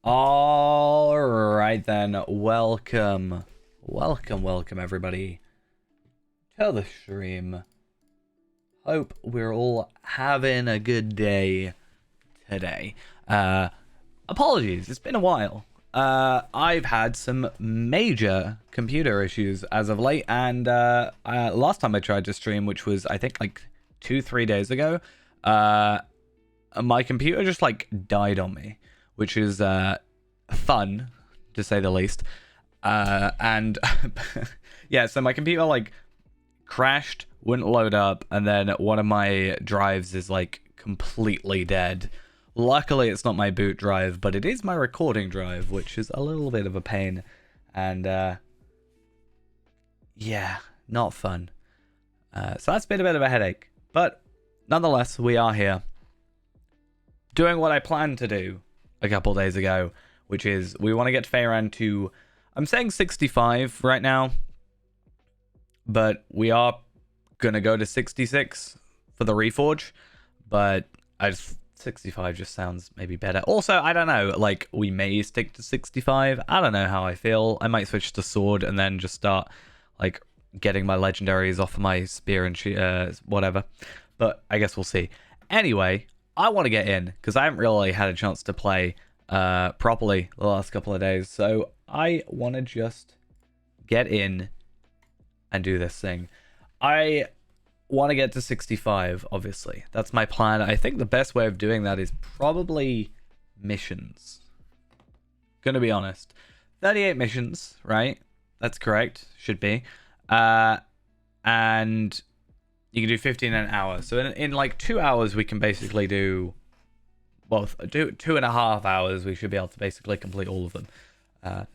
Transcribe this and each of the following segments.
All right then, welcome everybody to the stream. Hope we're all having a good day today. Apologies, it's been a while. I've had some major computer issues as of late, and last time I tried to stream, which was I think like 2-3 days ago, my computer just like died on me, which is fun to say the least. And yeah, so my computer like crashed, wouldn't load up, and then one of my drives is like completely dead. Luckily it's not my boot drive, but it is my recording drive, which is a little bit of a pain. And yeah, not fun. So that's been a bit of a headache, but nonetheless, we are here doing what I planned to do a couple days ago, which is we want to get Faerand to, I'm saying 65 right now, but we are gonna go to 66 for the reforge, but 65 just sounds maybe better. Also, I don't know, like we may stick to 65. I don't know how I feel. I might switch to sword and then just start like getting my legendaries off of my spear and whatever, but I guess we'll see. Anyway, I want to get in because I haven't really had a chance to play properly the last couple of days, so I want to just get in and do this thing. I want to get to 65, obviously. That's my plan. I think the best way of doing that is probably missions. Gonna be honest. 38 missions, right? That's correct. Should be. And you can do 15 an hour. So in like 2 hours, we can basically do... Well, 2.5 hours, we should be able to basically complete all of them.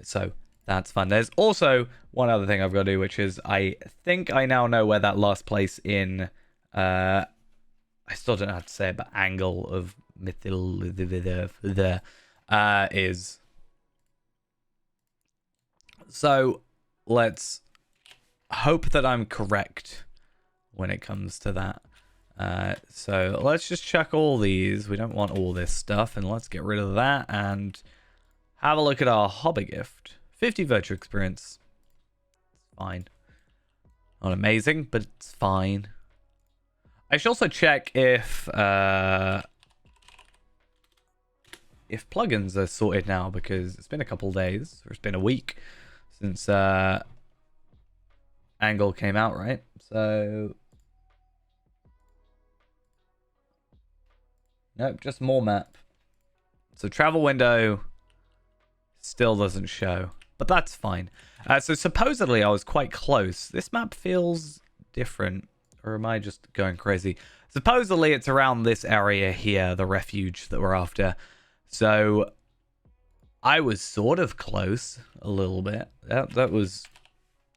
So that's fun. There's also one other thing I've got to do, which is I think I now know where that last place in... I still don't know how to say it, but Angle of Mythil is. So let's hope that I'm correct when it comes to that. So let's just check all these. We don't want all this stuff, and let's get rid of that and have a look at our hobby gift. 50 virtue experience. It's fine. Not amazing, but it's fine. I should also check if plugins are sorted now, because it's been a couple days, or it's been a week since Angle came out, right? So nope, just more map. So travel window still doesn't show, but that's fine. So supposedly I was quite close. This map feels different, or am I just going crazy? Supposedly it's around this area here, the refuge that we're after. So I was sort of close a little bit. That was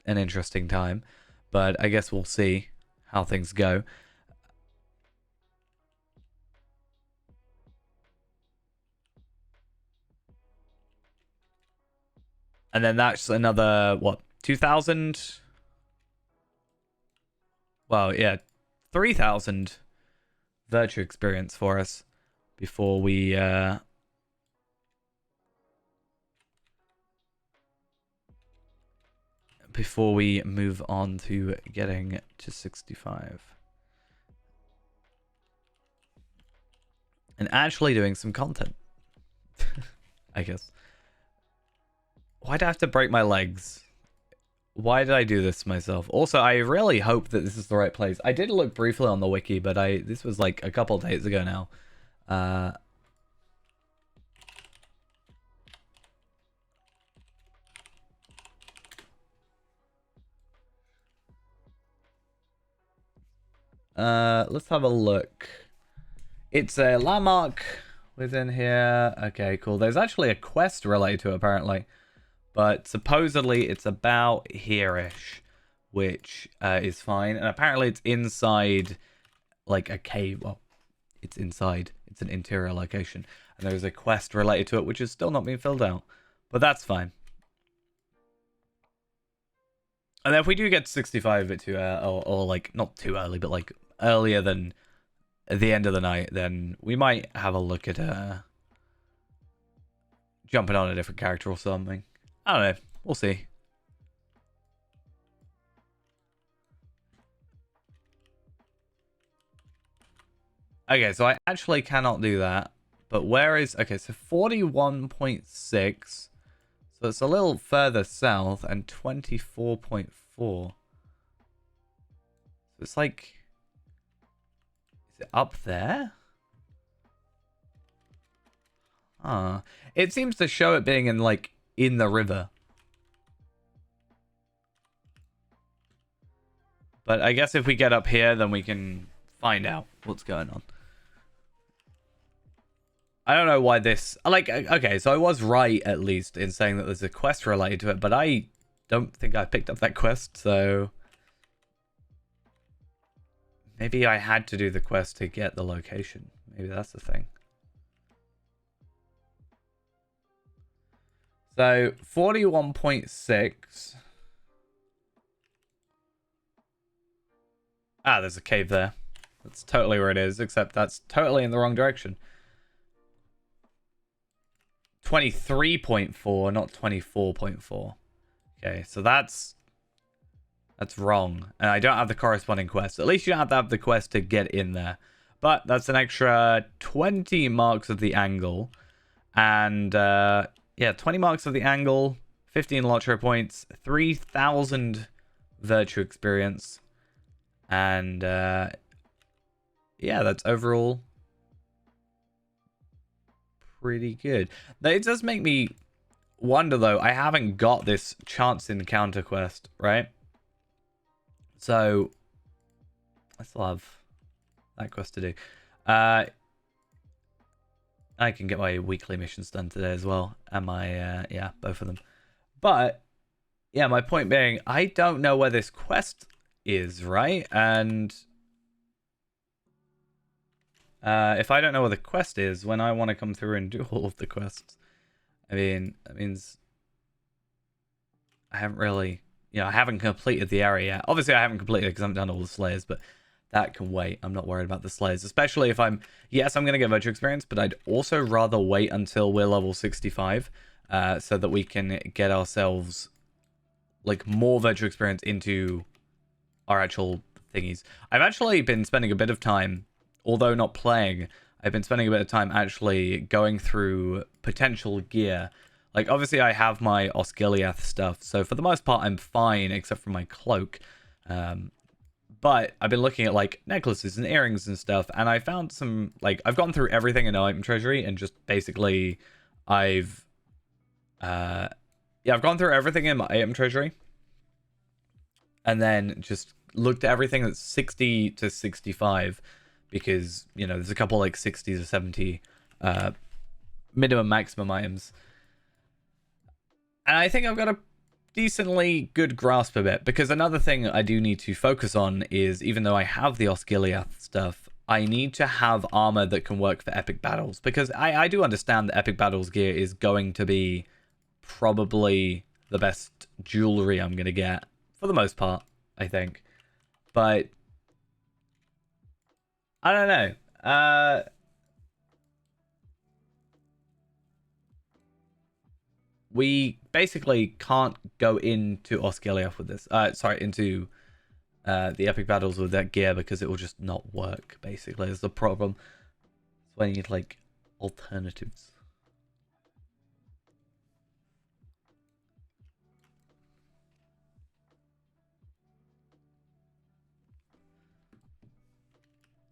an interesting time, but I guess we'll see how things go. And then that's another, what, 2,000? Well, yeah, 3,000 virtue experience for us before we move on to getting to 65. And actually doing some content, I guess. Why do I have to break my legs? Why did I do this to myself? Also, I really hope that this is the right place. I did look briefly on the wiki, but this was like a couple days ago now. Let's have a look. It's a landmark within here. Okay, cool. There's actually a quest related to it, apparently. But supposedly it's about here-ish, which is fine. And apparently it's inside, like, a cave. Well, it's inside. It's an interior location. And there's a quest related to it, which is still not being filled out. But that's fine. And then if we do get to 65 a bit too early, or like, not too early, but like earlier than the end of the night, then we might have a look at jumping on a different character or something. I don't know. We'll see. Okay, so I actually cannot do that. But where is... Okay, so 41.6. So it's a little further south, and 24.4. So it's like... Is it up there? It seems to show it being in, like, in the river. But I guess if we get up here, then we can find out what's going on. I don't know why this... Like, okay, so I was right, at least, in saying that there's a quest related to it, but I don't think I picked up that quest, so... Maybe I had to do the quest to get the location. Maybe that's the thing. So, 41.6. Ah, there's a cave there. That's totally where it is, except that's totally in the wrong direction. 23.4, not 24.4. Okay, so that's wrong. And I don't have the corresponding quest. At least you don't have to have the quest to get in there. But that's an extra 20 marks of the angle. And, yeah, 20 marks of the angle, 15 Lottery points, 3,000 virtue experience. And, yeah, that's overall pretty good. It does make me wonder, though. I haven't got this chance encounter quest, right? So, I still have that quest to do. I can get my weekly missions done today as well. And my, yeah, both of them. But, yeah, my point being, I don't know where this quest is, right? And if I don't know where the quest is, when I want to come through and do all of the quests, I mean, that means I haven't really... You know, I haven't completed the area yet. Obviously, I haven't completed it because I haven't done all the slayers, but that can wait. I'm not worried about the slayers, especially if I'm... Yes, I'm going to get virtue experience, but I'd also rather wait until we're level 65 so that we can get ourselves, like, more virtue experience into our actual thingies. I've actually been spending a bit of time, although not playing, I've been spending a bit of time actually going through potential gear. Like, obviously, I have my Osgiliath stuff, so for the most part, I'm fine, except for my cloak. But I've been looking at, like, necklaces and earrings and stuff, and I found some, like, I've gone through everything in Item Treasury, and just basically, I've gone through everything in my Item Treasury, and then just looked at everything that's 60 to 65, because, you know, there's a couple, like, 60 to 70 minimum, maximum items. And I think I've got a decently good grasp of it, because another thing I do need to focus on is, even though I have the Osgiliath stuff, I need to have armor that can work for epic battles, because I do understand that epic battles gear is going to be probably the best jewelry I'm going to get, for the most part, I think. But I don't know. We basically can't go into Osgiliath with this. Into the epic battles with that gear, because it will just not work, basically, is the problem. So I need, like, alternatives.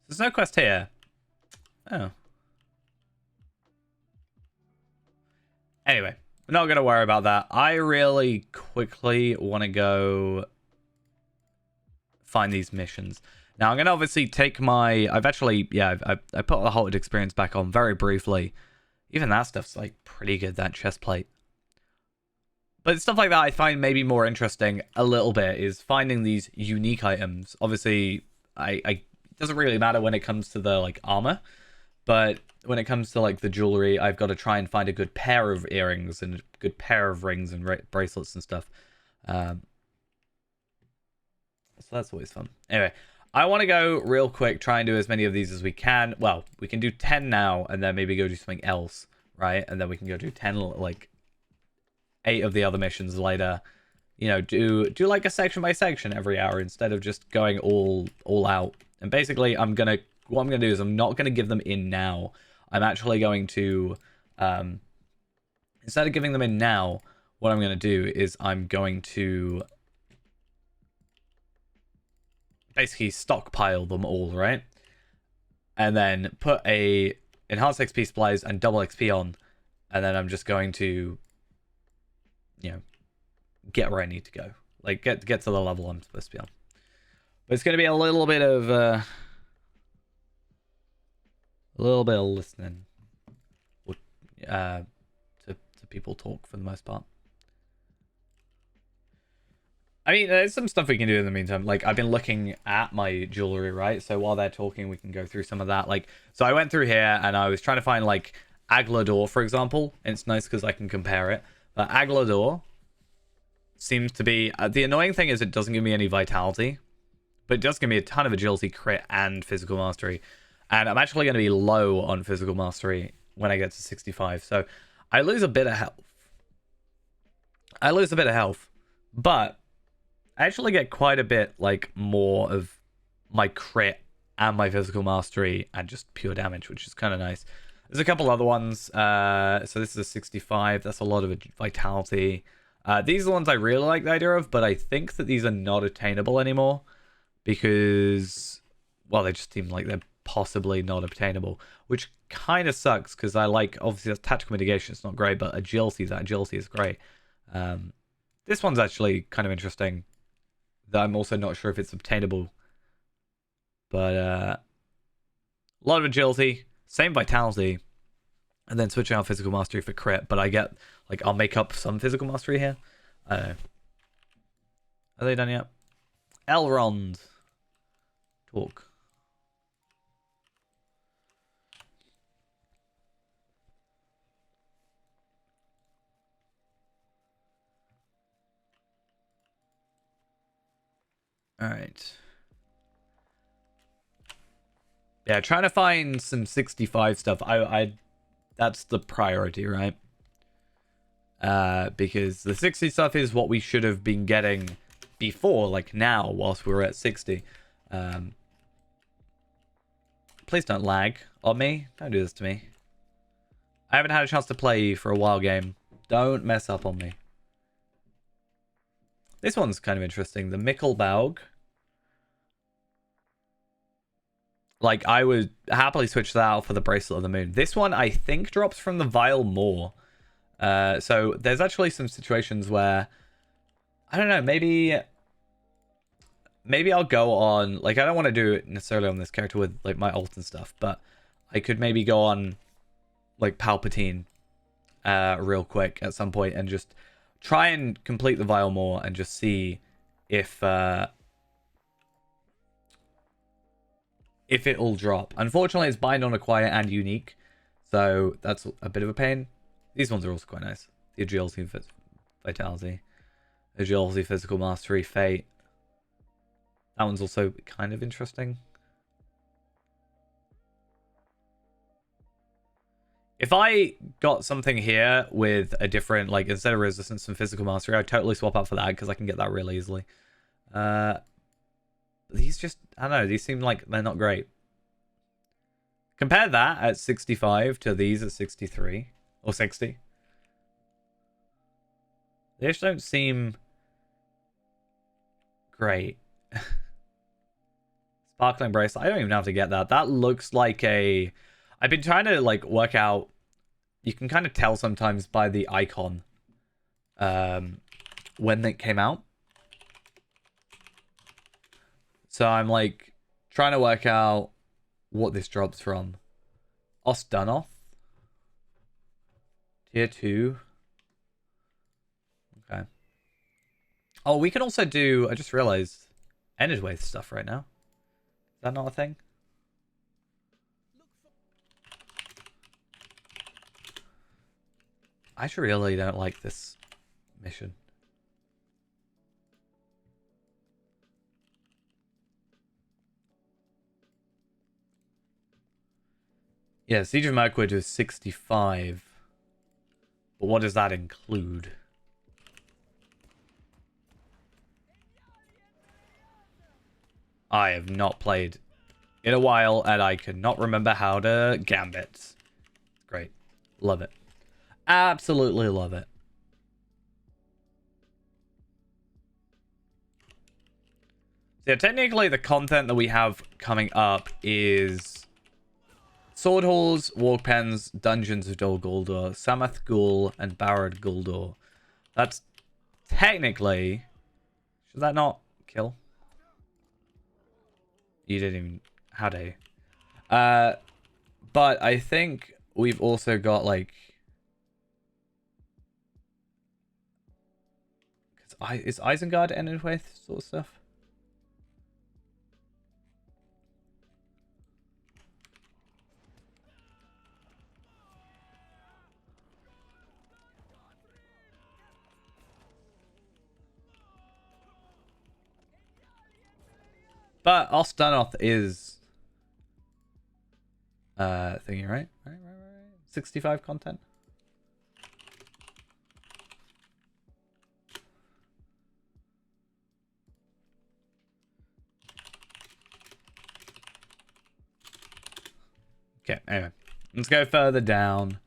There's no quest here. Oh. Anyway. We're not going to worry about that. I really quickly want to go find these missions. Now, I'm going to obviously take my... I've actually... Yeah, I put the halted experience back on very briefly. Even that stuff's, like, pretty good, that chest plate. But stuff like that I find maybe more interesting a little bit, is finding these unique items. Obviously, it doesn't really matter when it comes to the, like, armor. But when it comes to, like, the jewelry, I've got to try and find a good pair of earrings and a good pair of rings and bracelets and stuff. So that's always fun. Anyway, I want to go real quick, try and do as many of these as we can. Well, we can do 10 now and then maybe go do something else right? And then we can go do 10, like 8 of the other missions later. You know, do like a section by section every hour instead of just going all out. And basically, what I'm gonna do is I'm not gonna give them in now. I'm actually going to, instead of giving them in now, what I'm gonna do is I'm going to basically stockpile them all, right? And then put a enhanced XP supplies and double XP on, and then I'm just going to, you know, get where I need to go. Like, get to the level I'm supposed to be on. But it's going to be a little bit of listening to people talk for the most part. I mean, there's some stuff we can do in the meantime. Like, I've been looking at my jewelry, right? So while they're talking, we can go through some of that. Like, so I went through here and I was trying to find, like, Aglador, for example. And it's nice because I can compare it. But Aglador seems to be... the annoying thing is it doesn't give me any vitality. But it does give me a ton of agility, crit, and physical mastery. And I'm actually going to be low on physical mastery when I get to 65. So I lose a bit of health. But I actually get quite a bit, like, more of my crit and my physical mastery and just pure damage, which is kind of nice. There's a couple other ones. So this is a 65. That's a lot of vitality. These are the ones I really like the idea of, but I think that these are not attainable anymore because, well, they just seem like they're possibly not obtainable, which kind of sucks because I like, obviously, that's tactical mitigation. It's not great, but agility, that agility is great. This one's actually kind of interesting. That I'm also not sure if it's obtainable. But a lot of agility, same vitality, and then switching out physical mastery for crit. But I get, like, I'll make up some physical mastery here. I don't know. Are they done yet? Elrond. Talk. Alright. Yeah, trying to find some 65 stuff. I that's the priority, right? Because the 60 stuff is what we should have been getting before, like now, whilst we were at 60. Please don't lag on me. Don't do this to me. I haven't had a chance to play for a while, game. Don't mess up on me. This one's kind of interesting. The Mickelbaug. Like, I would happily switch that out for the Bracelet of the Moon. This one, I think, drops from the Vile more. So there's actually some situations where, I don't know, maybe I'll go on, like, I don't want to do it necessarily on this character with, like, my ult and stuff, but I could maybe go on, like, Palpatine real quick at some point and just try and complete the Vile more and just see if it'll drop. Unfortunately, it's bind on acquire and unique, so that's a bit of a pain. These ones are also quite nice. The agility, vitality, agility, physical mastery, fate. That one's also kind of interesting. If I got something here with a different, like, instead of resistance and physical mastery, I'd totally swap out for that because I can get that really easily. These just, I don't know, these seem like they're not great. Compare that at 65 to these at 63 or 60. They just don't seem great. Sparkling bracelet. I don't even have to get that. That looks like a... I've been trying to, like, work out... You can kind of tell sometimes by the icon when it came out. So I'm, like, trying to work out what this drops from. Osdunoth. Tier 2. Okay. Oh, we can also do... I just realized... Energy stuff right now. Is that not a thing? I just really don't like this mission. Yeah, Siege of Mirkwood was 65. But what does that include? I have not played in a while, and I cannot remember how to gambit. Great. Love it. Absolutely love it. So yeah, technically the content that we have coming up is Sword Halls, Walk Pens, Dungeons of Dol Guldur, Samath Ghul, and Barad Guldur. That's technically... Should that not kill? You didn't even... How dare you? But I think we've also got, like... Is Isengard ended with sort of stuff? But Ostanoth is thingy, right? Right. 65 content. Okay, anyway. Let's go further down.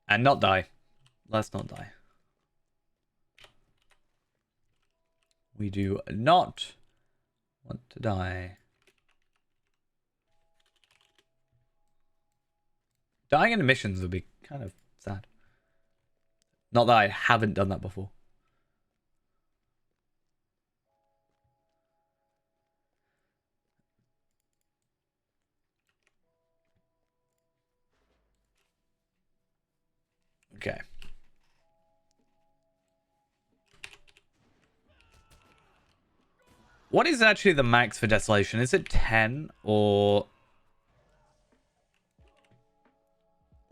And not die. Let's not die. We do not want to die. Dying in missions would be kind of sad. Not that I haven't done that before. Okay. What is actually the max for Desolation? Is it 10 or...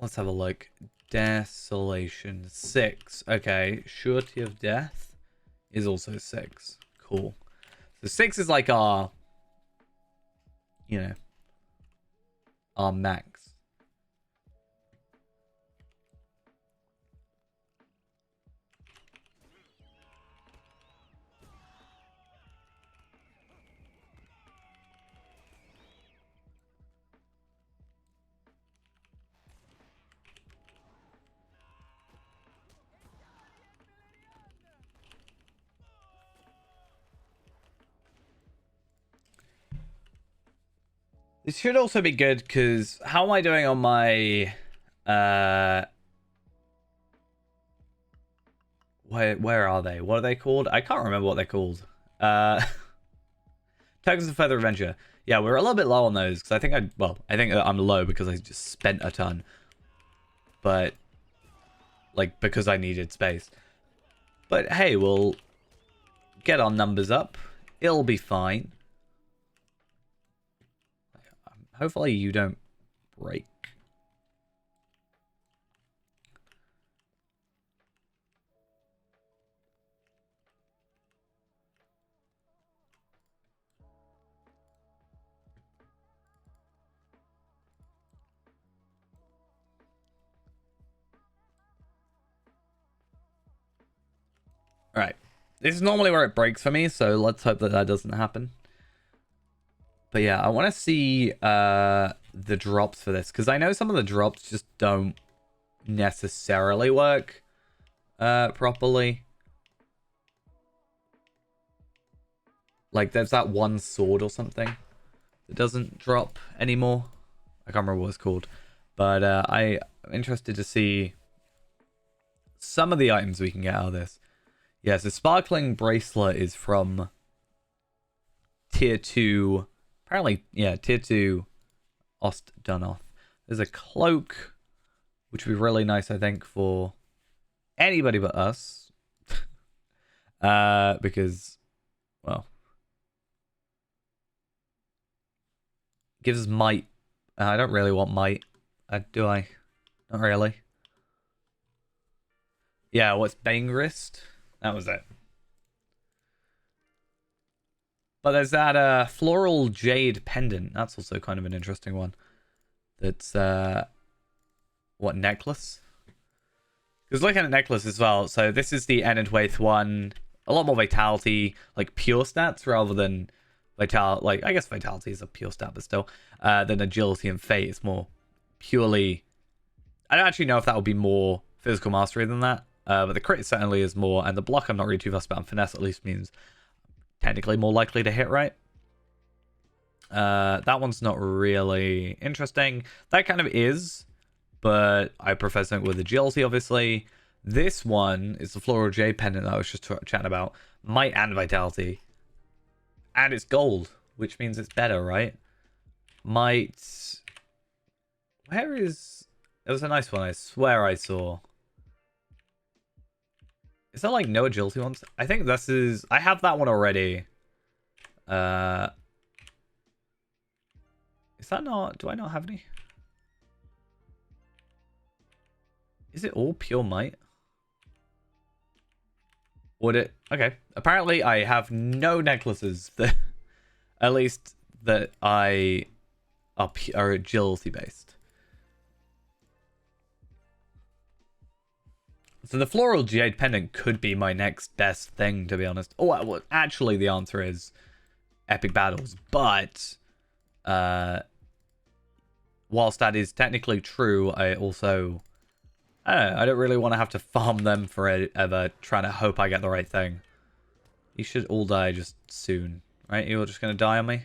Let's have a look. Desolation 6. Okay. Surety of Death is also 6. Cool. So 6 is like our... You know. Our max. This should also be good because how am I doing on my where are they? What are they called? I can't remember what they're called. Tokens of Further Adventure. Yeah, we're a little bit low on those because I think I think I'm low because I just spent a ton. But like because I needed space. But hey, we'll get our numbers up. It'll be fine. Hopefully you don't break. Alright. This is normally where it breaks for me, so let's hope that that doesn't happen. But yeah, I want to see the drops for this, because I know some of the drops just don't necessarily work properly. Like, there's that one sword or something that doesn't drop anymore. I can't remember what it's called. But I'm interested to see some of the items we can get out of this. Yeah, so Sparkling Bracelet is from Tier 2. Apparently, yeah, Tier 2 Ostdunoth. There's a cloak, which would be really nice, I think, for anybody but us. Because, well, gives us might. I don't really want might. Do I? Not really. Yeah, what's Bangrist? That was it. But there's that floral jade pendant. That's also kind of an interesting one. That's what, necklace? Because looking at necklace as well. So this is the Enedwaith one. A lot more vitality, like pure stats rather than vitality. Like I guess vitality is a pure stat, but still, than agility and fate. It's more purely. I don't actually know if that would be more physical mastery than that. But the crit certainly is more, and the block I'm not really too fussed about. And finesse at least means technically more likely to hit right. That one's not really interesting. That kind of is, but I prefer something with agility, obviously. This one is the Floral Jade pendant that I was just chatting about. Might and vitality. And it's gold, which means it's better, right? Might... Where is... It was a nice one, I swear I saw. Is there like no agility ones? I think this is... I have that one already. Is that not... Do I not have any? Is it all pure might? Would it? Okay. Apparently, I have no necklaces that, at least that are agility based. So the floral jade pendant could be my next best thing, to be honest. Oh, well, actually, the answer is epic battles. But whilst that is technically true, I also... I don't know, I don't really want to have to farm them forever trying to hope I get the right thing. You should all die just soon, right? You're just going to die on me?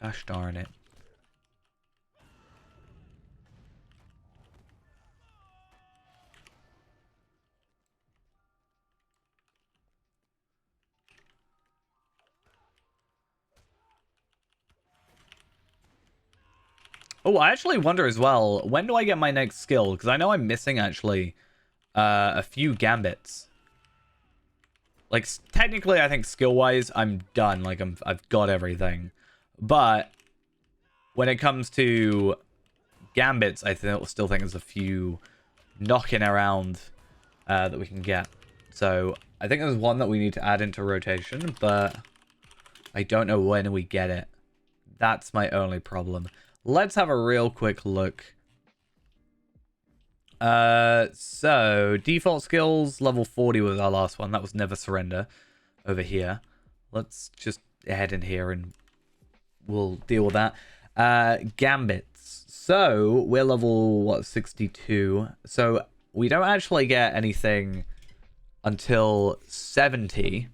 Gosh darn it. Oh, I actually wonder as well, when do I get my next skill? Because I know I'm missing, actually, a few gambits. Like, technically, I think skill-wise, I'm done. Like, I've got everything. But when it comes to gambits, I still think there's a few knocking around that we can get. So, I think there's one that we need to add into rotation, but I don't know when we get it. That's my only problem. Let's have a real quick look. So, default skills, level 40 was our last one. That was Never Surrender over here. Let's just head in here and we'll deal with that. Gambits. So, we're level, what, 62. So, we don't actually get anything until 70.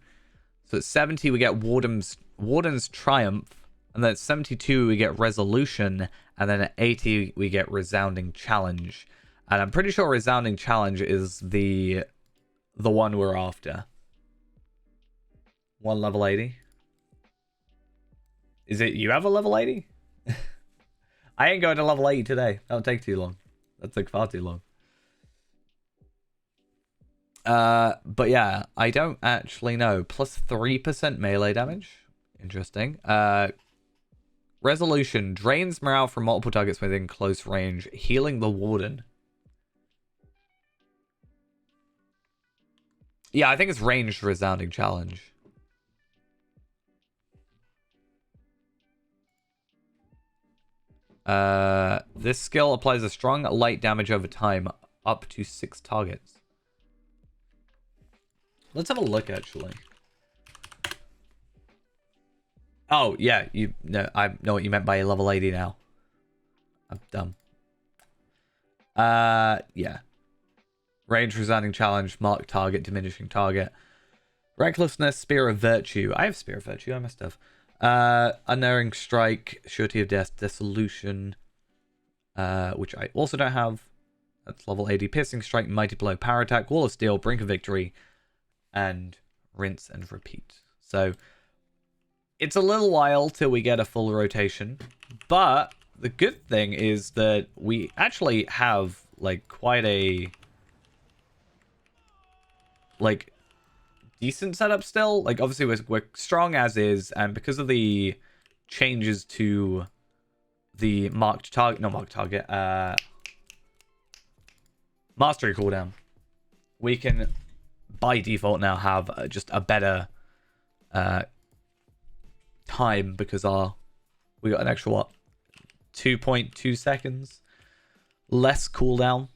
So, at 70, we get Warden's Triumph. And then at 72, we get Resolution. And then at 80, we get Resounding Challenge. And I'm pretty sure Resounding Challenge is the one we're after. One level 80. Is it you have a level 80? I ain't going to level 80 today. That'll take too long. That took far too long. But yeah, I don't actually know. Plus 3% melee damage. Interesting. Resolution drains morale from multiple targets within close range, healing the Warden. Yeah, I think it's ranged Resounding Challenge. This skill applies a strong light damage over time, up to 6 targets. Let's have a look, actually. Oh, yeah, I know what you meant by level 80 now. I'm dumb. Yeah. Range, Resounding Challenge, mark target, diminishing target. Recklessness, Spear of Virtue. I have Spear of Virtue, I must have. Unerring Strike, Surety of Death, Dissolution, which I also don't have. That's level 80. Piercing Strike, Mighty Blow, Power Attack, Wall of Steel, Brink of Victory, and Rinse and Repeat. So, it's a little while till we get a full rotation, but the good thing is that we actually have, like, quite a, like, decent setup still. Like, obviously, we're strong as is, and because of the changes to the marked target, not marked target, mastery cooldown, we can, by default, now have just a better time because we got an extra, what, 2.2 seconds less cooldown.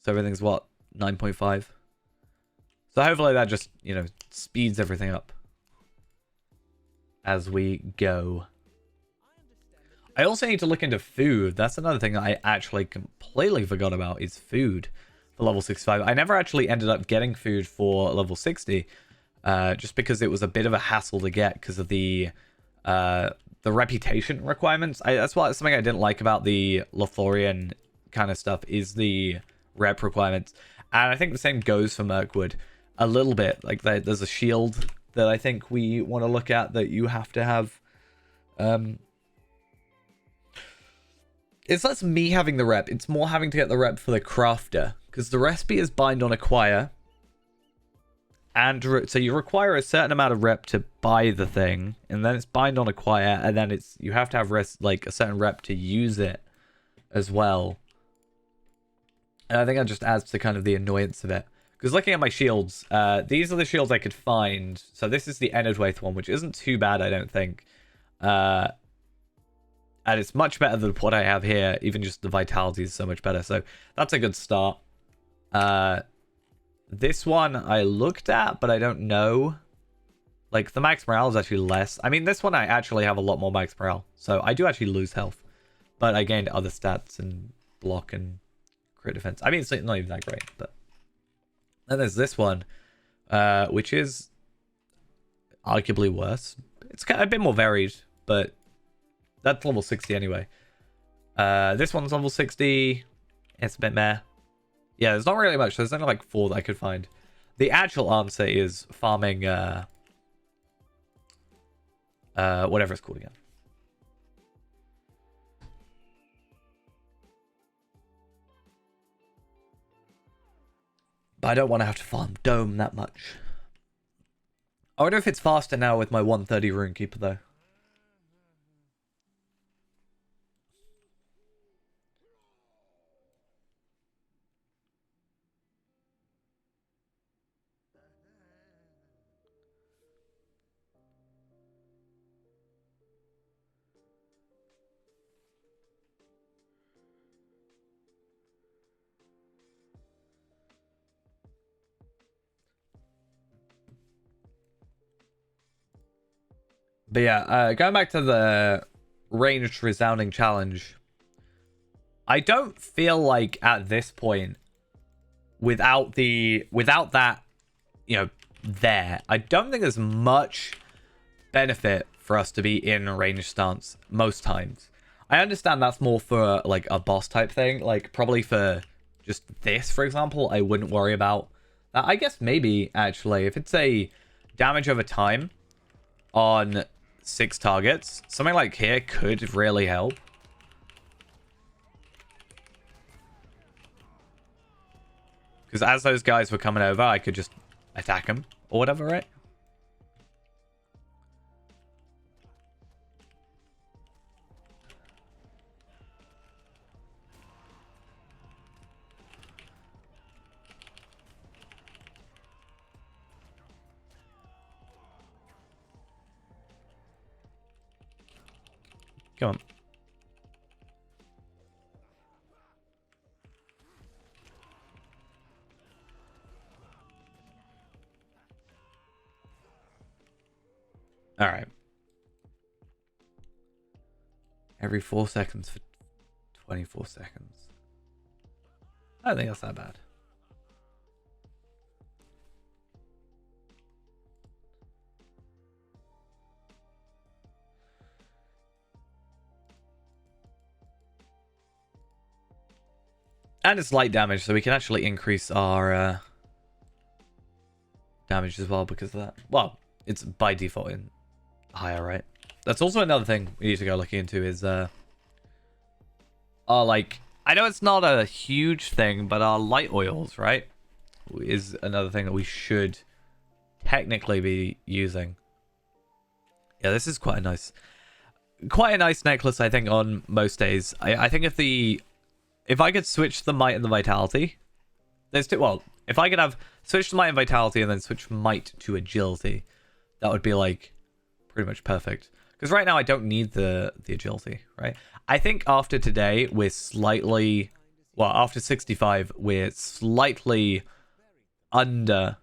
So everything's, what, 9.5. So hopefully that just, speeds everything up as we go. I also need to look into food. That's another thing I actually completely forgot about, is food for level 65. I never actually ended up getting food for level 60, just because it was a bit of a hassle to get because of the reputation requirements. That's something I didn't like about the Lothorian kind of stuff, is the rep requirements. And I think the same goes for Mirkwood a little bit. Like, there's a shield that I think we want to look at that you have to have. It's less me having the rep. It's more having to get the rep for the crafter. Because the recipe is bind on acquire. And so you require a certain amount of rep to buy the thing. And then it's bind on acquire. And then you have to have a certain rep to use it as well. And I think that just adds to kind of the annoyance of it. Because looking at my shields, these are the shields I could find. So this is the Enedwaith one, which isn't too bad, I don't think. And it's much better than what I have here. Even just the vitality is so much better. So that's a good start. This one I looked at, but I don't know. Like, the max morale is actually less. I mean, this one I actually have a lot more max morale. So I do actually lose health. But I gained other stats and block and crit defense. I mean, it's not even that great, but... Then there's this one, which is arguably worse. It's kind of a bit more varied, but that's level 60 anyway. This one's level 60. It's a bit meh. Yeah, there's not really much. There's only like 4 that I could find. The actual answer is farming, whatever it's called again. But I don't want to have to farm Dome that much. I wonder if it's faster now with my 130 Runekeeper, though. But yeah, going back to the ranged resounding challenge, I don't feel like at this point, without that, there, I don't think there's much benefit for us to be in a ranged stance most times. I understand that's more for like a boss type thing, like probably for just this, for example, I wouldn't worry about that. I guess maybe actually, if it's a damage over time on 6 targets, something like here could really help. Because as those guys were coming over, I could just attack them or whatever, right? Come on. All right. Every 4 seconds for 24 seconds. I don't think that's that bad. And it's light damage, so we can actually increase our damage as well because of that. Well, it's by default in higher, right? That's also another thing we need to go looking into is like, I know it's not a huge thing, but our light oils, right, is another thing that we should technically be using. Yeah, this is quite a nice necklace, I think, on most days. I think if I could switch the might and the vitality, there's two. Well, if I could have switch the might and vitality and then switch might to agility, that would be like pretty much perfect. Because right now I don't need the agility, right? I think after today we're slightly, well, after 65 we're slightly under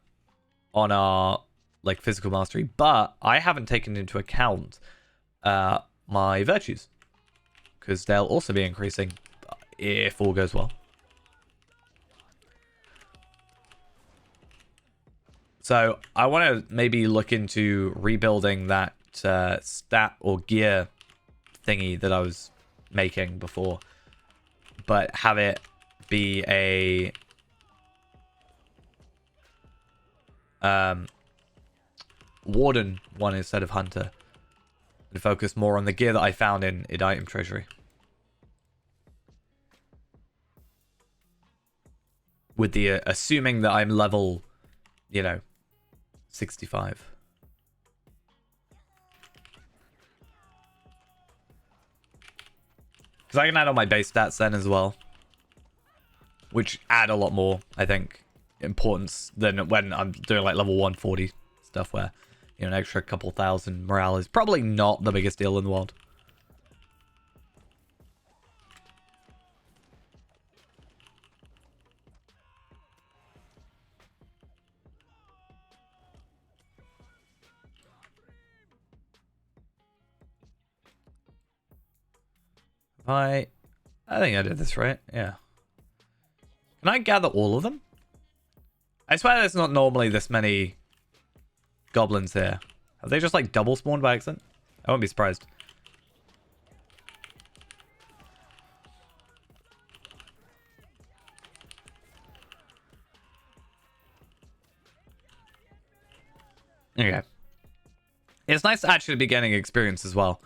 on our like physical mastery, but I haven't taken into account my virtues, because they'll also be increasing if all goes well. So I want to maybe look into rebuilding that stat or gear thingy that I was making before, but have it be a warden one instead of hunter, and focus more on the gear that I found in item treasury, with the assuming that I'm level, 65. Because I can add on my base stats then as well, which add a lot more, I think, importance than when I'm doing like level 140 stuff, where an extra couple thousand morale is probably not the biggest deal in the world. I think I did this right. Yeah. Can I gather all of them? I swear there's not normally this many goblins here. Have they just like double spawned by accident? I won't be surprised. Okay. It's nice to actually be getting experience as well.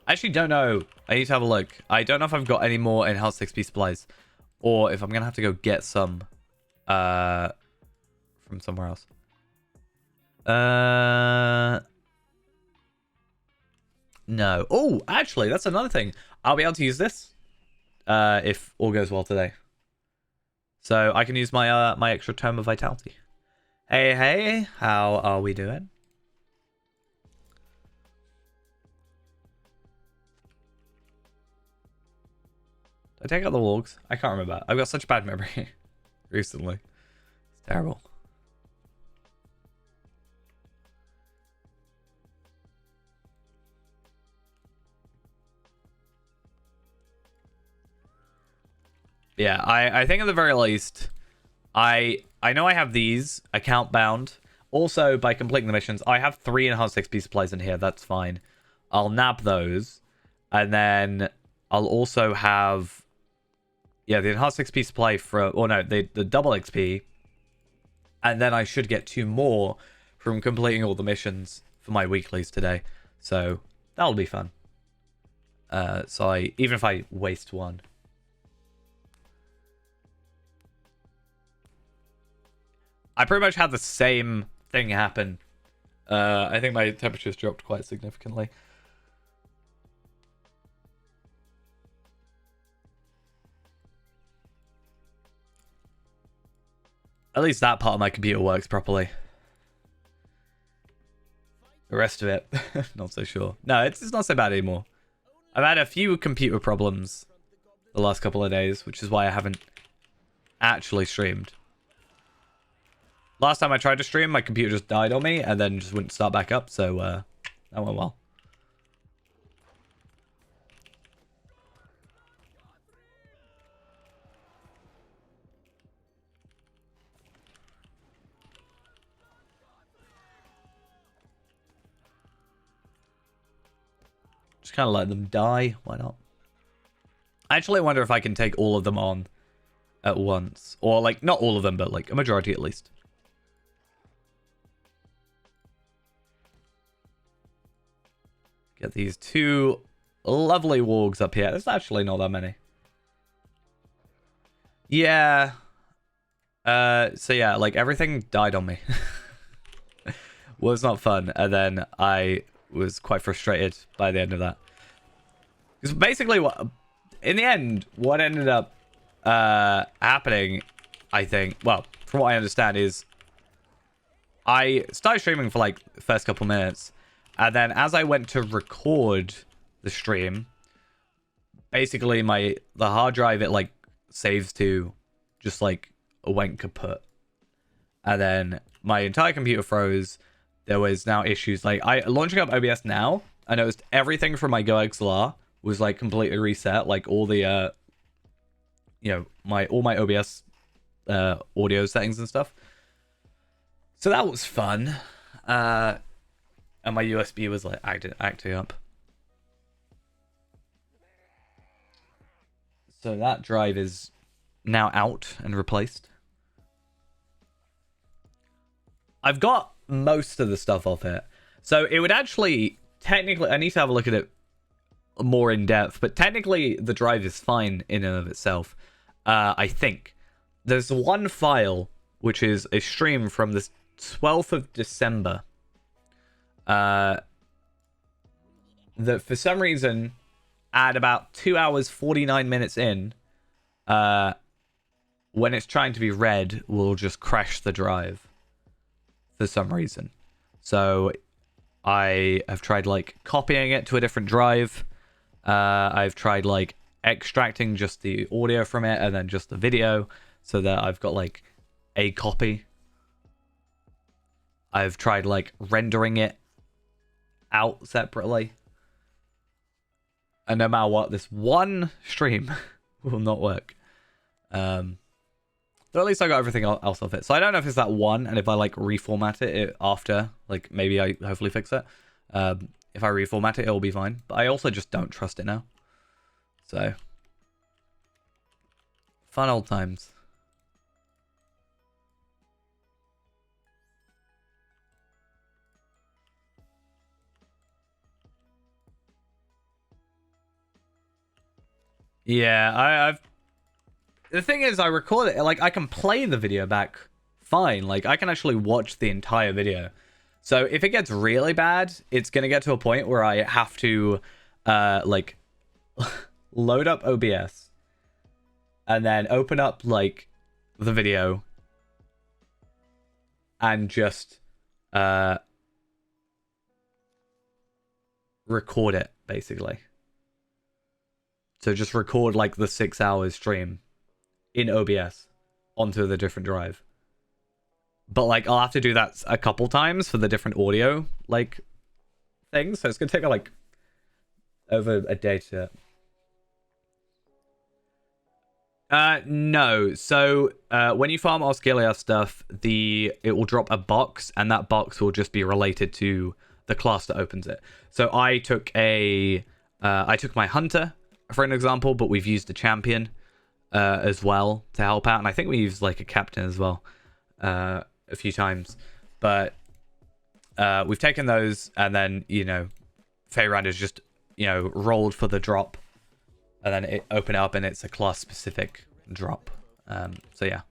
I actually don't know. I need to have a look. I don't know if I've got any more enhanced XP supplies, or if I'm gonna have to go get some from somewhere else. No. Oh, actually, that's another thing. I'll be able to use this if all goes well today. So I can use my my extra tome of vitality. Hey, how are we doing? Did I take out the logs? I can't remember. I've got such bad memory recently. It's terrible. Yeah, I think at the very least, I know I have these account bound. Also, by completing the missions, I have 3 enhanced XP supplies in here. That's fine. I'll nab those, and then I'll also have, yeah, the enhanced XP supply for, or no, the double XP, and then I should get 2 more from completing all the missions for my weeklies today. So that'll be fun. So even if I waste 1. I pretty much had the same thing happen. I think my temperature's dropped quite significantly. At least that part of my computer works properly. The rest of it, not so sure. No, it's not so bad anymore. I've had a few computer problems the last couple of days, which is why I haven't actually streamed. Last time I tried to stream, my computer just died on me and then just wouldn't start back up, so that went well. Just kind of let them die. Why not? I actually wonder if I can take all of them on at once. Or, like, not all of them, but, like, a majority at least. Get these 2 lovely wargs up here. There's actually not that many. Yeah. So yeah, like everything died on me. Was not fun, and then I was quite frustrated by the end of that. Because basically, what in the end, what ended up happening, I think, well, from what I understand, is I started streaming for like the first couple minutes, and then as I went to record the stream, basically the hard drive, it like saves to just like went kaput, and then my entire computer froze. There was now issues like I launching up OBS now. I noticed everything from my GoXLR was like completely reset, like all the all my OBS audio settings and stuff. So that was fun. And my USB was like acting up. So that drive is now out and replaced. I've got most of the stuff off it. So it would actually, technically, I need to have a look at it more in depth, but technically the drive is fine in and of itself. I think. There's one file, which is a stream from the 12th of December. That for some reason, at about 2 hours, 49 minutes in, when it's trying to be read, will just crash the drive. For some reason. So I have tried like copying it to a different drive. I've tried like extracting just the audio from it and then just the video so that I've got like a copy. I've tried like rendering it out separately. And no matter what, this one stream will not work. So at least I got everything else off it. So I don't know if it's that one, and if I like reformat it after, like maybe I hopefully fix it. If I reformat it, it'll be fine. But I also just don't trust it now. So fun old times. Yeah, I've the thing is, I record it, like, I can play the video back fine. Like, I can actually watch the entire video. So, if it gets really bad, it's gonna get to a point where I have to, like, load up OBS. And then open up, like, the video. And just, record it, basically. So, just record, like, the 6 hours stream in OBS onto the different drive. But like I'll have to do that a couple times for the different audio like things. So it's gonna take like over a day to no. So when you farm Osgiliath stuff, it will drop a box, and that box will just be related to the class that opens it. So I took my hunter for an example, but we've used a champion as well to help out, and I think we used like a captain as well a few times. But we've taken those, and then Faerand is just rolled for the drop, and then it open it up, and it's a class specific drop. So yeah,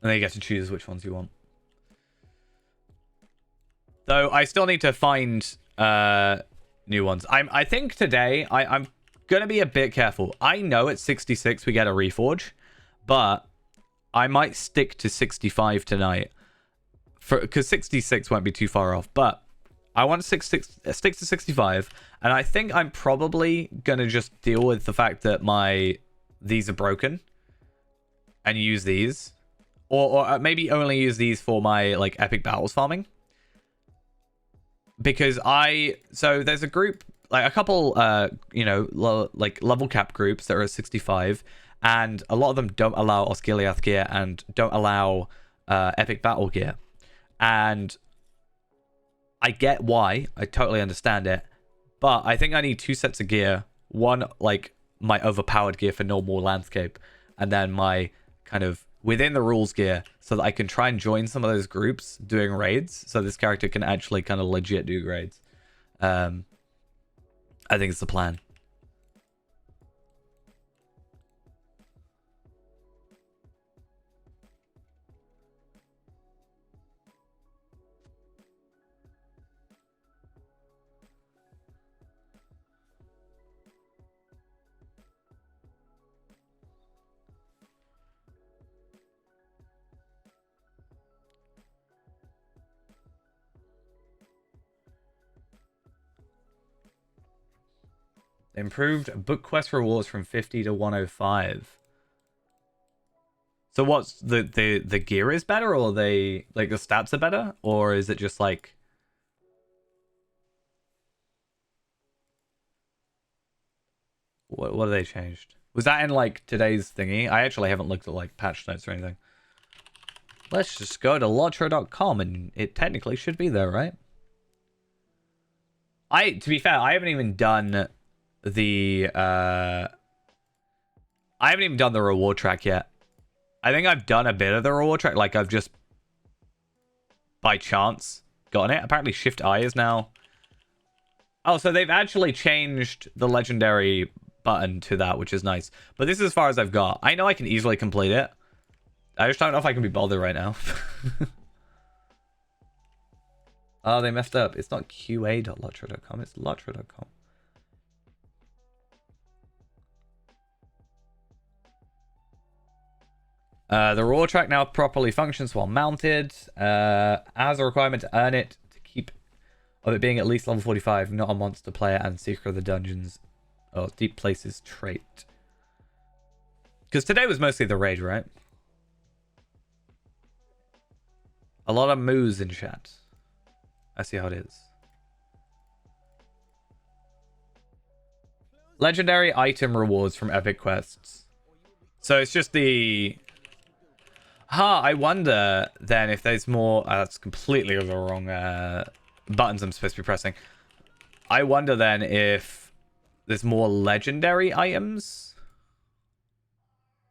and then you get to choose which ones you want. Though I still need to find new ones. I think today I'm gonna be a bit careful. I know at 66 we get a reforge, but I might stick to 65 tonight, because 66 won't be too far off. But I want to stick to 65, and I think I'm probably gonna just deal with the fact that these are broken, and use these, or maybe only use these for my like epic battles farming. Because so there's a group, like a couple like level cap groups that are at 65, and a lot of them don't allow Osgiliath gear and don't allow epic battle gear. And I get why, I totally understand it, but I think I need 2 sets of gear. One, like my overpowered gear for normal landscape, and then my kind of within the rules gear, so that I can try and join some of those groups doing raids, so this character can actually kind of legit do raids. I think it's the plan. They improved book quest rewards from 50 to 105. So what's the gear is better, or they like the stats are better, or is it just like what have they changed? Was that in like today's thingy? I actually haven't looked at like patch notes or anything. Let's just go to lotro.com and it technically should be there, right? To be fair, I haven't even done the reward track yet. I think I've done a bit of the reward track, like I've just by chance gotten it. Apparently Shift I is now. Oh, so they've actually changed the legendary button to that, which is nice. But this is as far as I've got. I know I can easily complete it. I just don't know if I can be bothered right now. Oh, they messed up. It's not qa.lotro.com, it's lotro.com. The raw track now properly functions while mounted. As a requirement to earn it, to keep of it being at least level 45, not a monster player and Seeker of the Dungeons or Deep Places trait. Because today was mostly the raid, right? A lot of moos in chat. I see how it is. Legendary item rewards from epic quests. So it's just the... I wonder then if there's more... that's completely the wrong buttons I'm supposed to be pressing. I wonder then if there's more legendary items.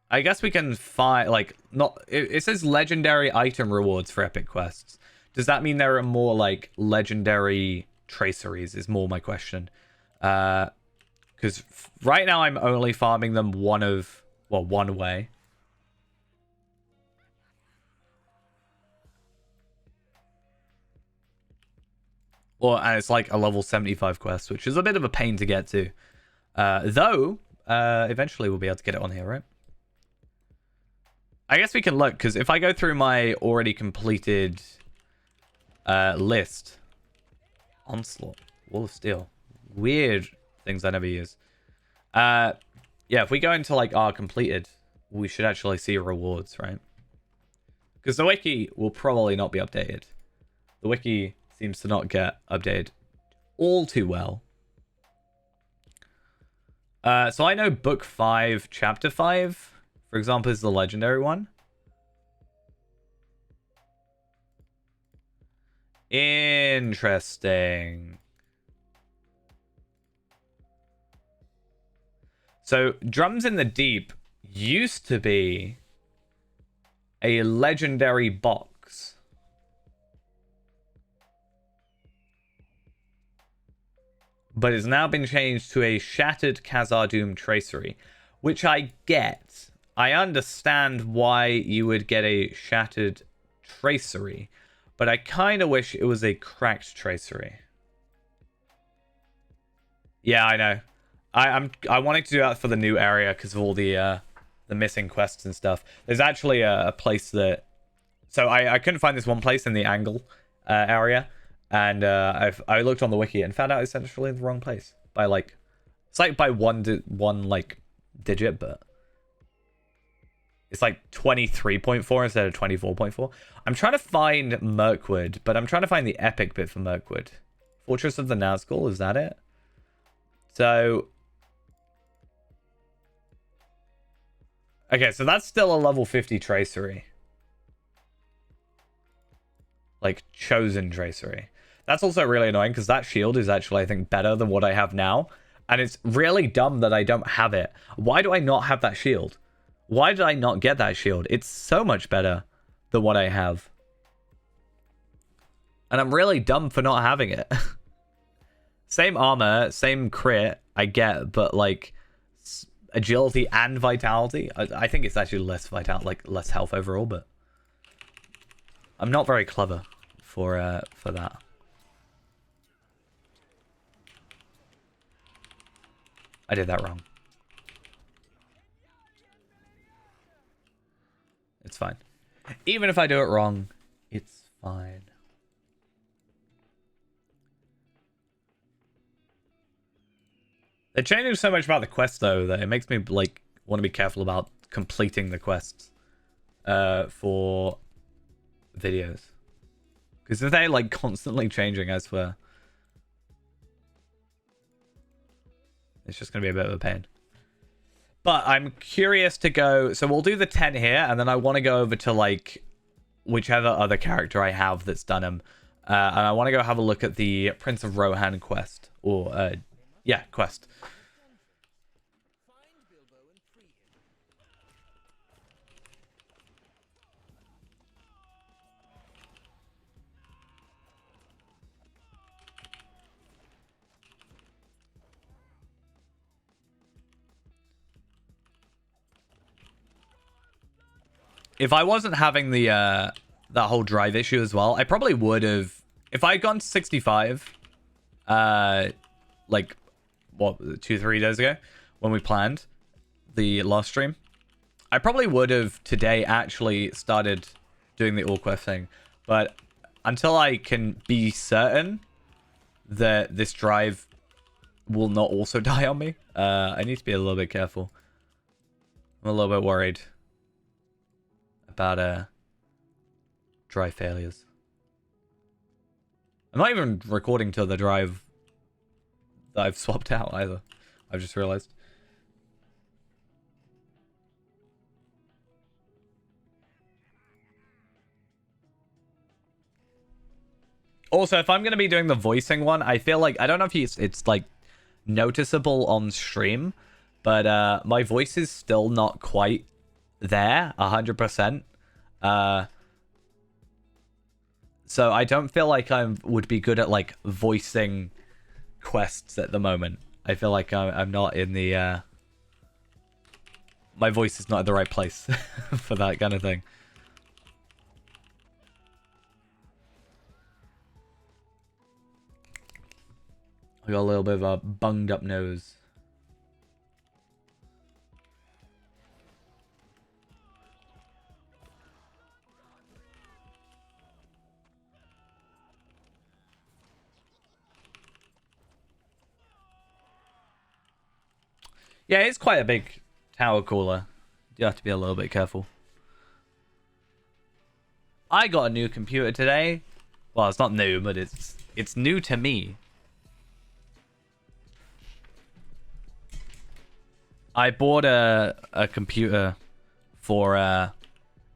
I guess we can find, like, not... It says legendary item rewards for epic quests. Does that mean there are more, like, legendary traceries is more my question. Because right now I'm only farming them one way. And it's like a level 75 quest, which is a bit of a pain to get to. Though, eventually we'll be able to get it on here, right? I guess we can look, because if I go through my already completed list... Onslaught, Wall of Steel. Weird things I never use. Yeah, if we go into like our completed, we should actually see rewards, right? Because the wiki will probably not be updated. The wiki seems to not get updated all too well. So I know book 5, chapter 5, for example, is the legendary one. Interesting. So Drums in the Deep used to be a legendary box. But it's now been changed to a Shattered Khazad-dûm Tracery, which I get. I understand why you would get a Shattered Tracery, but I kind of wish it was a cracked tracery. Yeah, I know. I wanted to do that for the new area because of all the missing quests and stuff. There's actually a place that... So I couldn't find this one place in the Angle area. And I looked on the wiki and found out it's actually in the wrong place. By like... It's like by one like digit, but... It's like 23.4 instead of 24.4. I'm trying to find Mirkwood, but I'm trying to find the epic bit for Mirkwood. Fortress of the Nazgul, is that it? So... Okay, so that's still a level 50 tracery. Like, chosen tracery. That's also really annoying, because that shield is actually, I think, better than what I have now. And it's really dumb that I don't have it. Why do I not have that shield? Why did I not get that shield? It's so much better than what I have. And I'm really dumb for not having it. Same armor, same crit, I get, but like agility and vitality. I think it's actually less vitality, like less health overall, but I'm not very clever for that. I did that wrong. It's fine. Even if I do it wrong, it's fine. They're changing so much about the quest though that it makes me like want to be careful about completing the quests for videos. Because if they're like constantly changing, I swear, it's just gonna be a bit of a pain. But I'm curious to go, so we'll do the 10 here, and then I want to go over to like whichever other character I have that's done them. And I want to go have a look at the Prince of Rohan quest. Or, yeah, quest. If I wasn't having the that whole drive issue as well, I probably would have, if I had gone to 65 like what, 2-3 days ago when we planned the last stream, I probably would have today actually started doing the all quest thing. But until I can be certain that this drive will not also die on me, I need to be a little bit careful. I'm a little bit worried about drive failures. I'm not even recording to the drive that I've swapped out either. I've just realized. Also, if I'm going to be doing the voicing one, I feel like, I don't know if it's like noticeable on stream, but my voice is still not quite there 100%. So I don't feel like I would be good at like voicing quests at the moment. I feel like I'm not in the my voice is not in the right place for that kind of thing. I got a little bit of a bunged up nose. Yeah, it's quite a big tower cooler. You have to be a little bit careful. I got a new computer today. Well, it's not new, but it's new to me. I bought a computer for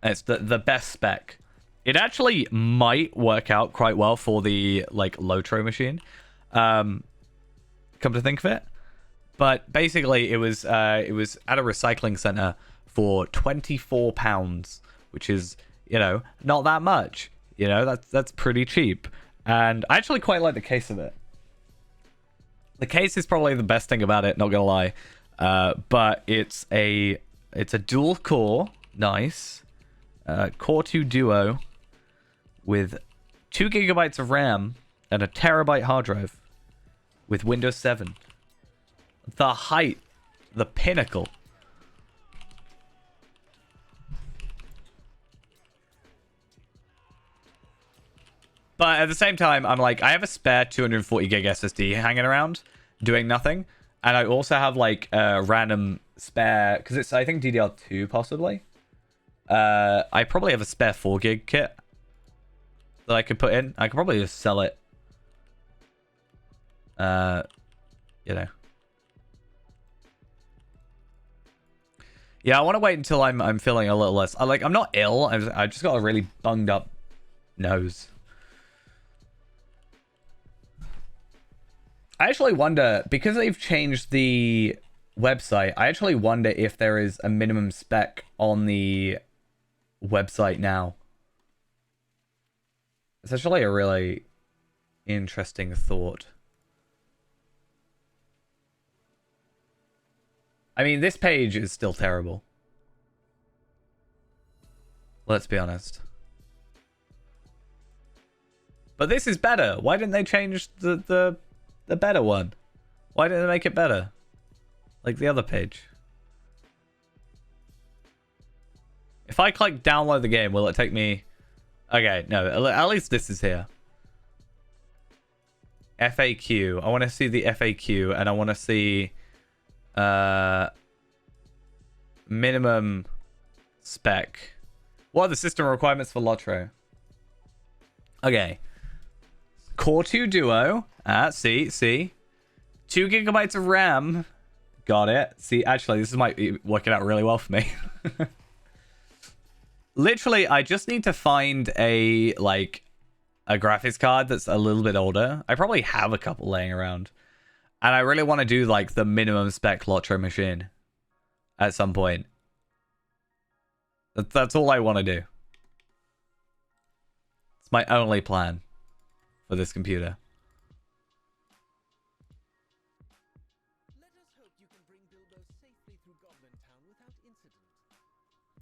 it's the best spec. It actually might work out quite well for the like Lotro machine. Come to think of it. But basically, it was at a recycling center for £24, which is, you know, not that much. You know, that's pretty cheap. And I actually quite like the case of it. The case is probably the best thing about it, not gonna lie. But it's a dual core, nice, Core 2 Duo with 2 GB of RAM and a terabyte hard drive with Windows 7. The height, the pinnacle. But at the same time, I'm like, I have a spare 240 gig SSD hanging around doing nothing. And I also have like a random spare, because it's, I think, DDR2 possibly. I probably have a spare 4 gig kit that I could put in. I could probably just sell it. You know. Yeah, I want to wait until I'm feeling a little less. I'm not ill. I just got a really bunged up nose. I actually wonder, because they've changed the website, I actually wonder if there is a minimum spec on the website now. It's actually a really interesting thought. I mean, this page is still terrible. Let's be honest. But this is better. Why didn't they change the better one? Why didn't they make it better? Like the other page. If I click download the game, will it take me... Okay, no, at least this is here. FAQ. I want to see the FAQ, and I want to see Minimum spec. What are the system requirements for Lotro? Okay. Core 2 Duo. See. 2 gigabytes of RAM. Got it. See, actually, this might be working out really well for me. Literally, I just need to find a graphics card that's a little bit older. I probably have a couple laying around. And I really want to do, like, the minimum spec Lotro machine at some point. That's all I want to do. It's my only plan for this computer.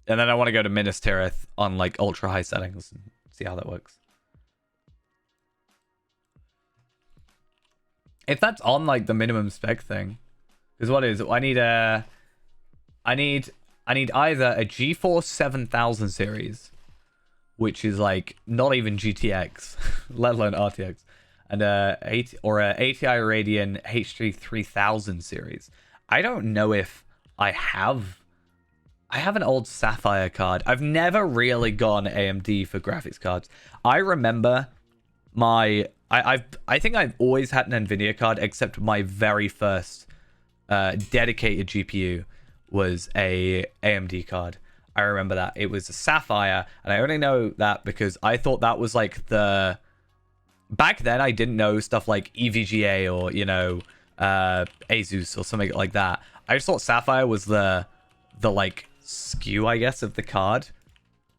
And then I want to go to Minas Tirith on like ultra high settings and see how that works. If that's on like the minimum spec thing, because what is I need either a GeForce 7000 series, which is like not even GTX, let alone RTX, and a ATI Radeon HD 3000 series. I don't know if I have an old Sapphire card. I've never really gone AMD for graphics cards. I remember I think I've always had an Nvidia card, except my very first dedicated GPU was a AMD card. I remember that. It was a Sapphire, and I only know that because I thought that was like the... Back then, I didn't know stuff like EVGA or, you know, Asus or something like that. I just thought Sapphire was the like SKU, I guess, of the card.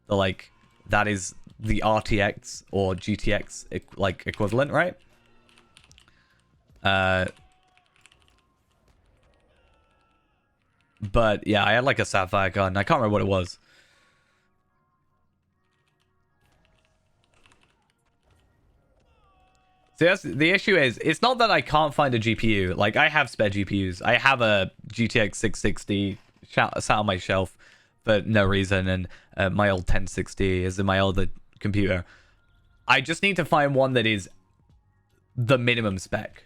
The like that is the RTX or GTX like equivalent, right? But yeah, I had like a Sapphire card, and I can't remember what it was. So that's, the issue is, it's not that I can't find a GPU. Like, I have spare GPUs. I have a GTX 660 sat on my shelf for no reason, and my old 1060 is in my older computer. I just need to find one that is the minimum spec.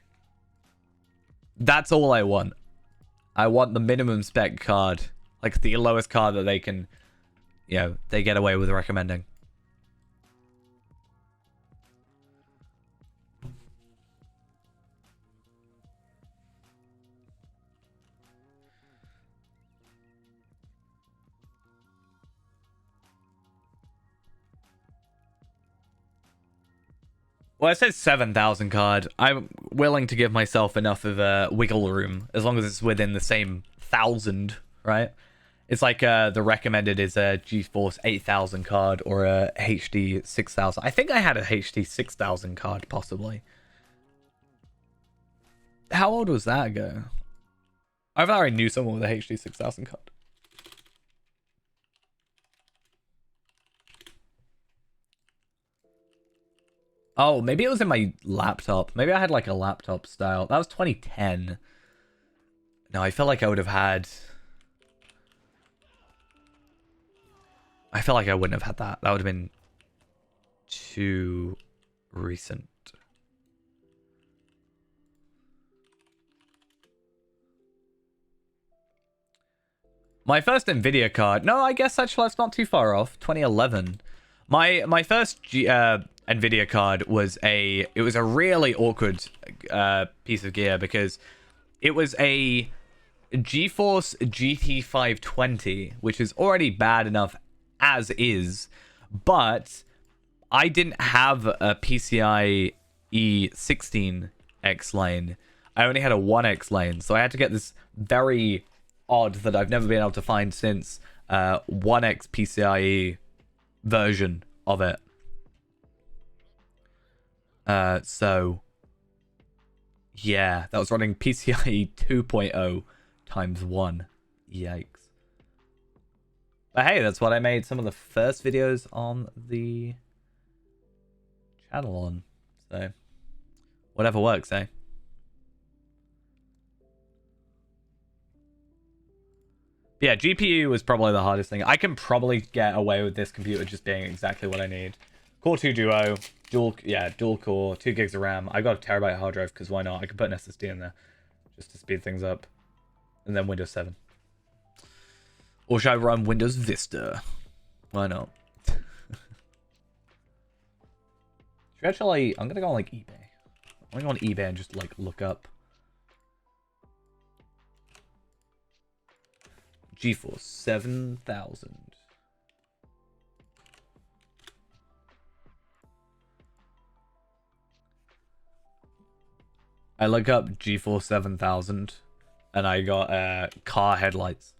That's all I want. I want the minimum spec card. Like, the lowest card that they can, you know, they get away with recommending. Well, it says 7,000 card. I'm willing to give myself enough of a wiggle room, as long as it's within the same 1,000, right? It's like the recommended is a GeForce 8000 card or a HD 6000. I think I had a HD 6000 card, possibly. How old was that ago? I thought I knew someone with a HD 6000 card. Oh, maybe it was in my laptop. Maybe I had like a laptop style. That was 2010. No, I feel like I would have had... I feel like I wouldn't have had that. That would have been too recent. My first Nvidia card. No, I guess actually that's not too far off. 2011. My first Nvidia card was a really awkward piece of gear, because it was a GeForce GT 520, which is already bad enough as is, but I didn't have a PCIe 16X lane. I only had a 1X lane, so I had to get this very odd that I've never been able to find since 1X PCIe version of it. So yeah, that was running PCIe 2.0 times 1. Yikes. But hey, that's what I made some of the first videos on the channel on. So whatever works, eh? Yeah, GPU was probably the hardest thing. I can probably get away with this computer just being exactly what I need. Core 2 Duo, dual core, 2 gigs of RAM. I got a terabyte hard drive because why not? I can put an SSD in there just to speed things up. and then Windows 7. Or should I run Windows Vista? Why not? Should we actually... I'm gonna go on like eBay. I'm gonna go on eBay and just like look up GeForce 7000. I look up GeForce 7000 and I got car headlights.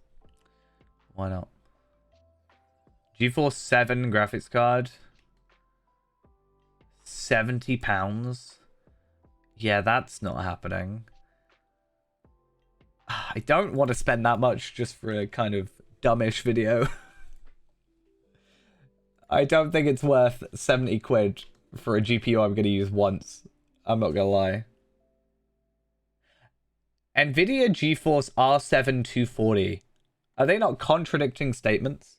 Why not? GeForce 7 graphics card. £70. Yeah, that's not happening. I don't want to spend that much just for a kind of dumbish video. I don't think it's worth 70 quid for a GPU I'm going to use once. I'm not going to lie. NVIDIA GeForce R7 240. Are they not contradicting statements?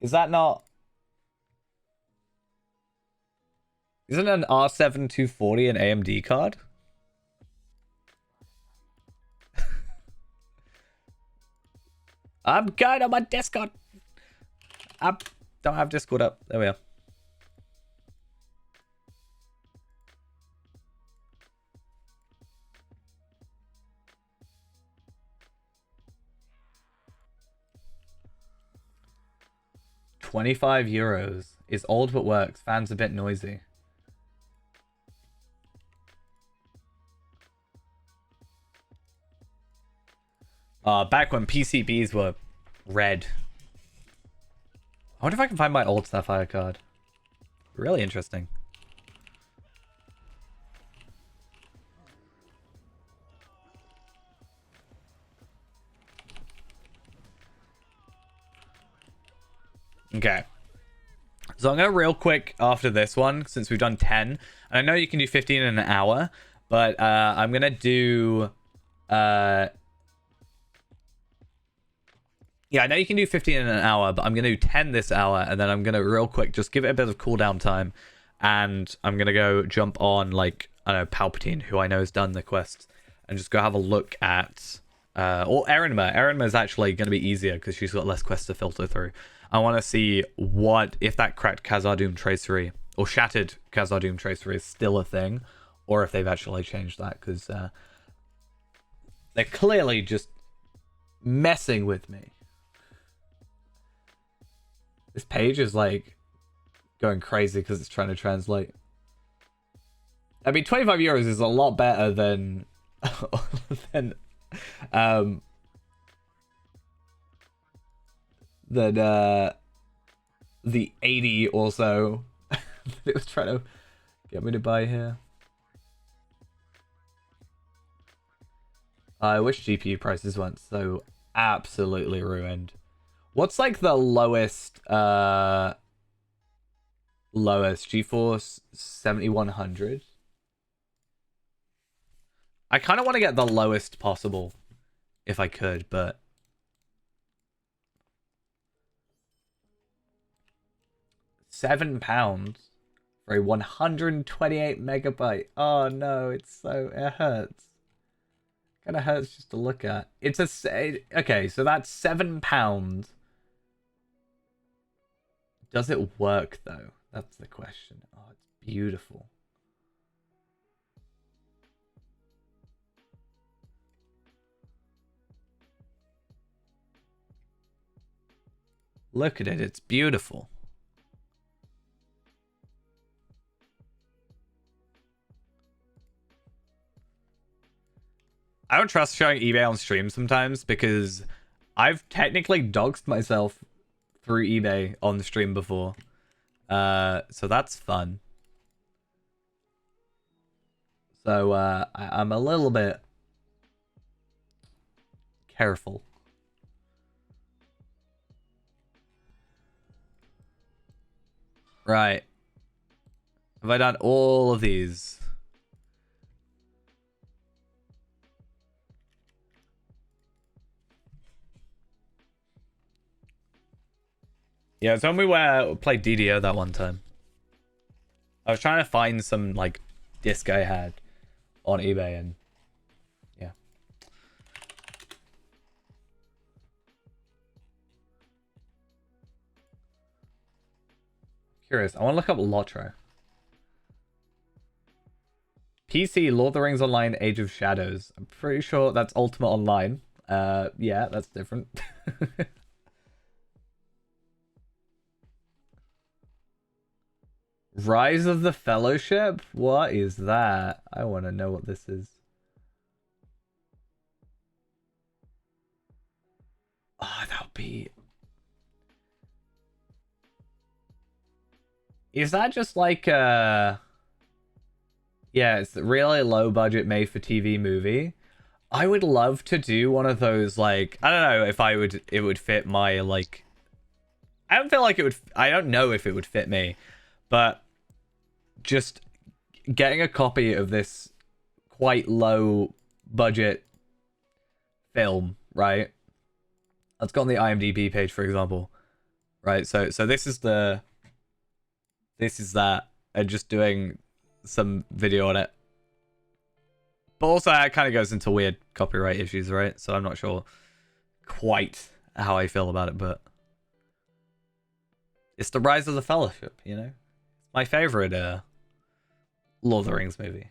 Is that not... Isn't an R7 240 an AMD card? I'm going on my Discord. I don't have Discord up. There we are. €25 is old but works. Fans a bit noisy. Back when PCBs were red. I wonder if I can find my old Sapphire card. Really interesting. Okay. So I'm going to real quick after this one, since we've done 10. And I know you can do 15 in an hour, but I'm going to do... Yeah, I know you can do 15 in an hour, but I'm going to do 10 this hour, and then I'm going to real quick just give it a bit of cooldown time, and I'm going to go jump on, like, I don't know, Palpatine, who I know has done the quests, and just go have a look at... or Erinma. Erinma is actually going to be easier, because she's got less quests to filter through. I want to see what, if that cracked Khazad-dûm tracery, or shattered Khazad-dûm tracery is still a thing, or if they've actually changed that, because they're clearly just messing with me. This page is like going crazy because it's trying to translate. I mean, €25 is a lot better than the 80 or so that it was trying to get me to buy here. I wish GPU prices weren't so absolutely ruined. What's like the lowest GeForce 7100? I kind of want to get the lowest possible if I could, but £7 for a 128 megabyte. Oh no, it hurts. Kind of hurts just to look at. It's okay, so that's £7. Does it work though? That's the question. Oh, it's beautiful. Look at it, it's beautiful. I don't trust showing eBay on stream sometimes because I've technically doxed myself through eBay on the stream before. So that's fun. So I'm a little bit careful. Right. Have I done all of these? Yeah, it's when we played DDO that one time. I was trying to find some like disc I had on eBay, and yeah. Curious. I want to look up Lotro. PC, Lord of the Rings Online, Age of Shadows. I'm pretty sure that's Ultimate Online. Yeah, that's different. Rise of the Fellowship? What is that? I want to know what this is. Oh, that would be... Is that just like yeah, it's a really low budget made for TV movie. I would love to do one of those, like, I don't know if it would fit my, like, I don't feel like it would, I don't know if it would fit me, but just getting a copy of this quite low budget film, right? Let's go on the IMDb page, for example, right? So this is that, and just doing some video on it. But also, it kind of goes into weird copyright issues, right? So I'm not sure quite how I feel about it, but it's the Rise of the Fellowship, you know? My favorite Lord of the Rings movie.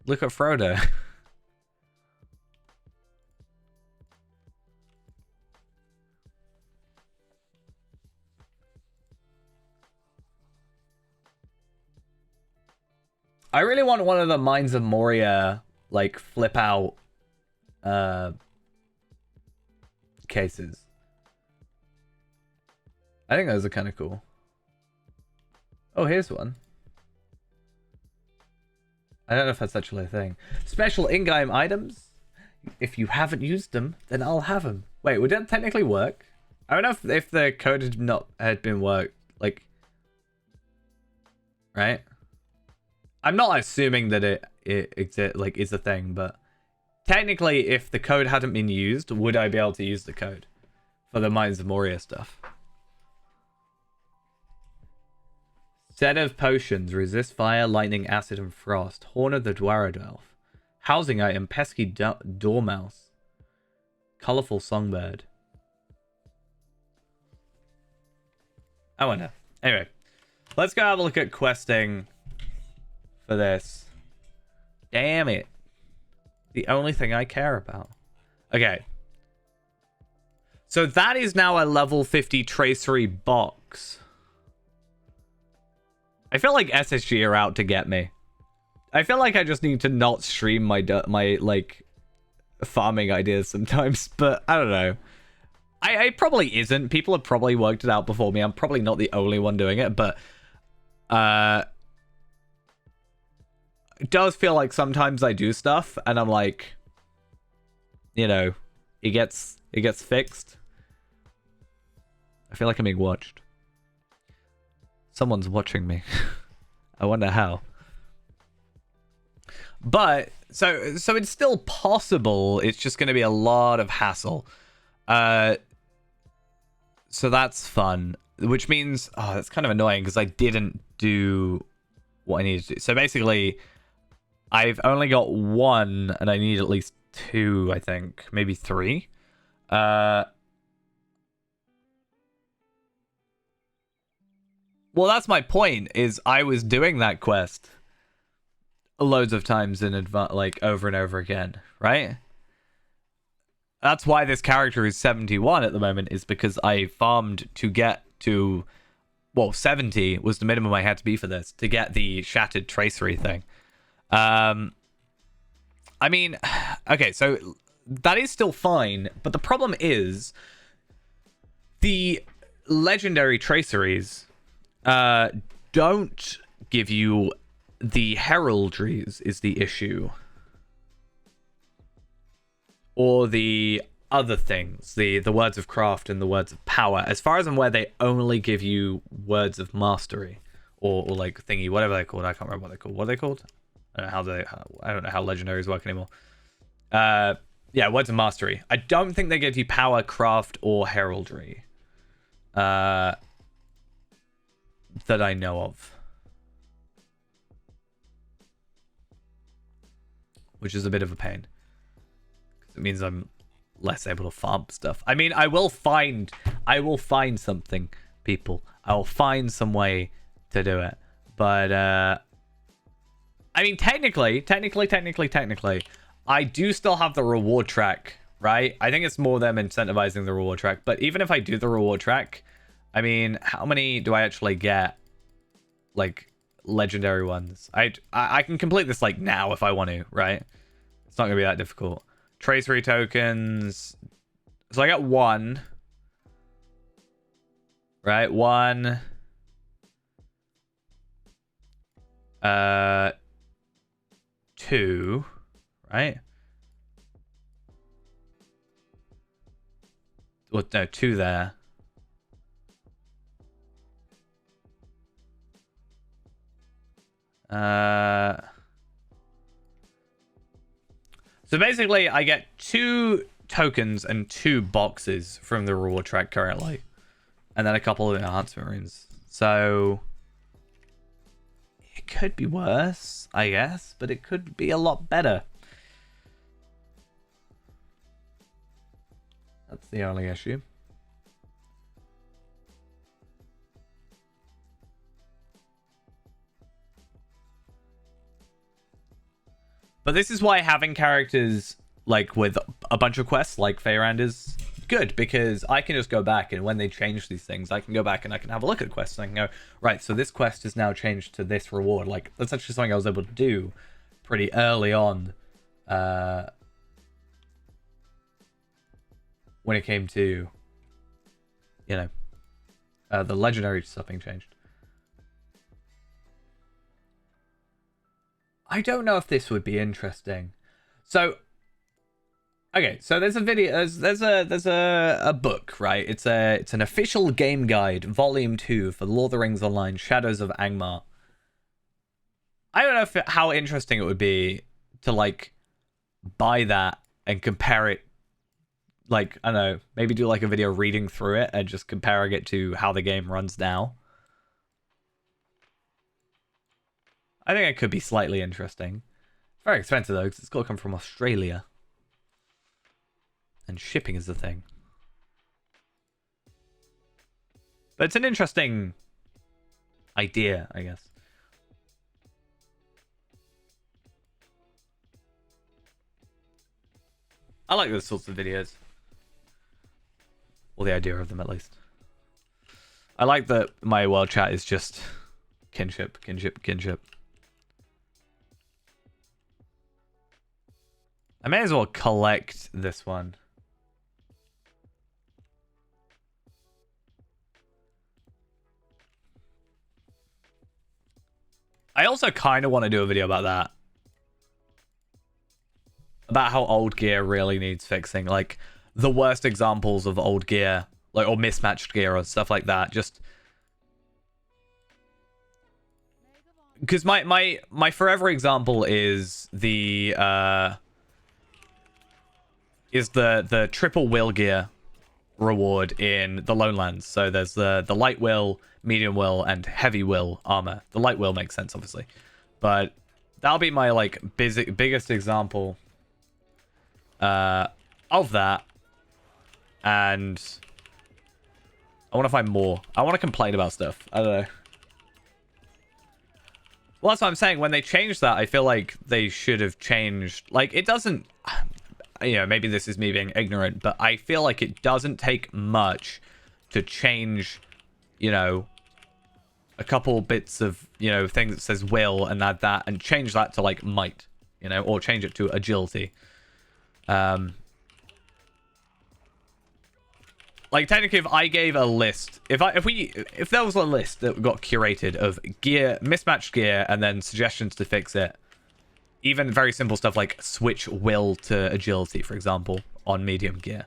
Look at Frodo. I really want one of the Mines of Moria, like, flip out cases. I think those are kind of cool. Oh, here's one. I don't know if that's actually a thing. Special in-game items. If you haven't used them, then I'll have them. Wait, would that technically work? I don't know if the code had been worked, like, right? I'm not assuming that it is a thing, but technically, if the code hadn't been used, would I be able to use the code for the Mines of Moria stuff? Set of potions: resist fire, lightning, acid, and frost. Horn of the Dwarad Elf. Housing item: pesky dormouse. Colorful songbird. I wonder. Anyway, let's go have a look at questing for this. Damn it. The only thing I care about. Okay. So that is now a level 50 tracery box. I feel like SSG are out to get me. I feel like I just need to not stream my like farming ideas sometimes, but I don't know. I probably isn't. People have probably worked it out before me. I'm probably not the only one doing it, but it does feel like sometimes I do stuff and I'm like, you know, it gets fixed. I feel like I'm being watched. Someone's watching me. I wonder how. But so it's still possible. It's just going to be a lot of hassle. So that's fun, which means, oh, that's kind of annoying because I didn't do what I needed to do. So basically, I've only got one, and I need at least two, I think, maybe three. Well, that's my point. Is I was doing that quest loads of times in advance, like over and over again, right? That's why this character is 71 at the moment, is because I farmed to get to, well, 70 was the minimum I had to be for this, to get the Shattered Tracery thing. I mean, okay, so that is still fine, but the problem is the legendary traceries don't give you the heraldries is the issue. Or the other things, the words of craft and the words of power. As far as I'm aware, they only give you words of mastery, or like thingy, whatever they're called. I can't remember what they're called. What are they called? I don't know how legendaries work anymore. Yeah, words of mastery. I don't think they give you power, craft, or heraldry. That I know of. Which is a bit of a pain. It means I'm less able to farm stuff. I mean, I will find something, people. I will find some way to do it. But I mean, technically, I do still have the reward track, right? I think it's more them incentivizing the reward track. But even if I do the reward track, I mean, how many do I actually get? Like, legendary ones. I can complete this, like, now if I want to, right? It's not going to be that difficult. Tracery tokens. So I got 1. Right? 1. 2. Right? Well, no, 2 there. So basically, I get 2 tokens and 2 boxes from the reward track currently. And then a couple of enhancement runes. So it could be worse, I guess, but it could be a lot better. That's the only issue. But this is why having characters like with a bunch of quests like Faerand is good, because I can just go back, and when they change these things, I can go back and I can have a look at quests and I can go, right, so this quest is now changed to this reward. Like, that's actually something I was able to do pretty early on when it came to, you know, the legendary stuff being changed. I don't know if this would be interesting. So, okay, so there's a video, there's a book, right? It's an official game guide, volume 2 for Lord of the Rings Online: Shadows of Angmar. I don't know how interesting it would be to like buy that and compare it, like, I don't know, maybe do like a video reading through it and just comparing it to how the game runs now. I think it could be slightly interesting. Very expensive though, because it's got to come from Australia. And shipping is the thing. But it's an interesting idea, I guess. I like those sorts of videos. Or the idea of them, at least. I like that my world chat is just kinship, kinship, kinship. I may as well collect this one. I also kind of want to do a video about that. About how old gear really needs fixing. Like, the worst examples of old gear, like, or mismatched gear or stuff like that. Just because my forever example is the triple will gear reward in the Lone Lands. So there's the light will, medium will, and heavy will armor. The light will makes sense, obviously, but that'll be my like biggest example of that. And I want to find more. I want to complain about stuff. I don't know. Well, that's what I'm saying. When they changed that, I feel like they should have changed. Like, it doesn't... You know, maybe this is me being ignorant, but I feel like it doesn't take much to change, you know, a couple bits of, you know, thing that says will and add that and change that to, like, might, you know, or change it to agility. Like, technically, if I gave a list, if there was a list that got curated of gear, mismatched gear, and then suggestions to fix it, even very simple stuff like switch will to agility, for example, on medium gear,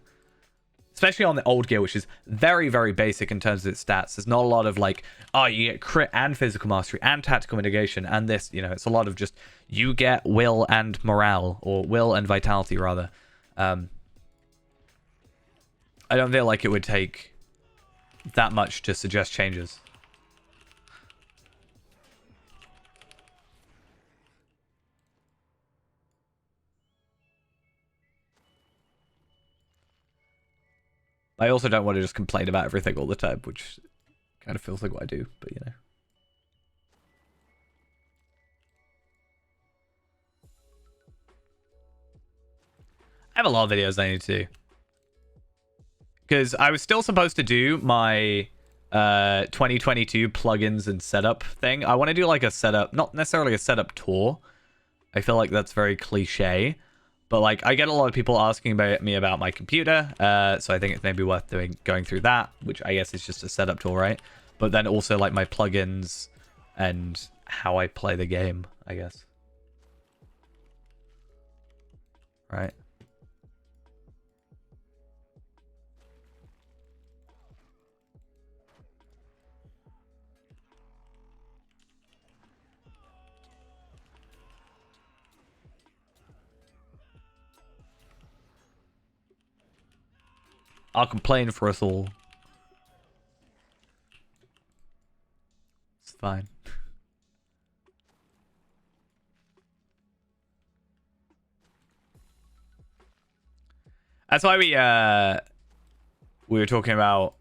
especially on the old gear, which is very, very basic in terms of its stats. There's not a lot of like, oh, you get crit and physical mastery and tactical mitigation and this, you know, it's a lot of just you get will and morale, or will and vitality rather. I don't feel like it would take that much to suggest changes. I also don't want to just complain about everything all the time, which kind of feels like what I do, but you know. I have a lot of videos I need to do. Because I was still supposed to do my 2022 plugins and setup thing. I want to do like a setup, not necessarily a setup tour. I feel like that's very cliche. But like I get a lot of people asking me about my computer. So I think it's maybe worth going through that, which I guess is just a setup tour, right? But then also like my plugins and how I play the game, I guess. Right. I'll complain for us all. It's fine. That's why we were talking about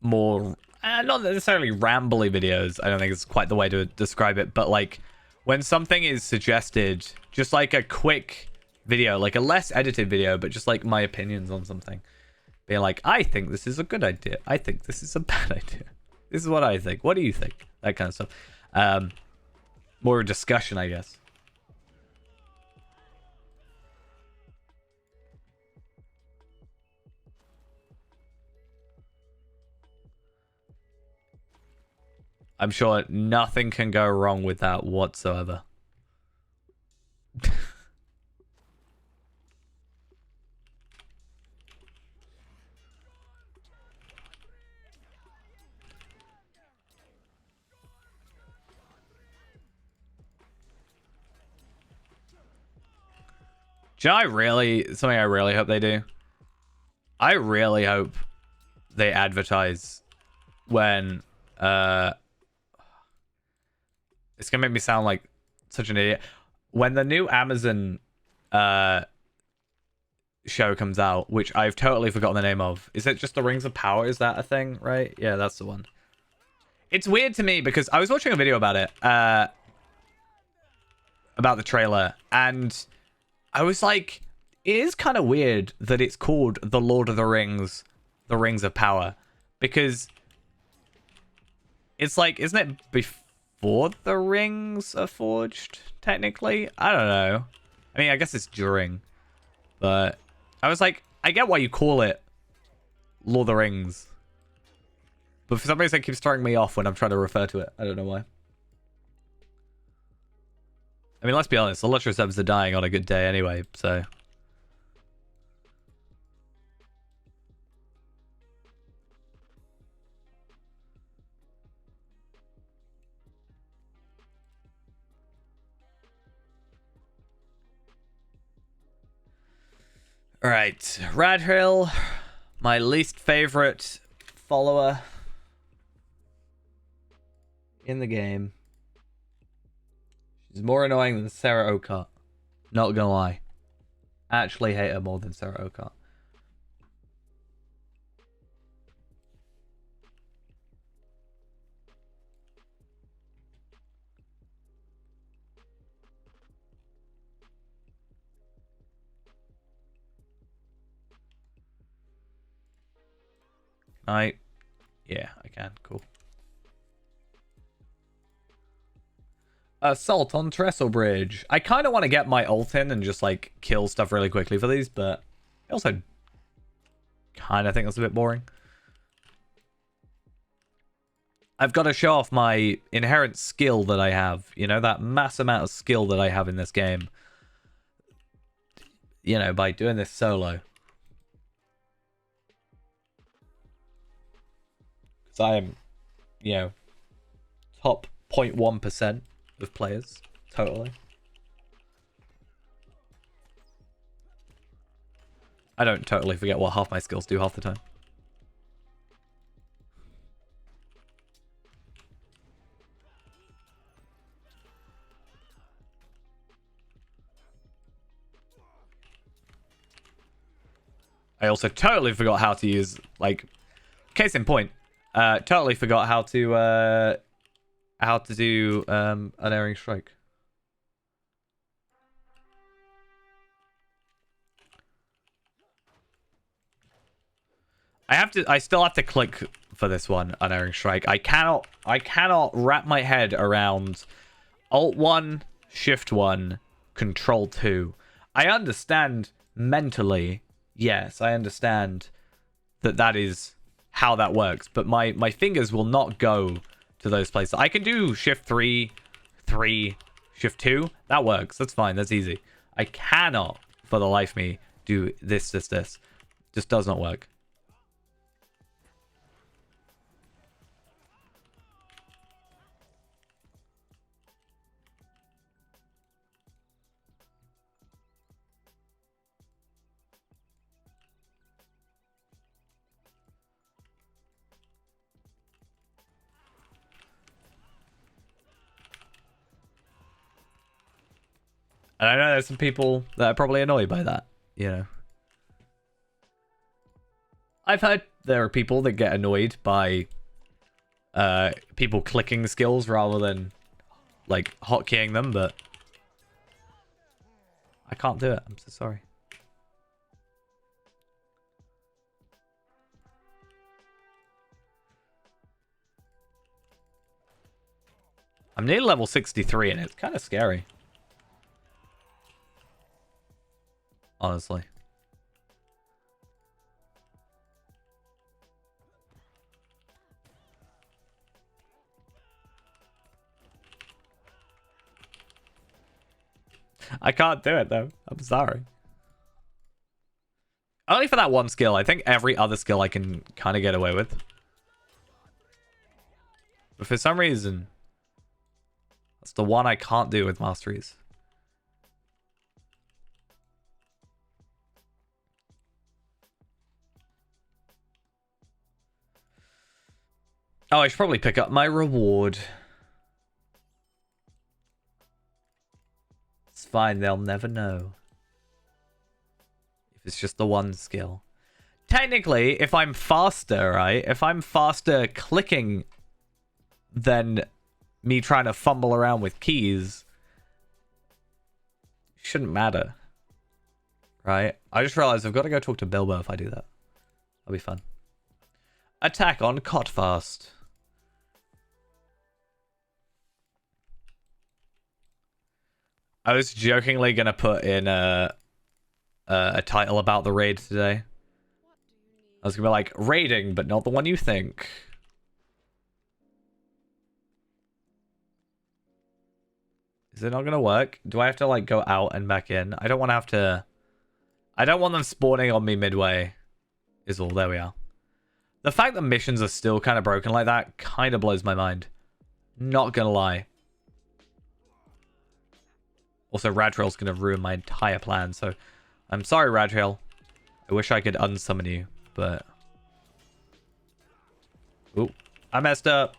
more not necessarily rambly videos. I don't think it's quite the way to describe it, but like when something is suggested, just like a quick video, like a less edited video, but just like my opinions on something. Being like, I think this is a good idea. I think this is a bad idea. This is what I think. What do you think? That kind of stuff. More a discussion, I guess. I'm sure nothing can go wrong with that whatsoever. Do you know something I really hope they do? I really hope they advertise when it's gonna make me sound like such an idiot. When the new Amazon show comes out, which I've totally forgotten the name of. Is it just the Rings of Power? Is that a thing, right? Yeah, that's the one. It's weird to me because I was watching a video about it, about the trailer, and I was like, it is kind of weird that it's called The Lord of the Rings, The Rings of Power, because it's like, isn't it before the rings are forged, technically? I don't know. I mean, I guess it's during, but I was like, I get why you call it Lord of the Rings, but for some reason it keeps throwing me off when I'm trying to refer to it. I don't know why. I mean, let's be honest, the Lottery subs are dying on a good day anyway, so... Alright, Radhill, my least favorite follower in the game. She's more annoying than Sarah Okart. Not gonna lie. Actually hate her more than Sarah Okart. Yeah, I can. Cool. Assault on Trestle Bridge. I kind of want to get my ult in and just like kill stuff really quickly for these, but I also kind of think that's a bit boring. I've got to show off my inherent skill that I have. You know, that mass amount of skill that I have in this game. You know, by doing this solo. Because I am, you know, top 0.1% of players. Totally. I don't totally forget what half my skills do half the time. I also totally forgot how to use, like, case in point, totally forgot how to do unerring strike. I still have to click for this one, unerring strike. I cannot wrap my head around Alt 1, Shift 1, Control 2. I understand mentally, yes, I understand that is how that works, but my fingers will not go to those places. I can do Shift 3, Shift 2. That works. That's fine. That's easy. I cannot, for the life of me, do this. Just does not work. And I know there's some people that are probably annoyed by that, you know. I've heard there are people that get annoyed by people clicking skills rather than, like, hotkeying them, but I can't do it. I'm so sorry. I'm near level 63 and it's kind of scary. Honestly. I can't do it though. I'm sorry. Only for that one skill. I think every other skill I can kind of get away with. But for some reason, that's the one I can't do with masteries. Oh, I should probably pick up my reward. It's fine, they'll never know. If it's just the one skill. Technically, if I'm faster, right? If I'm faster clicking than me trying to fumble around with keys, it shouldn't matter. Right? I just realized I've got to go talk to Bilbo if I do that. That'll be fun. Attack on Cotfast. I was jokingly gonna put in a title about the raid today. I was gonna be like, raiding, but not the one you think. Is it not gonna work? Do I have to, like, go out and back in? I don't want to have to... I don't want them spawning on me midway. Is all. There we are. The fact that missions are still kind of broken like that kind of blows my mind. Not gonna lie. Also, Radrail's gonna ruin my entire plan, so... I'm sorry, Radrail. I wish I could unsummon you, but... Ooh, I messed up.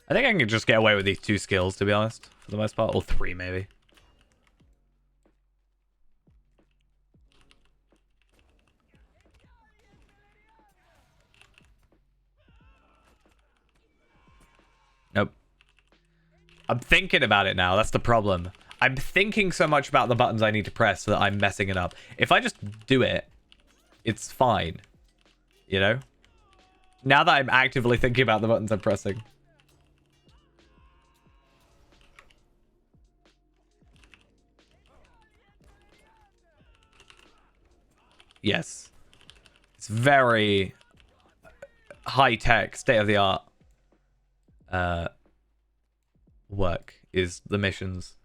I think I can just get away with these 2 skills, to be honest, for the most part. Or 3, maybe. Nope. I'm thinking about it now. That's the problem. I'm thinking so much about the buttons I need to press that I'm messing it up. If I just do it, it's fine. You know? Now that I'm actively thinking about the buttons I'm pressing. Yes. It's very high-tech, state-of-the-art work is the missions.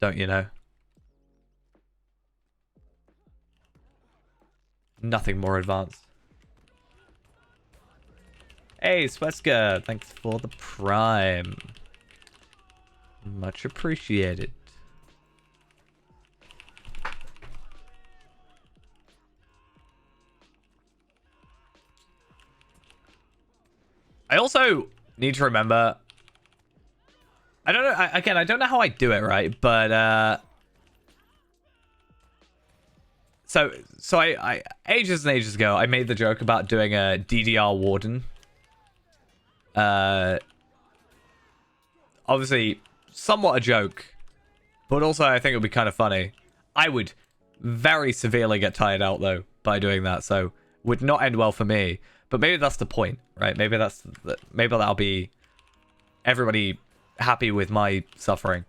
Don't you know? Nothing more advanced. Hey, Sweska, thanks for the prime. Much appreciated. I also need to remember. I don't know. Again, I don't know how I do it, right? But so I ages and ages ago, I made the joke about doing a DDR warden. Obviously, somewhat a joke, but also I think it would be kind of funny. I would very severely get tired out though by doing that, so would not end well for me. But maybe that's the point, right? Maybe that'll be everybody happy with my suffering.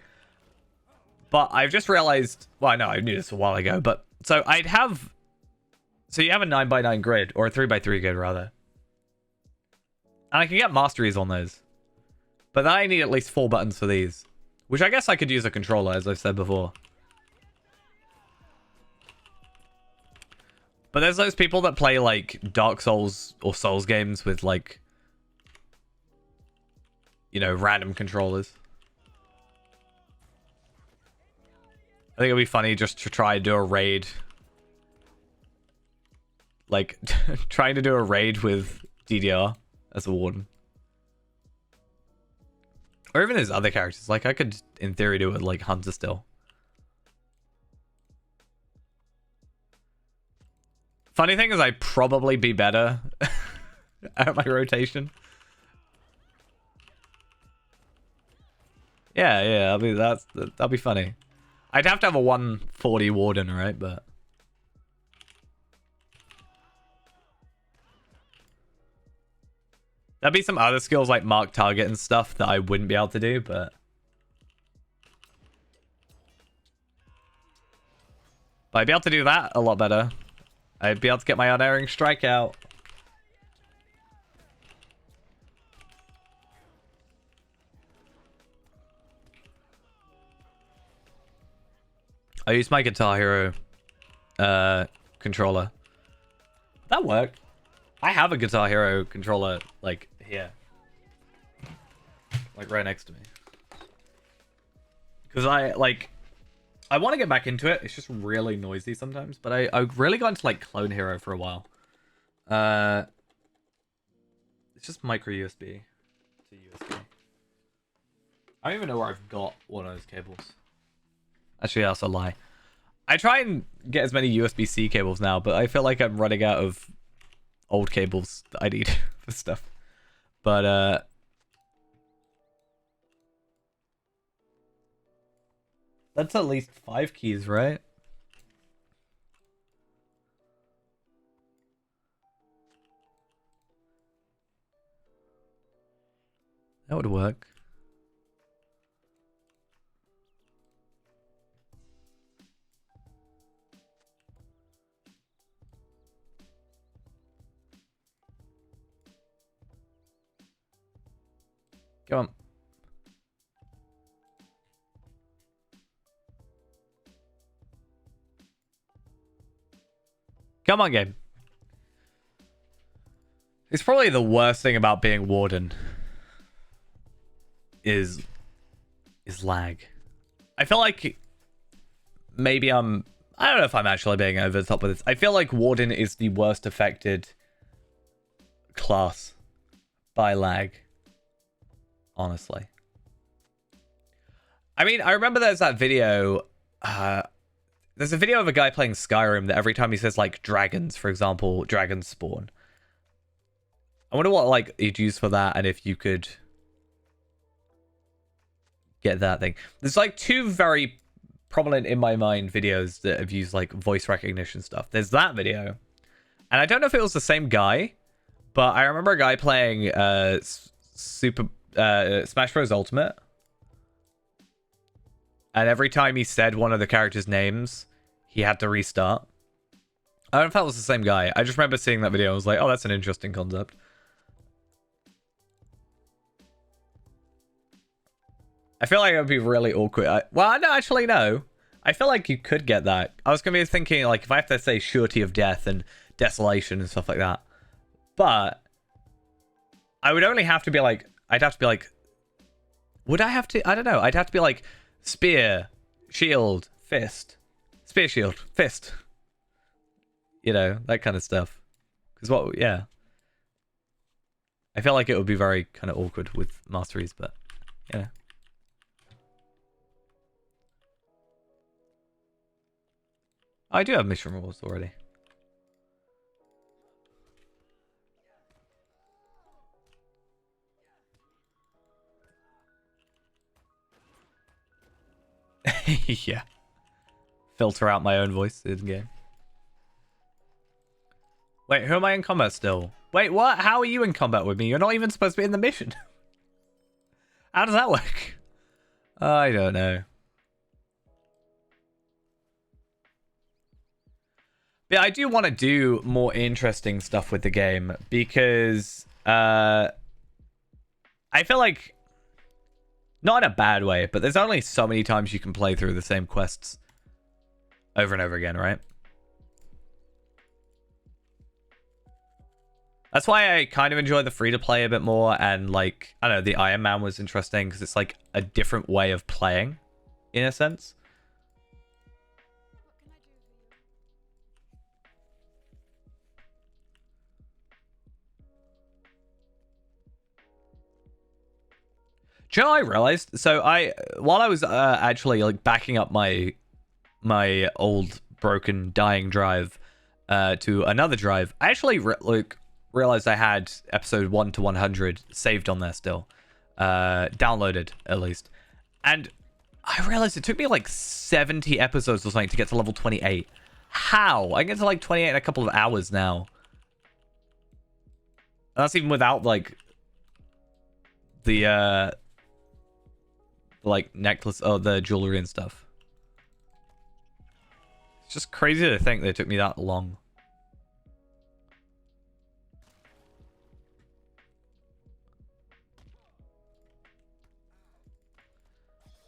But I've just realized, well, no, I knew this a while ago, but so you have a 9x9 grid, or a 3x3 grid rather. And I can get masteries on those. But then I need at least 4 buttons for these, which I guess I could use a controller, as I've said before. But there's those people that play like Dark Souls or Souls games with like, you know, random controllers. I think it'd be funny just to try and do a raid. Like, trying to do a raid with DDR as a warden. Or even his other characters. Like, I could, in theory, do it like Hunter still. Funny thing is, I'd probably be better at my rotation. Yeah, I mean, that'll be funny. I'd have to have a 140 warden, right? But there'd be some other skills like mark target and stuff that I wouldn't be able to do, but I'd be able to do that a lot better. I'd be able to get my unerring strike out. I use my Guitar Hero controller. That worked. I have a Guitar Hero controller, like, here. Like, right next to me. Because I want to get back into it. It's just really noisy sometimes. But I really got into, like, Clone Hero for a while. It's just micro USB to USB. I don't even know where I've got one of those cables. Actually, that's a lie. I try and get as many USB-C cables now, but I feel like I'm running out of old cables that I need for stuff. But, that's at least 5 keys, right? That would work. Come on. Come on, game. It's probably the worst thing about being Warden is lag. I feel like maybe I don't know if I'm actually being over the top with this. I feel like Warden is the worst affected class by lag. Honestly. I mean, I remember there's that video. There's a video of a guy playing Skyrim that every time he says, like, dragons, for example, dragons spawn. I wonder what, like, you'd use for that and if you could get that thing. There's, like, 2 very prominent in my mind videos that have used, like, voice recognition stuff. There's that video. And I don't know if it was the same guy, but I remember a guy playing Smash Bros. Ultimate. And every time he said one of the characters' names, he had to restart. I don't know if that was the same guy. I just remember seeing that video. I was like, oh, that's an interesting concept. I feel like it would be really awkward. Well, no, actually, no. I feel like you could get that. I was going to be thinking, like, if I have to say surety of death and desolation and stuff like that. But I would only have to be like, I'd have to be like, would I have to? I don't know. I'd have to be like, spear, shield, fist. Spear, shield, fist. You know, that kind of stuff. Because what, yeah. I feel like it would be very kind of awkward with masteries, but yeah. I do have mission rules already. Yeah. Filter out my own voice in game. Wait, who am I in combat still? Wait, what? How are you in combat with me? You're not even supposed to be in the mission. How does that work? I don't know. But I do want to do more interesting stuff with the game because I feel like, not in a bad way, but there's only so many times you can play through the same quests over and over again, right? That's why I kind of enjoy the free-to-play a bit more, and like, I don't know, the Iron Man was interesting because it's like a different way of playing, in a sense. Do you know what I realized? So while I was actually like backing up my old broken dying drive to another drive, I actually realized I had episode 1 to 100 saved on there still, downloaded at least, and I realized it took me like 70 episodes or something to get to level 28. How? I get to like 28 in a couple of hours now. And that's even without like the like necklace or the jewelry and stuff. It's just crazy to think they took me that long.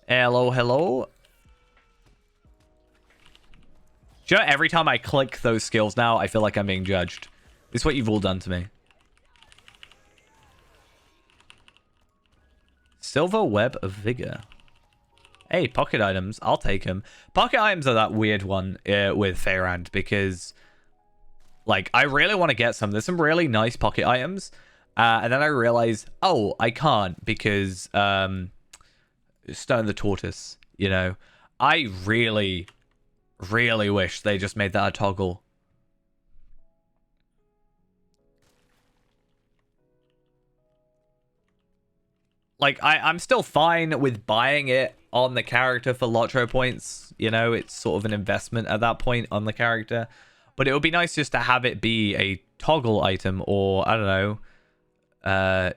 Hello, hello. Do you know, every time I click those skills now, I feel like I'm being judged. It's what you've all done to me. Silver Web of Vigor. Hey, pocket items. I'll take them. Pocket items are that weird one with Faerand because, like, I really want to get some. There's some really nice pocket items. And then I realize, oh, I can't because Stone the Tortoise, you know. I really, really wish they just made that a toggle. Like, I'm still fine with buying it on the character for Lotro points. You know, it's sort of an investment at that point on the character. But it would be nice just to have it be a toggle item or, I don't know,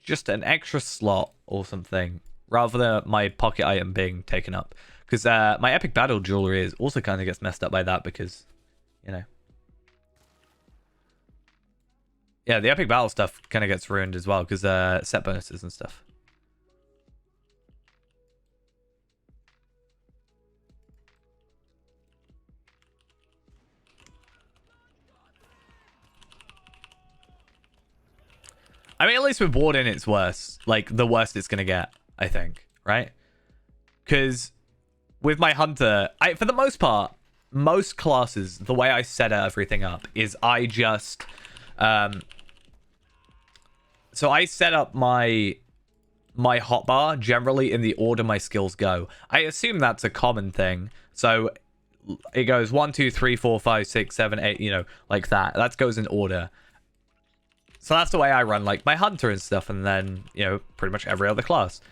just an extra slot or something, rather than my pocket item being taken up. Because my epic battle jewelry is also kind of gets messed up by that because, you know. Yeah, the epic battle stuff kind of gets ruined as well because set bonuses and stuff. I mean, at least with Warden, it's worse. Like, the worst it's going to get, I think, right? Because with my Hunter, for the most part, most classes, the way I set everything up is I just... so I set up my hotbar generally in the order my skills go. I assume that's a common thing. So it goes 1, 2, 3, 4, 5, 6, 7, 8, you know, like that. That goes in order. So that's the way I run, like, my Hunter and stuff, and then, you know, pretty much every other class.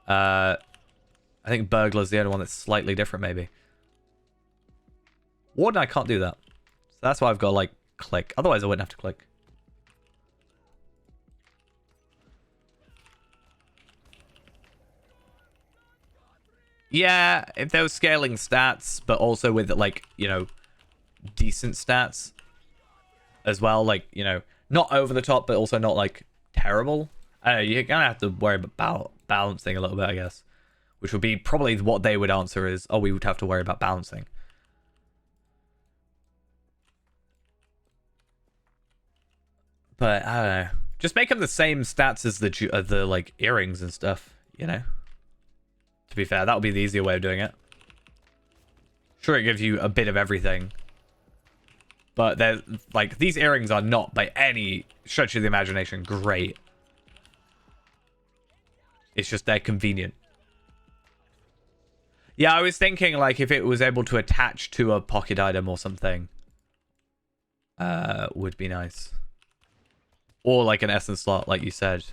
I think Burglar's the only one that's slightly different, maybe. Warden, I can't do that. So that's why I've got to, like, click. Otherwise, I wouldn't have to click. Yeah, if there was scaling stats, but also with, like, you know, decent stats as well, like, you know, not over the top, but also not, like, terrible. I don't know, you're gonna have to worry about balancing a little bit, I guess. Which would be probably what they would answer is, oh, we would have to worry about balancing. But, I don't know. Just make them the same stats as the like, earrings and stuff, you know? To be fair, that would be the easier way of doing it. Sure, it gives you a bit of everything. But they're like, these earrings are not by any stretch of the imagination great. It's just they're convenient. Yeah, I was thinking like if it was able to attach to a pocket item or something, would be nice. Or like an essence slot, like you said.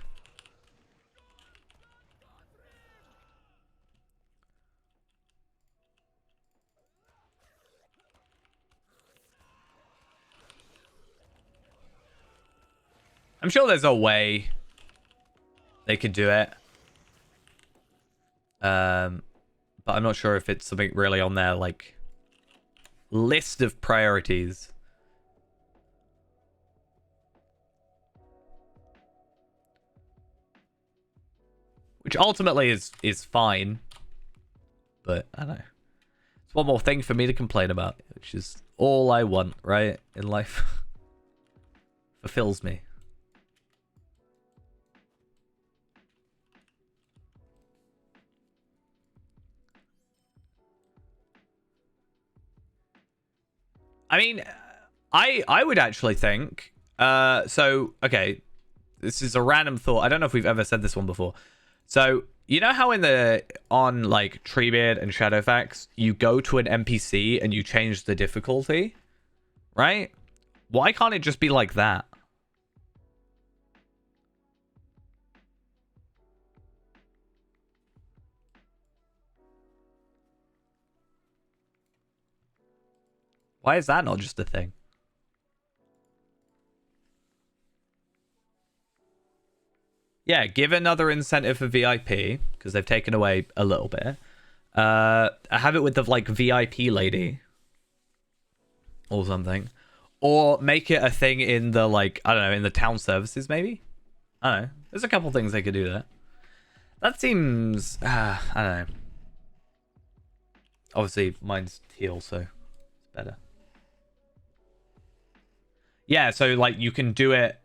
I'm sure there's a way they could do it. But I'm not sure if it's something really on their like list of priorities. Which ultimately is fine. But I don't know. It's one more thing for me to complain about, which is all I want, right? In life. Fulfills me. I mean, I would actually think so okay, this is a random thought. I don't know if we've ever said this one before. So you know how on like Treebeard and Shadowfax you go to an NPC and you change the difficulty, right? Why can't it just be like that? Why is that not just a thing? Yeah, give another incentive for VIP, because they've taken away a little bit. Have it with the like VIP lady or something. Or make it a thing in the like, I don't know, in the town services maybe? I don't know. There's a couple things they could do there. That seems I don't know. Obviously mine's teal, so it's better. Yeah, so like you can do it.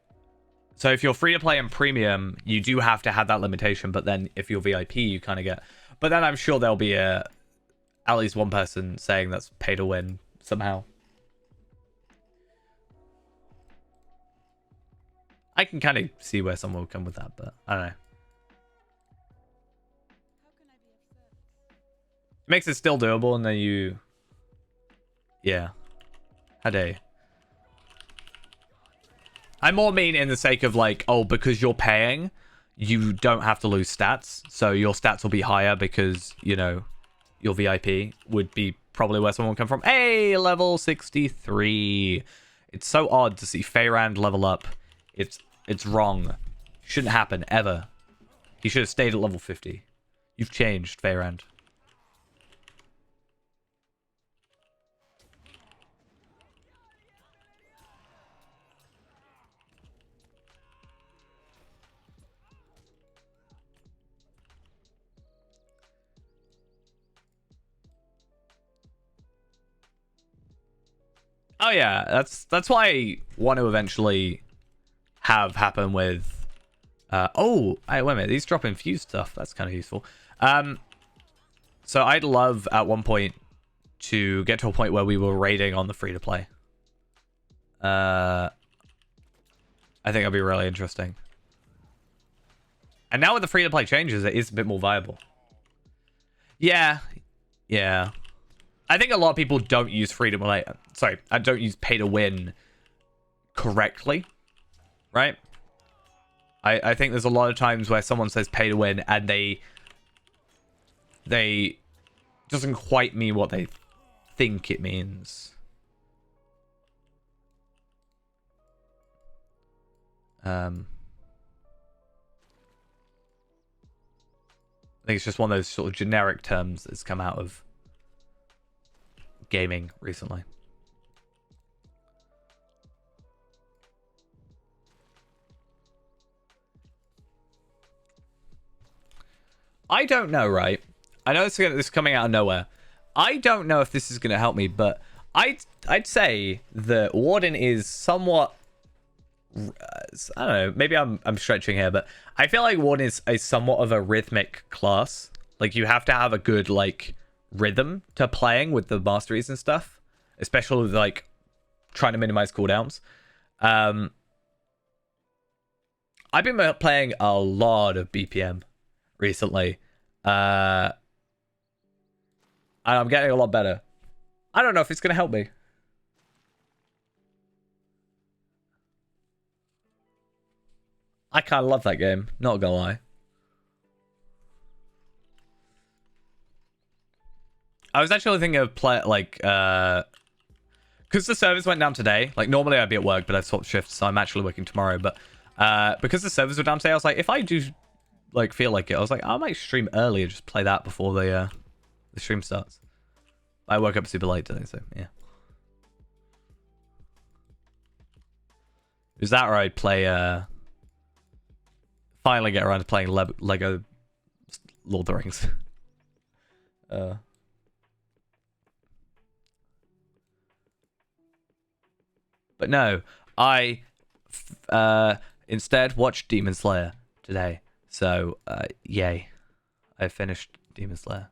So if you're free to play and premium, you do have to have that limitation. But then if you're VIP, you kind of get. But then I'm sure there'll be at least one person saying that's pay to win somehow. I can kind of see where someone will come with that, but I don't know. It makes it still doable, and then you. Yeah. How dare you? I more mean in the sake of like, oh, because you're paying, you don't have to lose stats. So your stats will be higher because, you know, your VIP would be probably where someone would come from. Hey, level 63. It's so odd to see Faerand level up. It's wrong. Shouldn't happen, ever. He should have stayed at level 50. You've changed, Faerand. Oh yeah, that's why I want to eventually have happen with oh, wait a minute, these drop infused stuff. That's kind of useful. So I'd love at one point to get to a point where we were raiding on the free to play. I think that'd be really interesting. And now with the free to play changes, it is a bit more viable. Yeah. Yeah. I think a lot of people don't use free to play. Sorry, I don't use pay to win correctly. Right? I think there's a lot of times where someone says pay to win and they doesn't quite mean what they think it means. I think it's just one of those sort of generic terms that's come out of gaming recently. I don't know, right? I know this is coming out of nowhere. I don't know if this is going to help me, but I'd say that Warden is somewhat. I don't know. Maybe I'm stretching here, but I feel like Warden is a somewhat of a rhythmic class. Like you have to have a good like rhythm to playing with the masteries and stuff, especially with like trying to minimize cooldowns. I've been playing a lot of BPM recently. And I'm getting a lot better. I don't know if it's going to help me. I kind of love that game, not gonna lie. I was actually thinking of because the servers went down today. Like, normally I'd be at work, but I've swapped shifts, so I'm actually working tomorrow. But because the servers were down today, I was like, if I do like feel like it, I was like, I might stream early and just play that before the stream starts. I woke up super late today, so yeah. Is that right? Play finally get around to playing Lego Lord of the Rings. But no, I instead watched Demon Slayer today. So yay, I finished Demon Slayer.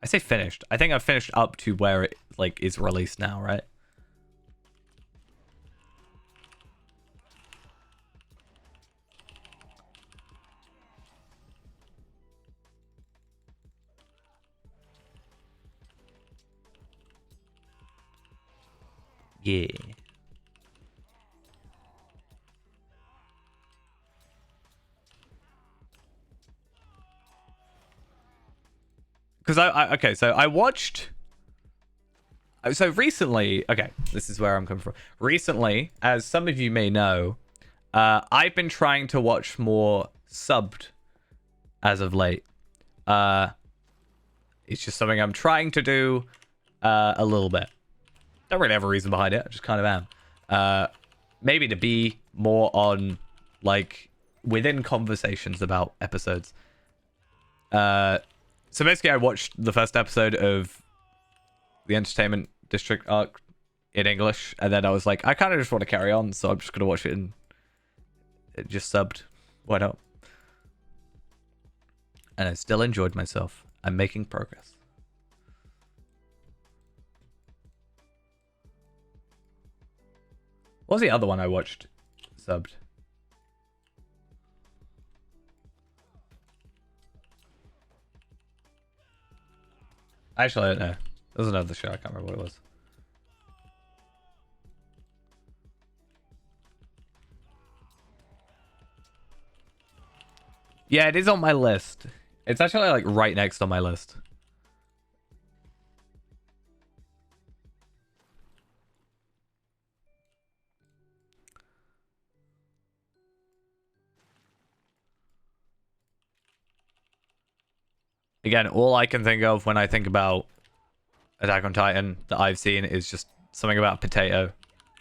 I say finished. I think I've finished up to where it like is released now, right? Yeah. Because okay, so I watched. So recently, okay, this is where I'm coming from. Recently, as some of you may know, I've been trying to watch more subbed as of late. It's just something I'm trying to do a little bit. Don't really have a reason behind it. I just kind of am. Maybe to be more on, like, within conversations about episodes. So basically, I watched the first episode of the Entertainment District arc in English, and then I was like, I kind of just want to carry on, so I'm just gonna watch it in it just subbed. Why not? And I still enjoyed myself. I'm making progress. What was the other one I watched subbed? Actually, I don't know. There was another show. I can't remember what it was. Yeah, it is on my list. It's actually like right next on my list. Again, all I can think of when I think about Attack on Titan that I've seen is just something about potato.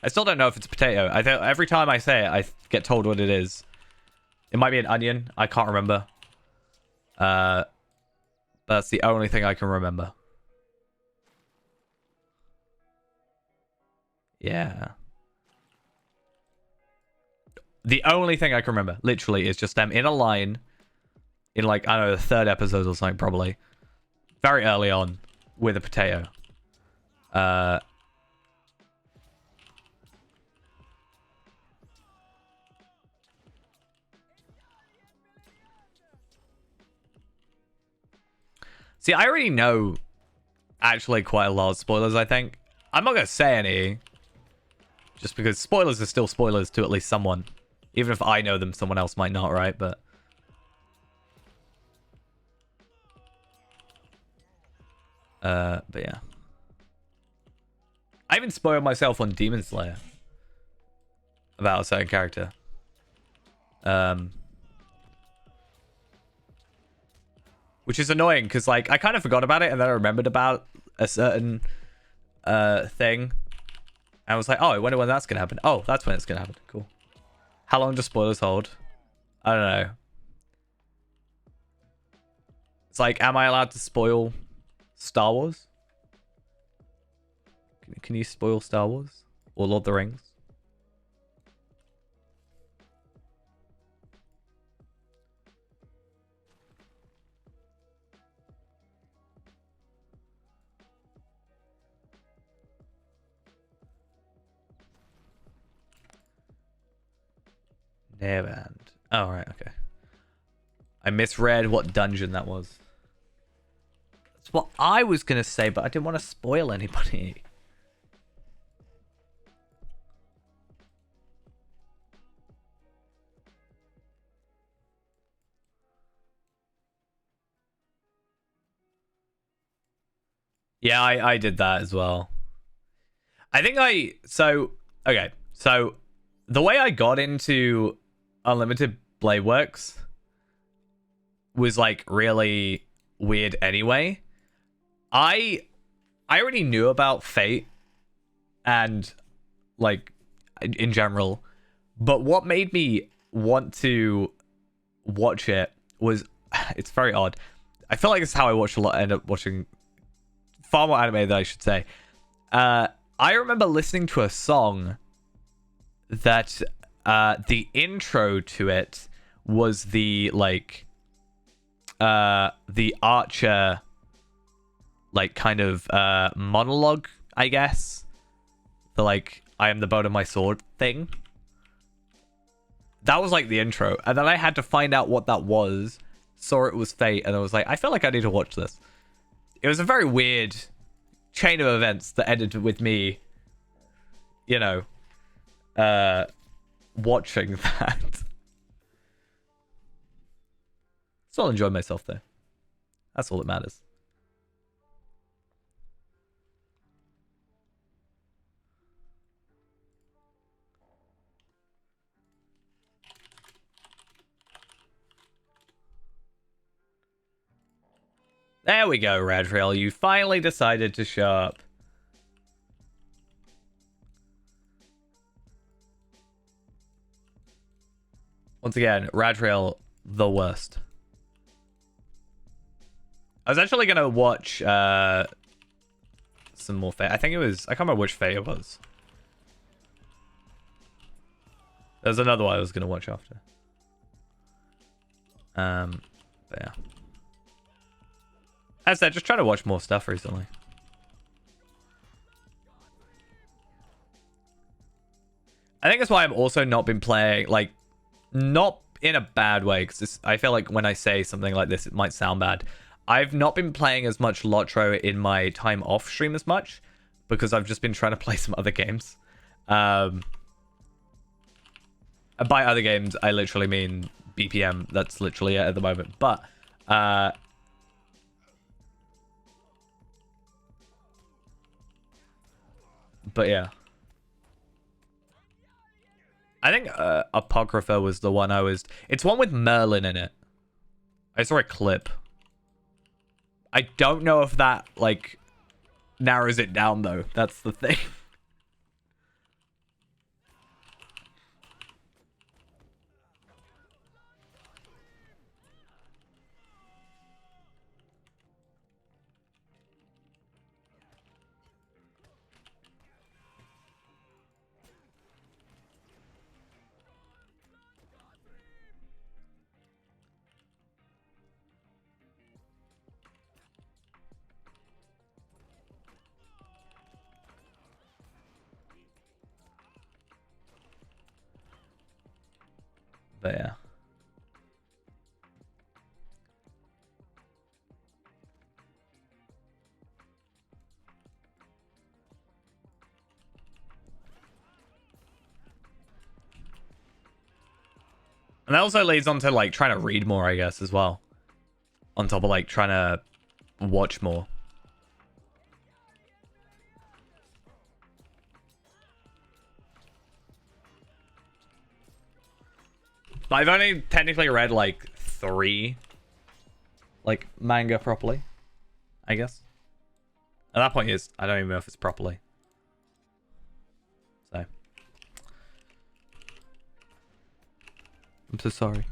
I still don't know if it's potato. I think every time I say it, I get told what it is. It might be an onion. I can't remember. That's the only thing I can remember. Yeah. The only thing I can remember, literally, is just them in a line in, like, I don't know, the third episode or something, probably. Very early on with a potato. See, I already know actually quite a lot of spoilers, I think. I'm not going to say any. Just because spoilers are still spoilers to at least someone. Even if I know them, someone else might not, right? But yeah. I even spoiled myself on Demon Slayer. About a certain character. Which is annoying, because, like, I kind of forgot about it, and then I remembered about a certain thing. I was like, oh, I wonder when that's going to happen. Oh, that's when it's going to happen. Cool. How long do spoilers hold? I don't know. It's like, am I allowed to spoil Star Wars? Can you spoil Star Wars? Or Lord of the Rings? Faerand. Oh, right, okay. I misread what dungeon that was. That's what I was going to say, but I didn't want to spoil anybody. Yeah, I did that as well. I think okay. So the way I got into Unlimited Blade Works was like really weird anyway. I already knew about Fate and like in general, but what made me want to watch it was it's very odd. I feel like it's how I watched a lot, end up watching far more anime than I should say. I remember listening to a song that the intro to it was the Archer like kind of monologue, I guess. The like I am the bone of my sword thing. That was like the intro, and then I had to find out what that was. Saw it was Fate, and I was like, I feel like I need to watch this. It was a very weird chain of events that ended with me, you know, watching that. Still enjoyed myself though. That's all that matters. There we go, Radrail. You finally decided to show up. Once again, Radrail, the worst. I was actually going to watch some more Fate. I think it was... I can't remember which Fate it was. There's another one I was going to watch after. But yeah. As I said, just trying to watch more stuff recently. I think that's why I've also not been playing, like, not in a bad way, because I feel like when I say something like this, it might sound bad. I've not been playing as much Lotro in my time off stream as much, because I've just been trying to play some other games. By other games, I literally mean BPM. That's literally it at the moment. But yeah. I think Apocrypha was the one I was... It's one with Merlin in it. I saw a clip. I don't know if that, like, narrows it down, though. That's the thing. But yeah. And that also leads on to, like, trying to read more, I guess, as well. On top of, like, trying to watch more. I've only technically read, like, 3, like, manga properly, I guess. At that point, I don't even know if it's properly. So. I'm so sorry.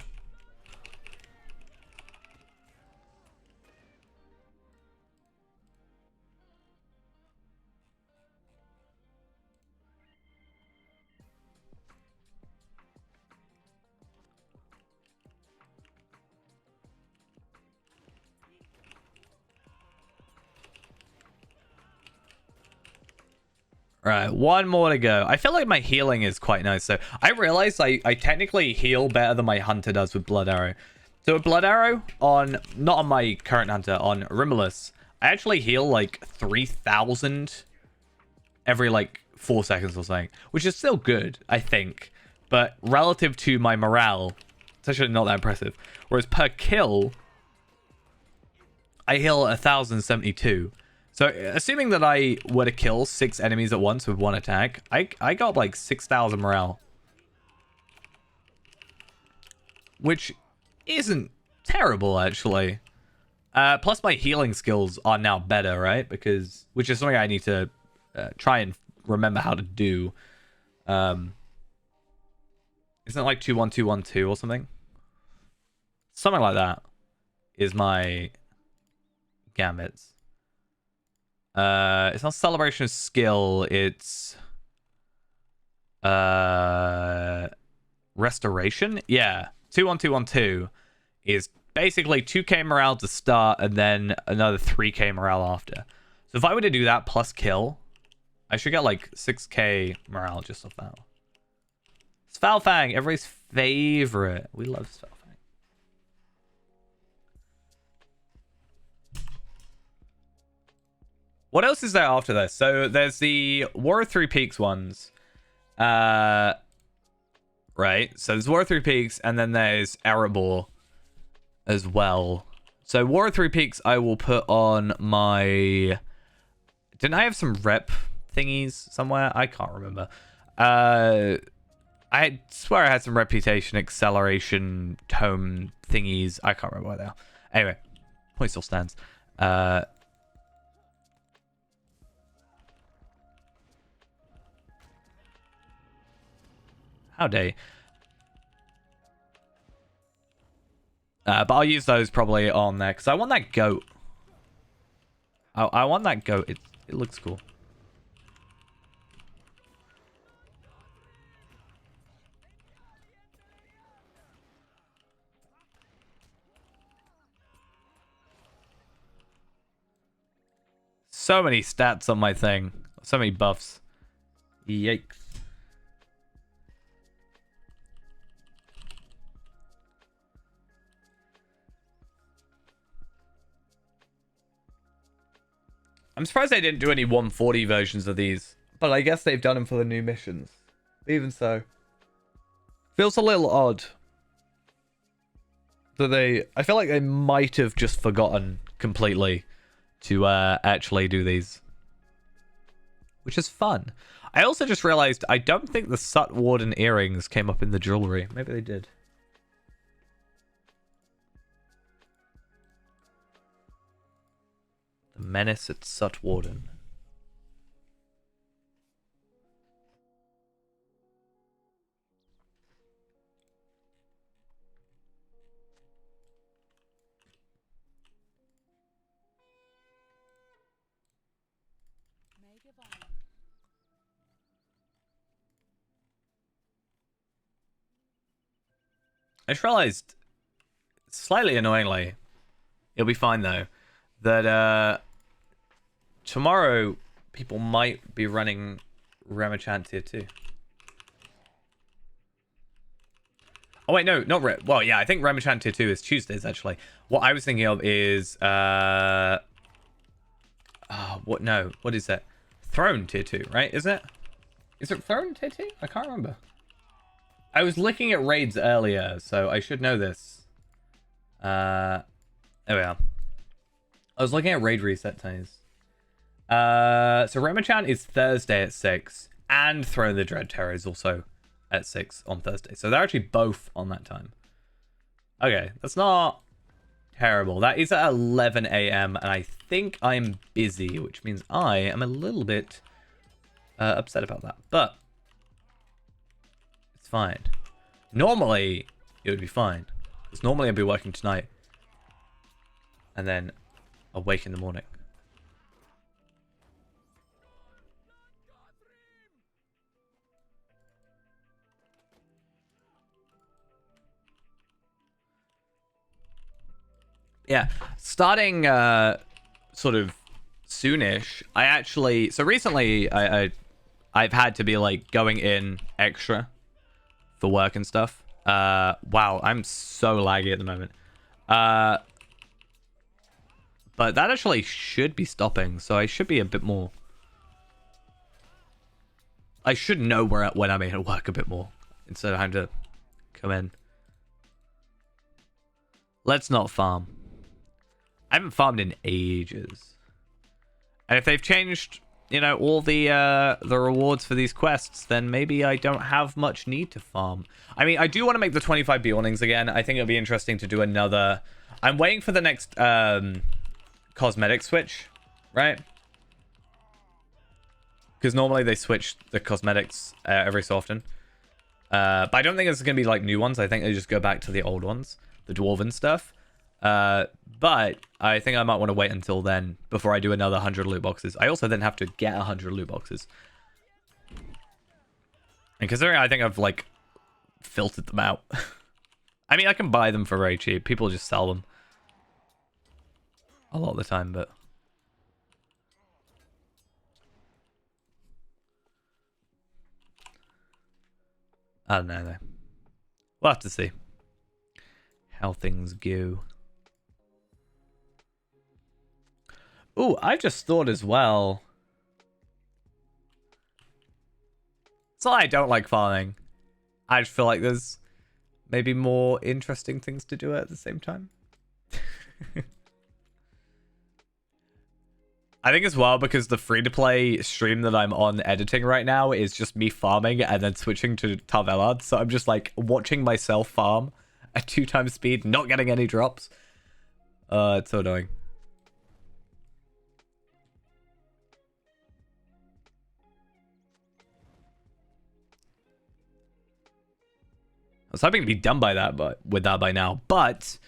Right, one more to go. I feel like my healing is quite nice, though. I realized I technically heal better than my hunter does with Blood Arrow. So a blood arrow on, not on my current hunter, on Rimulus, I actually heal like 3,000 every like 4 seconds or something, which is still good, I think. But relative to my morale, it's actually not that impressive. Whereas per kill, I heal 1,072. So assuming that I were to kill 6 enemies at once with 1 attack, I got like 6,000 morale. Which isn't terrible, actually. Plus my healing skills are now better, right? Which is something I need to try and remember how to do. Isn't it like 2-1-2-1-2 or something? Something like that is my gambits. It's not celebration of skill, it's restoration? Yeah. 2-1-2-1-2 is basically 2k morale to start and then another 3k morale after. So if I were to do that plus kill, I should get like 6k morale just off that. Svalfang, everybody's favorite. We love Svalfang. What else is there after this? So there's the War of Three Peaks ones. Right. So there's War of Three Peaks, and then there's Erebor as well. So War of Three Peaks, I will put on my... Didn't I have some rep thingies somewhere? I can't remember. I swear I had some reputation acceleration tome thingies. I can't remember what they are. Anyway, point still stands. Howdy. But I'll use those probably on there because I want that goat. I want that goat. It looks cool. So many stats on my thing. So many buffs. Yikes. I'm surprised they didn't do any 140 versions of these. But I guess they've done them for the new missions. Even so. Feels a little odd. That I feel like they might have just forgotten completely to actually do these. Which is fun. I also just realized I don't think the Sut Warden earrings came up in the jewelry. Maybe they did. The Menace at Sut Warden. I just realized, slightly annoyingly, it'll be fine though, that tomorrow people might be running Remachant tier 2. Oh wait, no, not well, yeah, I think Remachant tier 2 is Tuesdays actually. What I was thinking of is what is that? Throne tier 2, right? Is it Throne tier 2? I can't remember. I was looking at raids earlier, so I should know this. There we are. I was looking at raid reset times. So Remachant is Thursday at 6, and Throne of the Dread Terror is also at 6 on Thursday. So they're actually both on that time. Okay, that's not terrible. That is at 11 a.m. and I think I'm busy, which means I am a little bit upset about that. But it's fine. Normally, it would be fine. Because normally I'd be working tonight. And then I'll wake in the morning. Yeah, starting sort of soonish. I actually, so recently I've had to be like going in extra for work and stuff. Wow, I'm so laggy at the moment. But that actually should be stopping, so I should be a bit more... I should know when I'm at work a bit more, instead of having to come in. Let's not farm. I haven't farmed in ages. And if they've changed, you know, all the rewards for these quests, then maybe I don't have much need to farm. I mean, I do want to make the 25 Beornings again. I think it'll be interesting to do another... I'm waiting for the next cosmetic switch, right? Because normally they switch the cosmetics every so often. But I don't think it's going to be like new ones. I think they just go back to the old ones. The Dwarven stuff. But I think I might want to wait until then before I do another 100 loot boxes. I also then have to get 100 loot boxes. And considering I think I've, like, filtered them out. I mean, I can buy them for very cheap. People just sell them. A lot of the time, but... I don't know, though. We'll have to see how things go. Ooh, I just thought as well. It's not that I don't like farming. I just feel like there's maybe more interesting things to do at the same time. I think as well because the free-to-play stream that I'm on editing right now is just me farming and then switching to Faerand. So I'm just like watching myself farm at 2 times speed, not getting any drops. It's so annoying. I was hoping to be done by that, with that by now, but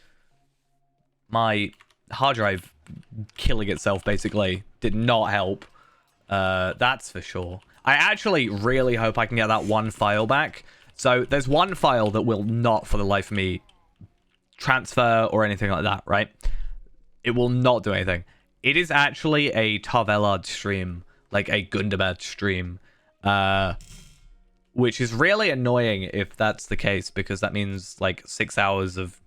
my hard drive killing itself basically did not help. That's for sure. I actually really hope I can get that one file back. So there's one file that will not, for the life of me, transfer or anything like that, right? It will not do anything. It is actually a Tavelard stream, like a Gundabad stream, which is really annoying if that's the case, because that means like 6 hours of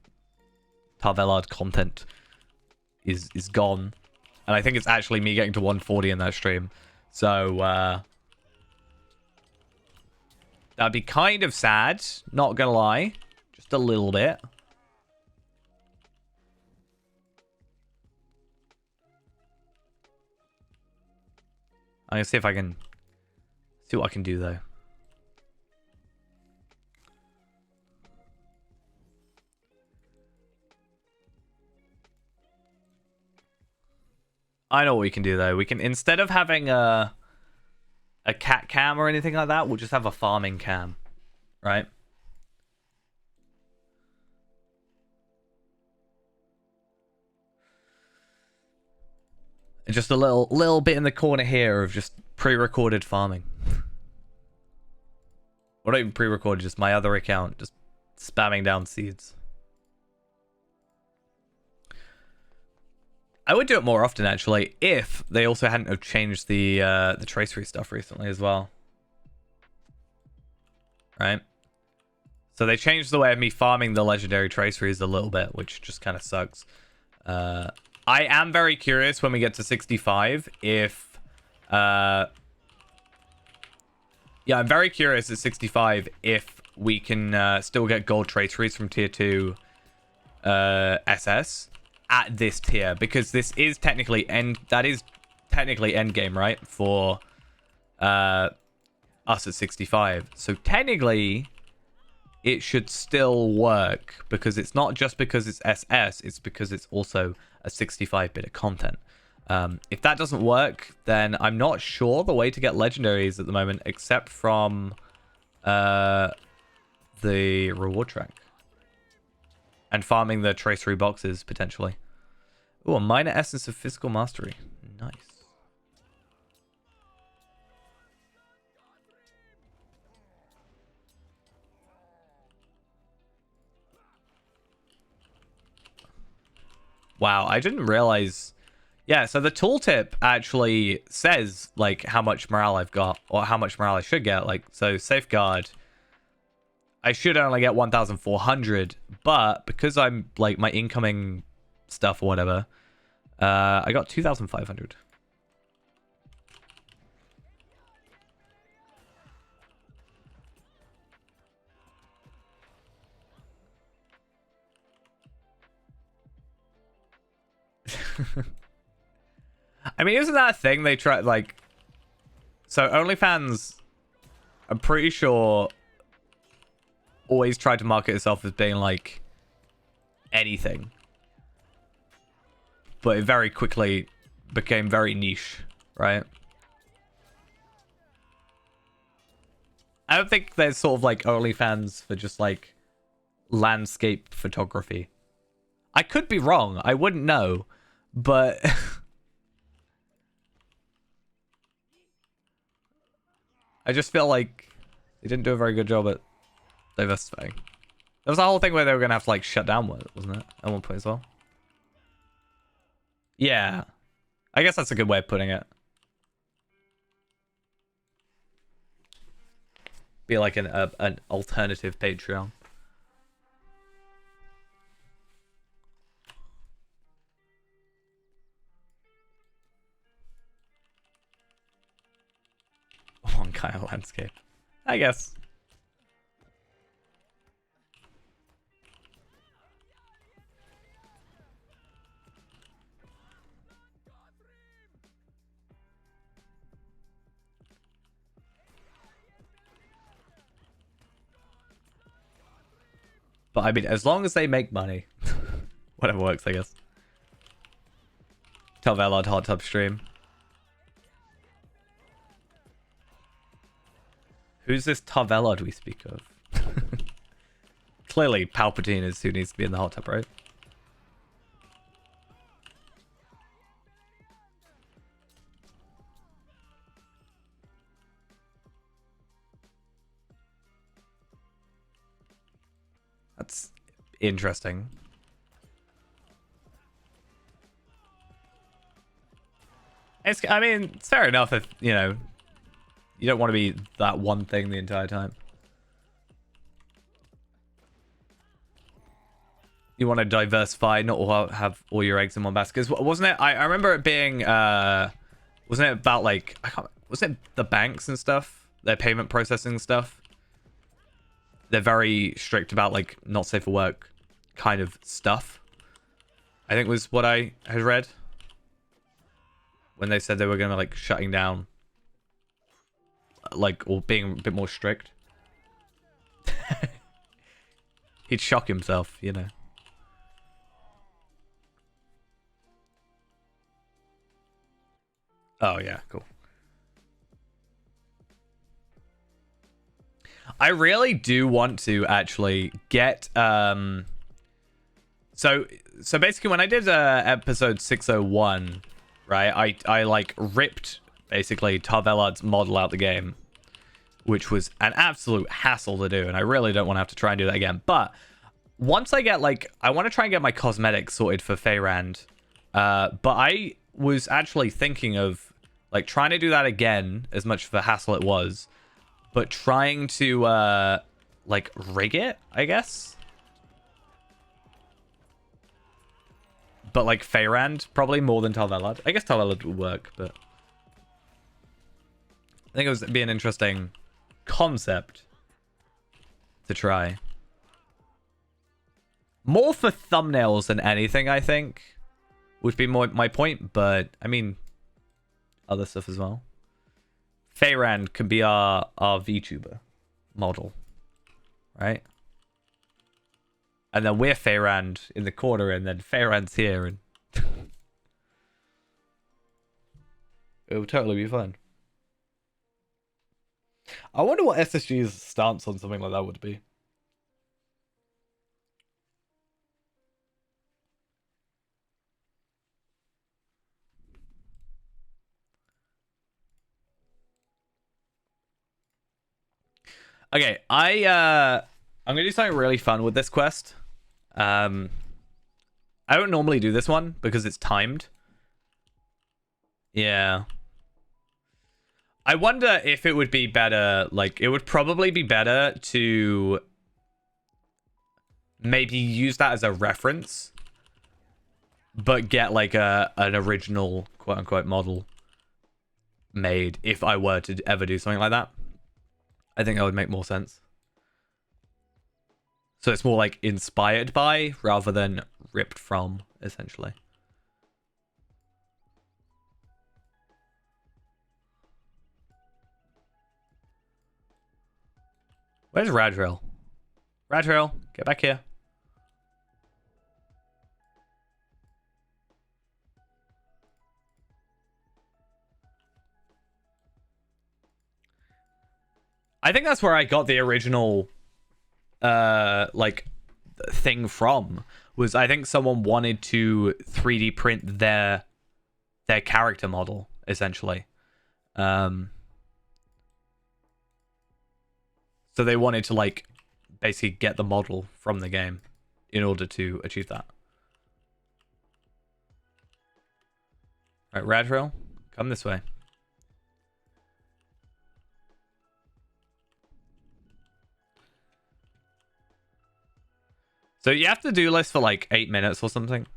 Tavelard content is gone. And I think it's actually me getting to 140 in that stream. So, that'd be kind of sad, not gonna lie. Just a little bit. I'm gonna see if I can... see what I can do, though. I know what we can do, though. We can, instead of having a cat cam or anything like that, we'll just have a farming cam, right? And just a little bit in the corner here of just pre-recorded farming. Or not even pre-recorded, just my other account, just spamming down seeds. I would do it more often, actually, if they also hadn't have changed the tracery stuff recently as well. Right? So they changed the way of me farming the legendary traceries a little bit, which just kind of sucks. I am very curious when we get to 65 if... yeah, I'm very curious at 65 if we can still get gold traceries from tier 2 SS. At this tier, because this is technically end game, right, for us at 65. So technically it should still work, because it's not just because it's SS, it's because it's also a 65 bit of content. If that doesn't work, then I'm not sure the way to get legendaries at the moment, except from the reward track and farming the tracery boxes potentially. Ooh, a minor essence of physical mastery. Nice. Wow, I didn't realize. Yeah, so the tooltip actually says like how much morale I've got, or how much morale I should get. Like, so safeguard. I should only get 1,400, but because I'm like my incoming stuff or whatever, I got 2,500. I mean, isn't that a thing they try, like... So OnlyFans, I'm pretty sure, always tried to market itself as being, like, anything. But it very quickly became very niche, right? I don't think there's sort of, like, OnlyFans for just, like, landscape photography. I could be wrong. I wouldn't know. But... I just feel like they didn't do a very good job at diversifying. There was a whole thing where they were going to have to, like, shut down with it, wasn't it? At one point as well. Yeah. I guess that's a good way of putting it. Be like an alternative Patreon. One kind of landscape, I guess. But I mean, as long as they make money, whatever works, I guess. Tell Valod hot tub stream. Who's this Tarvelod we speak of? Clearly, Palpatine is who needs to be in the hot tub, right? That's interesting. I mean, it's fair enough if, you know, you don't want to be that one thing the entire time. You want to diversify, not all have all your eggs in one basket. Wasn't it? I remember it being, wasn't it about like, wasn't it the banks and stuff? Their payment processing stuff? They're very strict about like not safe for work kind of stuff. I think was what I had read. When they said they were going to like shutting down. Like, or being a bit more strict. He'd shock himself, you know. Oh, yeah, cool. I really do want to actually get... So basically, when I did episode 601, right, I like ripped... basically Tarvelod's model out the game, which was an absolute hassle to do, and I really don't want to have to try and do that again. But once I get like, I want to try and get my cosmetics sorted for Faerand, but I was actually thinking of like trying to do that again, as much of a hassle it was, but trying to like rig it, I guess. But like Faerand probably more than Tarvelod. I guess Tarvelod would work, but I think it would be an interesting concept to try. More for thumbnails than anything, I think, would be more my point. But, I mean, other stuff as well. Faerand can be our VTuber model, right? And then we're Faerand in the corner, and then Faerand's here, and it would totally be fun. I wonder what SSG's stance on something like that would be. Okay, I'm gonna do something really fun with this quest. I don't normally do this one because it's timed. Yeah. I wonder if it would be better, like, it would probably be better to maybe use that as a reference, but get like an original quote unquote model made if I were to ever do something like that. I think that would make more sense. So it's more like inspired by rather than ripped from, essentially. Where's Radrill? Radrill, get back here. I think that's where I got the original like thing from, was I think someone wanted to 3D print their character model, essentially. So they wanted to like basically get the model from the game in order to achieve that. Right, Radrill, come this way. So you have to do this for like 8 minutes or something.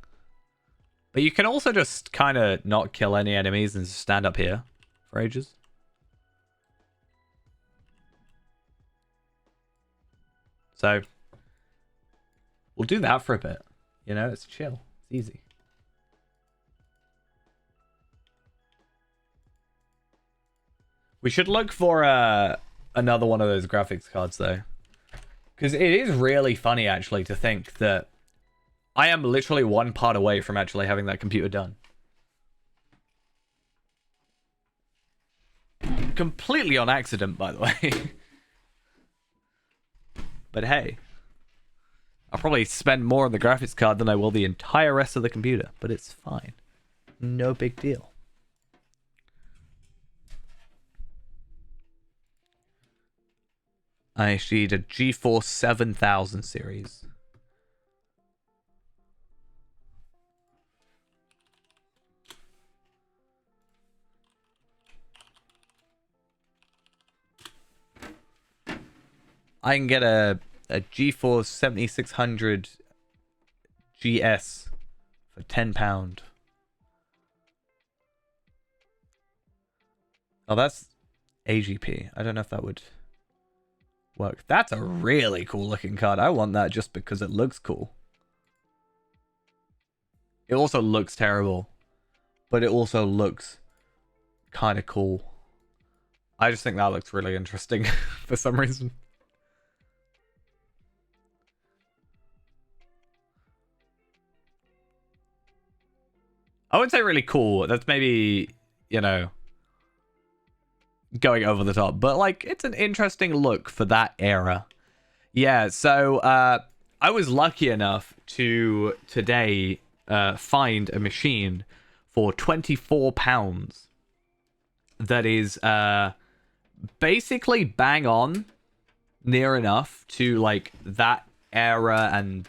But you can also just kind of not kill any enemies and just stand up here for ages. So we'll do that for a bit. You know, it's chill. It's easy. We should look for another one of those graphics cards, though. Because it is really funny, actually, to think that I am literally one part away from actually having that computer done. Completely on accident, by the way. But hey, I'll probably spend more on the graphics card than I will the entire rest of the computer. But it's fine. No big deal. I need a GeForce 7000 series. I can get a GeForce 7600 GS for £10. Oh, that's AGP. I don't know if that would work. That's a really cool looking card. I want that just because it looks cool. It also looks terrible, but it also looks kind of cool. I just think that looks really interesting for some reason. I would say really cool. That's maybe, you know, going over the top, but like it's an interesting look for that era. Yeah, so I was lucky enough to today find a machine for £24 that is basically bang on, near enough to like that era and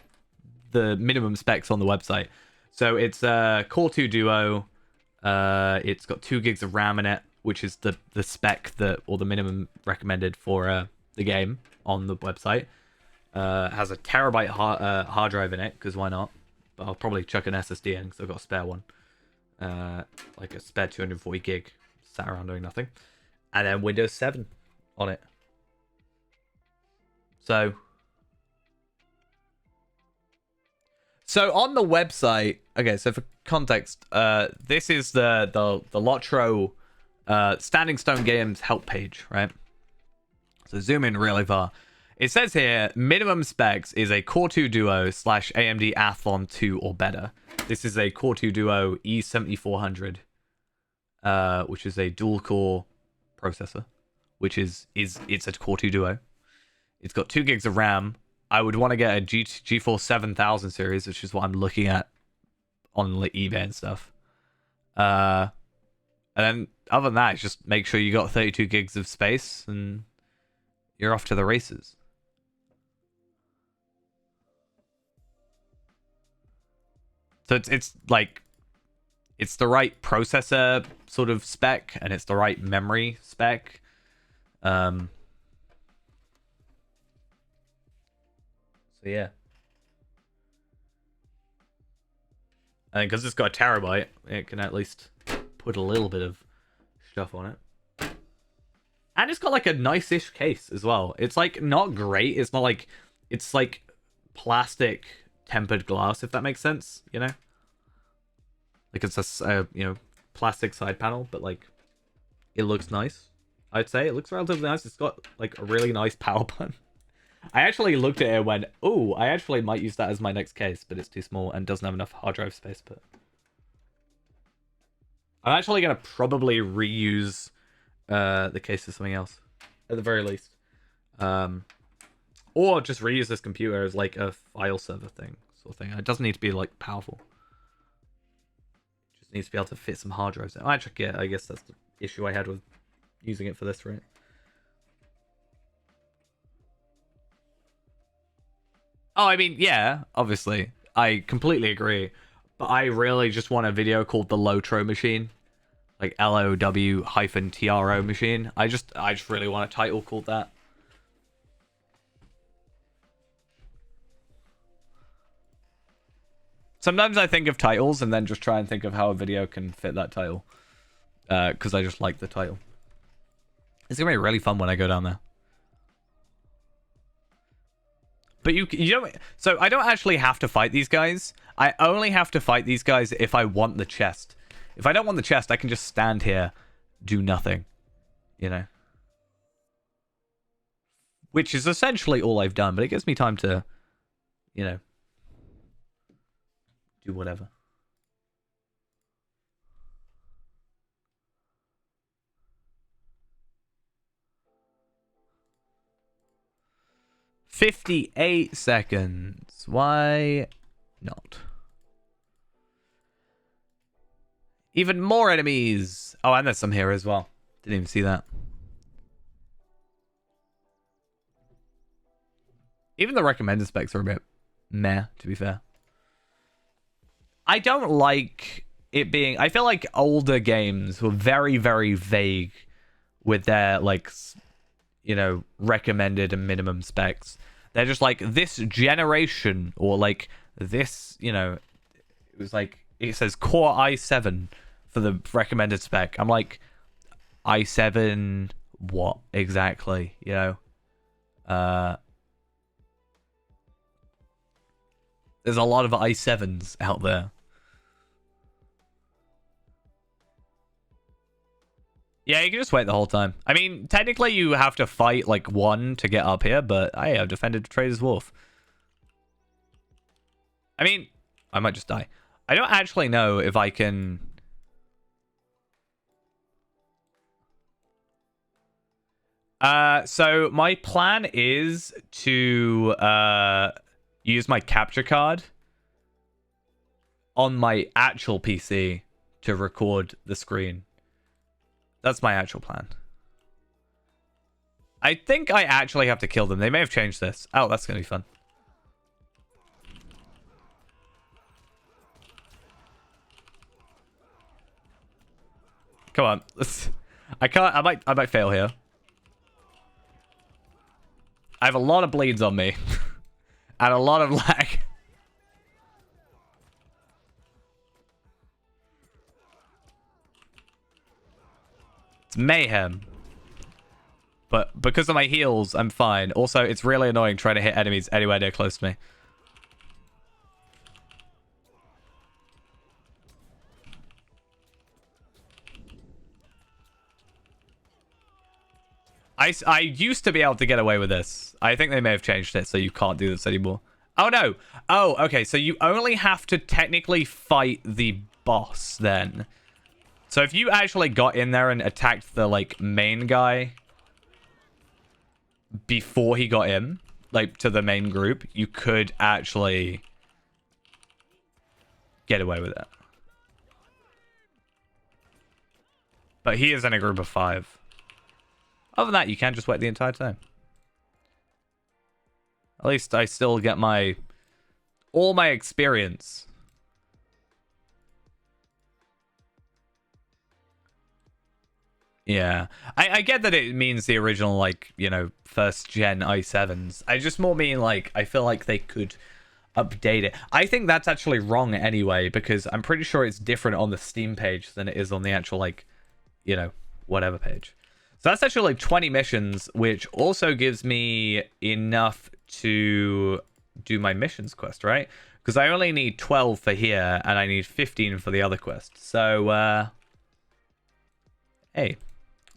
the minimum specs on the website. So it's a Core 2 Duo. It's got 2 gigs of RAM in it, which is the spec that, or the minimum recommended for the game on the website. Has a terabyte hard drive in it, because why not? But I'll probably chuck an SSD in, because I've got a spare one. Like a spare 240 gig, sat around doing nothing. And then Windows 7 on it. So on the website, okay, so for context, this is the Lotro Standing Stone Games help page, right? So zoom in really far. It says here, minimum specs is a Core 2 Duo / AMD Athlon 2 or better. This is a Core 2 Duo E7400, which is a dual-core processor, which it's a Core 2 Duo. It's got 2 gigs of RAM. I would want to get a GeForce 7000 series, which is what I'm looking at on eBay and stuff. And then other than that, it's just make sure you got 32 gigs of space and you're off to the races. So it's like, it's the right processor sort of spec, and it's the right memory spec. So yeah. And because it's got a terabyte, it can at least put a little bit of stuff on it. And it's got like a nice-ish case as well. It's like not great. It's not like it's like plastic tempered glass, if that makes sense, you know? Like it's a plastic side panel, but like it looks nice. I'd say it looks relatively nice. It's got like a really nice power button. I actually looked at it and went, oh, I actually might use that as my next case, but it's too small and doesn't have enough hard drive space. But I'm actually going to probably reuse the case for something else, at the very least. Or just reuse this computer as like a file server thing, sort of thing. It doesn't need to be like powerful. It just needs to be able to fit some hard drives in. Actually, yeah, I guess that's the issue I had with using it for this, right? Oh, I mean, yeah, obviously. I completely agree. But I really just want a video called the Lotro machine. Like LOW-TRO machine. I just really want a title called that. Sometimes I think of titles and then just try and think of how a video can fit that title. Because I just like the title. It's gonna be really fun when I go down there. But you don't. So I don't actually have to fight these guys. I only have to fight these guys if I want the chest. If I don't want the chest, I can just stand here, do nothing. You know? Which is essentially all I've done, but it gives me time to, you know, do whatever. "58 seconds. Why not? Even more enemies. Oh, and there's some here as well. Didn't even see that. Even the recommended specs are a bit meh, to be fair. I don't like it being... I feel like older games were very, very vague with their, like, you know, recommended and minimum specs. They're just like, this generation, or like, this, you know, it was like, it says Core i7 for the recommended spec. I'm like, i7 what exactly, you know? There's a lot of i7s out there. Yeah, you can just wait the whole time. I mean, technically you have to fight like one to get up here, but hey, I've defended Trader's Wharf. I mean, I might just die. I don't actually know if I can... So my plan is to use my capture card on my actual PC to record the screen. That's my actual plan. I think I actually have to kill them. They may have changed this. Oh, that's gonna be fun. Come on. Let's... I can't... I might fail here. I have a lot of bleeds on me. And a lot of lag. It's mayhem. But because of my heals, I'm fine. Also, it's really annoying trying to hit enemies anywhere near close to me. I used to be able to get away with this. I think they may have changed it so you can't do this anymore. Oh, no. Oh, okay. So you only have to technically fight the boss then. So if you actually got in there and attacked the, like, main guy before he got in, like, to the main group, you could actually get away with it. But he is in a group of 5. Other than that, you can just wait the entire time. At least I still get all my experience. Yeah. I get that it means the original, like, you know, first gen i7s. I just more mean, like, I feel like they could update it. I think that's actually wrong anyway, because I'm pretty sure it's different on the Steam page than it is on the actual, like, you know, whatever page. So that's actually like 20 missions, which also gives me enough to do my missions quest, right? Because I only need 12 for here, and I need 15 for the other quest. So, hey,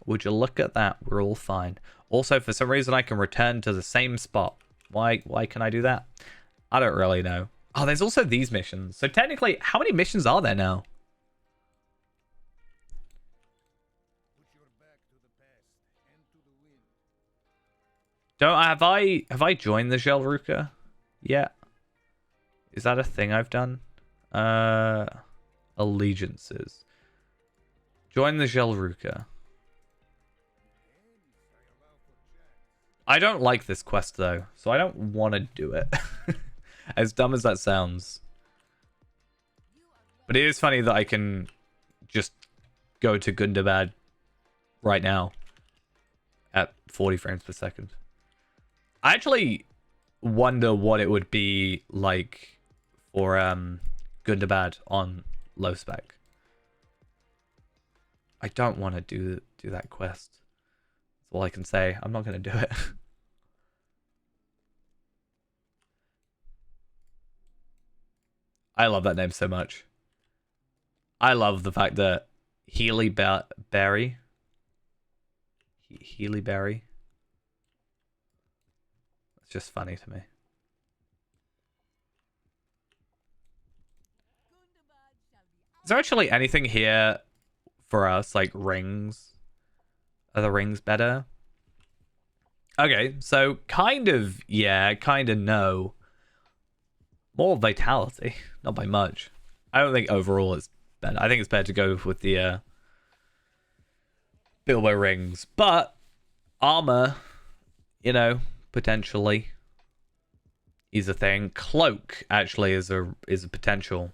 would you look at that? We're all fine. Also, for some reason, I can return to the same spot. Why can I do that? I don't really know. Oh, there's also these missions. So technically, how many missions are there now? Have I joined the Gelruka yet? Is that a thing I've done? Allegiances. Join the Gelruka. I don't like this quest though, so I don't want to do it. As dumb as that sounds. But it is funny that I can just go to Gundabad right now at 40 frames per second. I actually wonder what it would be like for Gundabad on low spec. I don't want to do that quest. That's all I can say. I'm not going to do it. I love that name so much. I love the fact that Healy Berry. Healy Berry. It's just funny to me. Is there actually anything here for us, like rings? Are the rings better? Okay, so kind of, yeah, kind of no. More vitality, not by much. I don't think overall it's better. I think it's better to go with the Bilbo rings. But armor, you know, potentially is a thing. Cloak actually is a potential.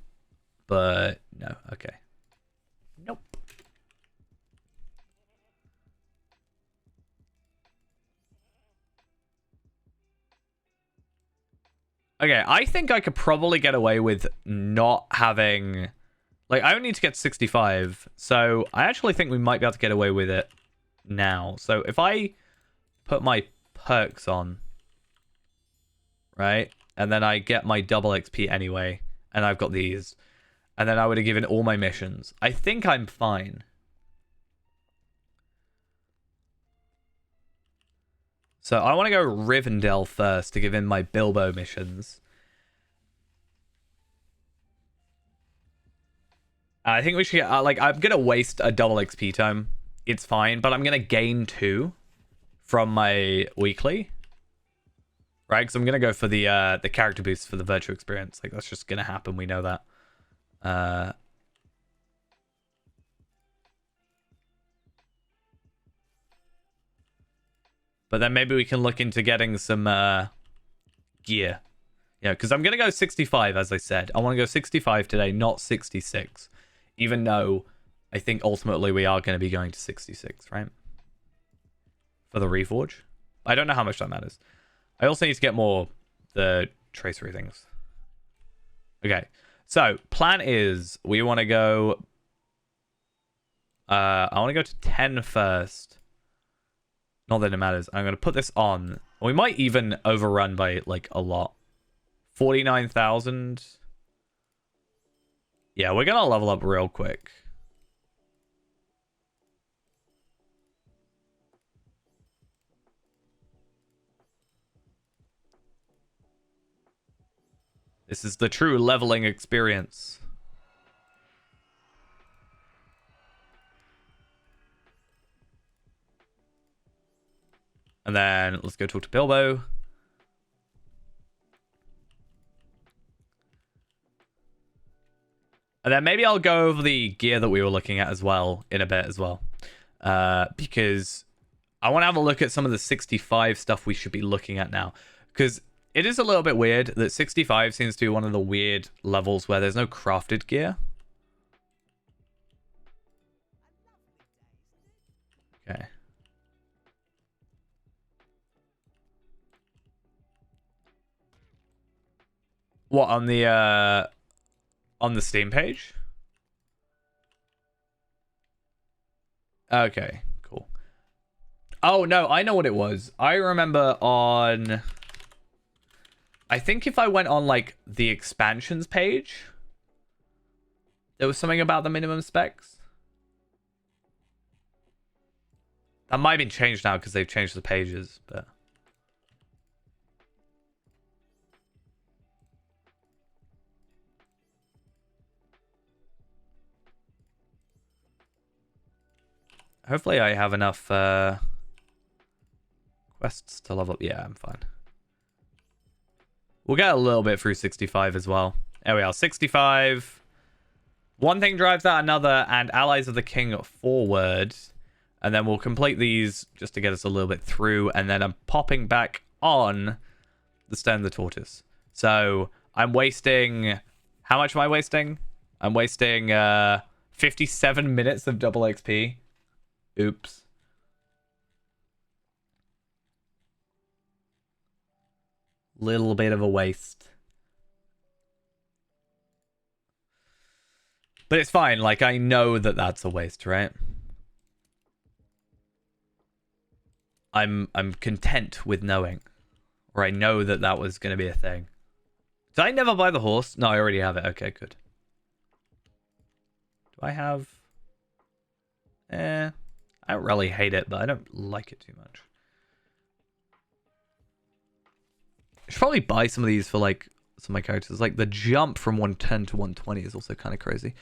But no, okay. Nope. Okay, I think I could probably get away with not having... Like, I only need to get 65, so I actually think we might be able to get away with it now. So if I put my perks on, right, and then I get my double XP anyway, and I've got these, and then I would have given all my missions, I think I'm fine. So I want to go Rivendell first to give in my Bilbo missions. I think we should get, like, I'm going to waste a double XP time. It's fine, but I'm going to gain 2 from my weekly. Right? Because I'm going to go for the character boost for the virtual experience. Like, that's just going to happen. We know that. But then maybe we can look into getting some gear. Yeah, because I'm going to go 65, as I said. I want to go 65 today, not 66. Even though I think ultimately we are going to be going to 66, right? For the Reforge. I don't know how much that matters. I also need to get more the tracery things. Okay, so plan is we want to go... I want to go to 10 first. Not that it matters. I'm going to put this on. We might even overrun by, like, a lot. 49,000. Yeah, we're going to level up real quick. This is the true leveling experience. And then let's go talk to Bilbo. And then maybe I'll go over the gear that we were looking at as well in a bit as well. Because I want to have a look at some of the 65 stuff we should be looking at now. Because it is a little bit weird that 65 seems to be one of the weird levels where there's no crafted gear. Okay. What, on the Steam page? Okay, cool. Oh, no, I know what it was. I remember on... I think if I went on, like, the expansions page, there was something about the minimum specs. That might have been changed now because they've changed the pages, but... Hopefully I have enough quests to level up. Yeah, I'm fine. We'll get a little bit through 65 as well. There we are, 65. One thing drives out another, and Allies of the King forward. And then we'll complete these just to get us a little bit through. And then I'm popping back on the Stone of the Tortoise. So I'm wasting... How much am I wasting? I'm wasting 57 minutes of double XP. Oops. Little bit of a waste. But it's fine. Like, I know that that's a waste, right? I'm content with knowing. Or I know that that was going to be a thing. Did I never buy the horse? No, I already have it. Okay, good. Do I have... I don't really hate it, but I don't like it too much. I should probably buy some of these for, like, some of my characters. Like, the jump from 110 to 120 is also kind of crazy.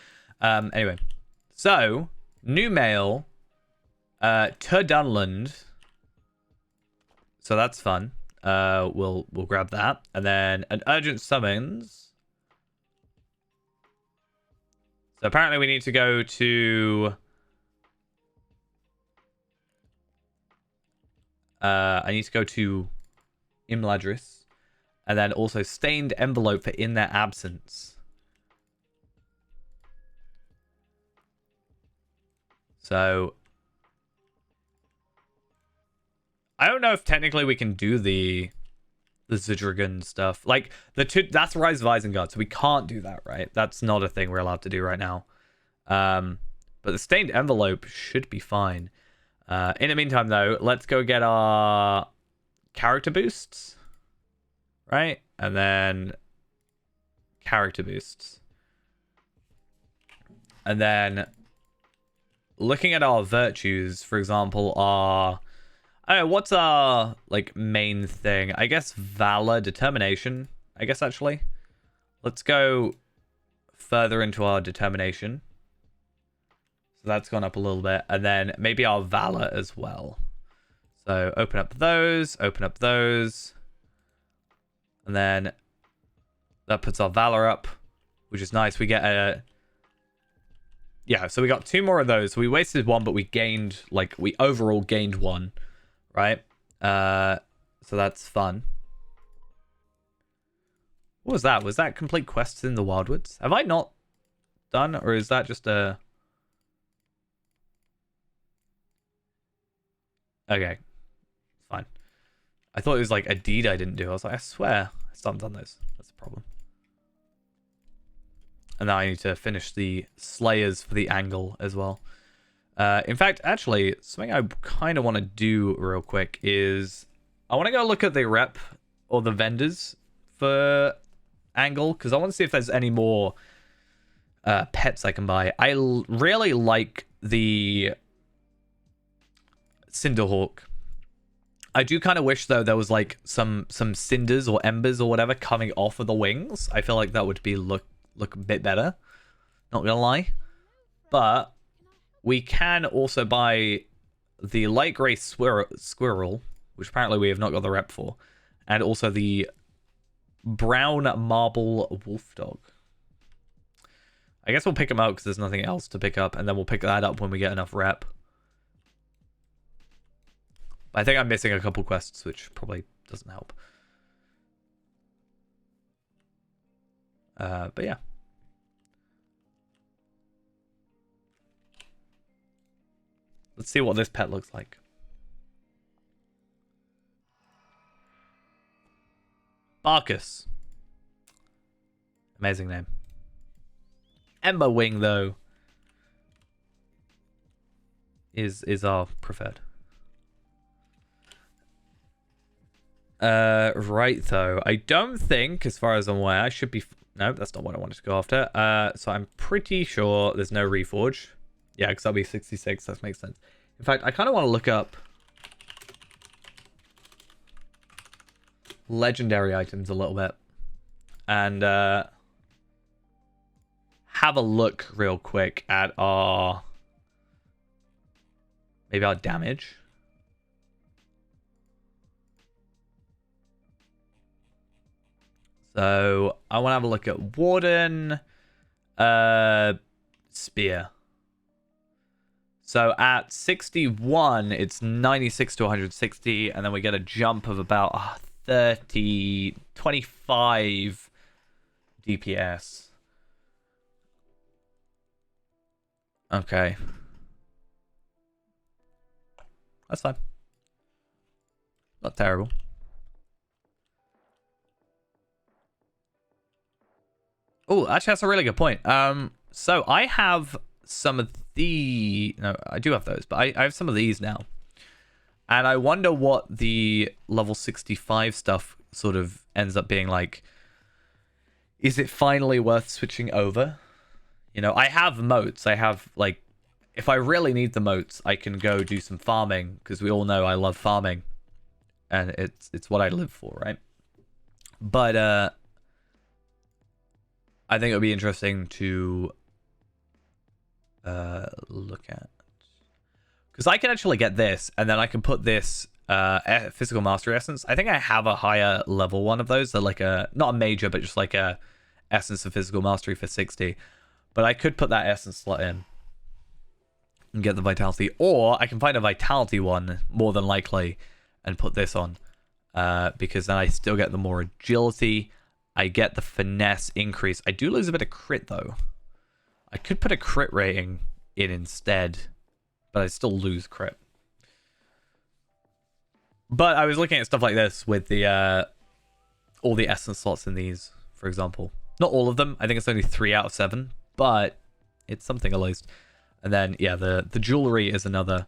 Anyway. So, new mail. To Dunland. So that's fun. We'll grab that. And then an urgent summons. So apparently we need to go to... I need to go to Imladris. And then also stained envelope for in their absence. So... I don't know if technically we can do the Zidrigan stuff. Like, that's Rise of Isengard, so we can't do that, right? That's not a thing we're allowed to do right now. But the stained envelope should be fine. In the meantime, though, let's go get our character boosts. Right? And then character boosts. And then looking at our virtues, for example, our... I don't know, what's our, like, main thing? I guess valor, determination, I guess, actually. Let's go further into our determination. So that's gone up a little bit. And then maybe our valor as well. So open up those, open up those. And then that puts our valor up, which is nice. We get a... Yeah, so we got 2 more of those. So we wasted 1, but we gained, like, we overall gained 1, right? So that's fun. What was that? Was that complete quests in the Wildwoods? Have I not done, or is that just a... Okay, fine. I thought it was like a deed I didn't do. I was like, I swear I still haven't done those. That's the problem. And now I need to finish the Slayers for the angle as well. In fact, actually, something I kind of want to do real quick is I want to go look at the rep or the vendors for angle, because I want to see if there's any more pets I can buy. I really like the Cinderhawk. I do kind of wish, though, there was like some cinders or embers or whatever coming off of the wings. I feel like that would be look a bit better. Not gonna lie. But we can also buy the light grey squirrel, which apparently we have not got the rep for, and also the brown marble wolf dog. I guess we'll pick them up because there's nothing else to pick up, and then we'll pick that up when we get enough rep. I think I'm missing a couple quests, which probably doesn't help. But yeah. Let's see what this pet looks like. Barkus. Amazing name. Ember Wing, though, is our preferred. Right, though. I don't think, as far as I'm aware, I should be... No, that's not what I wanted to go after. So I'm pretty sure there's no Reforge. Yeah, because that'll be 66. That makes sense. In fact, I kind of want to look up legendary items a little bit. And have a look real quick at our... maybe our damage. So I want to have a look at Warden, Spear. So at 61, it's 96 to 160, and then we get a jump of about 25 DPS. Okay. That's fine. Not terrible. Oh, actually, that's a really good point. So I have some of the... No, I do have those, but I have some of these now. And I wonder what the level 65 stuff sort of ends up being like. Is it finally worth switching over? You know, I have moats. I have, like... If I really need the moats, I can go do some farming, because we all know I love farming. And it's what I live for, right? But, I think it would be interesting to look at, because I can actually get this, and then I can put this physical mastery essence. I think I have a higher level one of those. They're like a, not a major, but just like a essence of physical mastery for 60. But I could put that essence slot in and get the vitality, or I can find a vitality one more than likely and put this on, because then I still get the more agility. I get the finesse increase. I do lose a bit of crit, though. I could put a crit rating in instead, but I still lose crit. But I was looking at stuff like this with the all the essence slots in these, for example. Not all of them. I think it's only 3 out of 7, but it's something at least. And then, yeah, the jewelry is another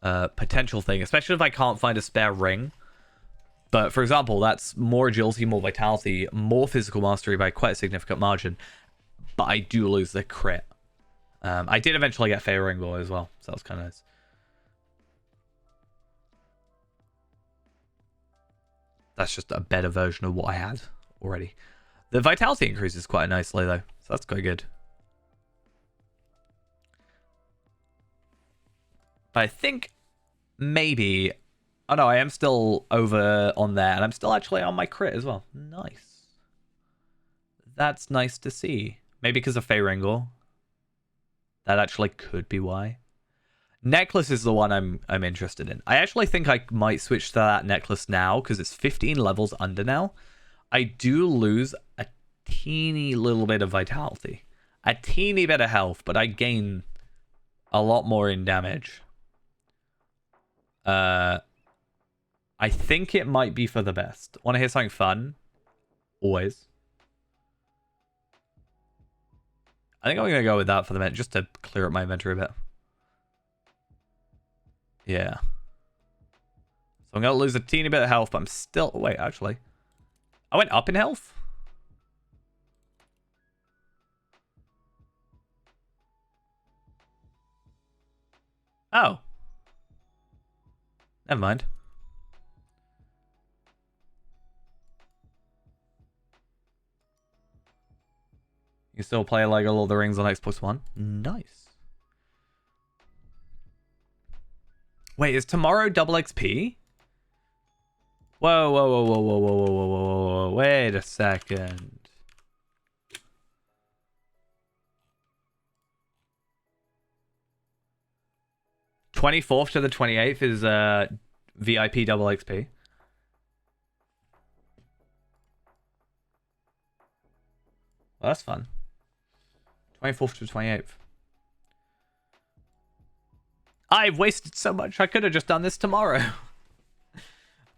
potential thing, especially if I can't find a spare ring. But, for example, that's more agility, more vitality, more physical mastery by quite a significant margin. But I do lose the crit. I did eventually get Faerand as well, so that was kind of nice. That's just a better version of what I had already. The vitality increases quite nicely, though, so that's quite good. But I think maybe... Oh no, I am still over on there, and I'm still actually on my crit as well. Nice. That's nice to see. Maybe because of Faerand. That actually could be why. Necklace is the one I'm interested in. I actually think I might switch to that necklace now, because it's 15 levels under now. I do lose a teeny little bit of vitality. A teeny bit of health, but I gain a lot more in damage. I think it might be for the best. Want to hear something fun? Always. I think I'm going to go with that for the minute, just to clear up my inventory a bit. Yeah. So I'm going to lose a teeny bit of health, but I'm still... Wait, actually. I went up in health? Oh. Never mind. You still play Lego Lord of the Rings on Xbox One? Nice. Wait, is tomorrow double XP? Whoa, whoa, whoa, whoa, whoa, whoa, whoa, whoa, whoa, wait a second. '24th to the 28th is VIP double XP. Well, that's fun. 24th to 28th. I've wasted so much. I could have just done this tomorrow.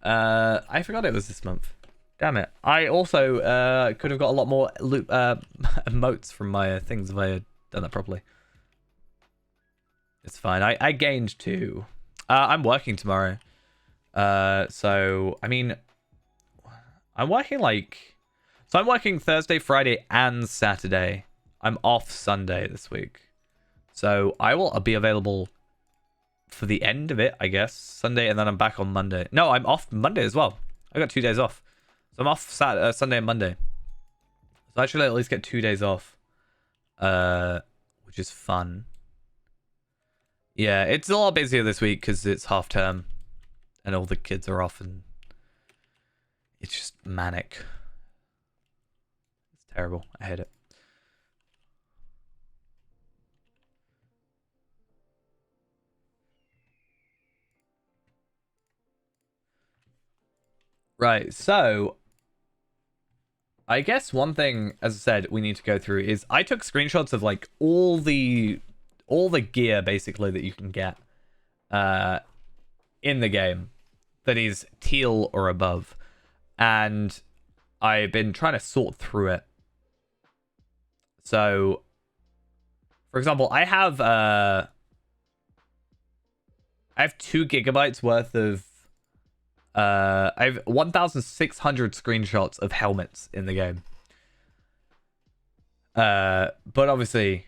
I forgot it was this month. Damn it. I also could have got a lot more emotes from my things if I had done that properly. It's fine. I gained 2. I'm working tomorrow. So, I mean, I'm working So I'm working Thursday, Friday, and Saturday. I'm off Sunday this week. So I will be available for the end of it, I guess. Sunday, and then I'm back on Monday. No, I'm off Monday as well. I got 2 days off. So I'm off Sunday and Monday. So I should at least get 2 days off. Which is fun. Yeah, it's a lot busier this week because it's half term. And all the kids are off and it's just manic. It's terrible. I hate it. Right, so I guess one thing, as I said, we need to go through is I took screenshots of like all the gear basically that you can get in the game that is teal or above, and I've been trying to sort through it. So, for example, I have 2 gigabytes worth of I have 1,600 screenshots of helmets in the game. But obviously,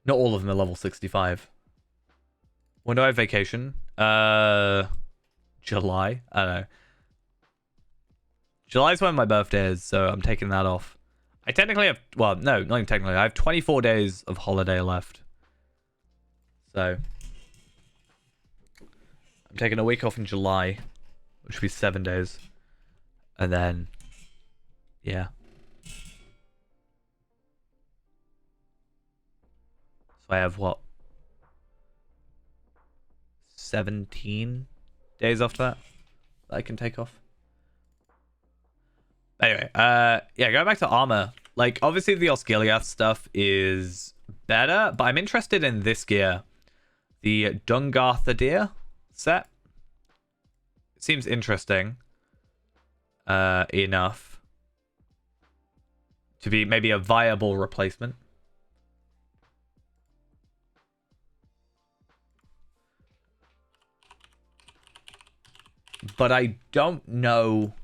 not all of them are level 65. When do I have vacation? July? I don't know. July's when my birthday is, so I'm taking that off. I technically have... Well, no, not even technically. I have 24 days of holiday left. So... I'm taking a week off in July, which would be 7 days. And then... Yeah. So I have, what? 17 days after that I can take off. Anyway, yeah, going back to armor. Like, obviously the Osgiliath stuff is better, but I'm interested in this gear. The Dungarthadir set. It seems interesting enough to be maybe a viable replacement. But I don't know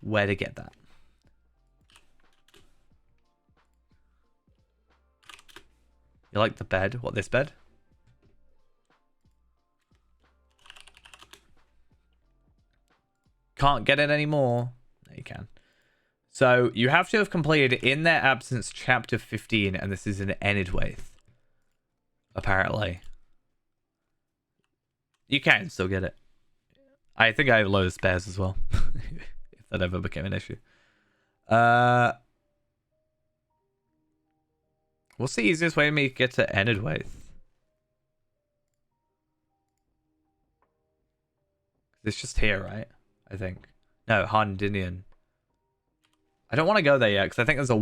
where to get that. You like the bed? What, this bed? Can't get it anymore. No, you can. So you have to have completed In Their Absence Chapter 15, and this is an Enidwaith. Apparently. You can still get it. I think I have a load of spares as well. If that ever became an issue. What's the easiest way for me to get to Enidwaith? It's just here, right? I think. No, Hardinian. I don't want to go there yet, because I think there's a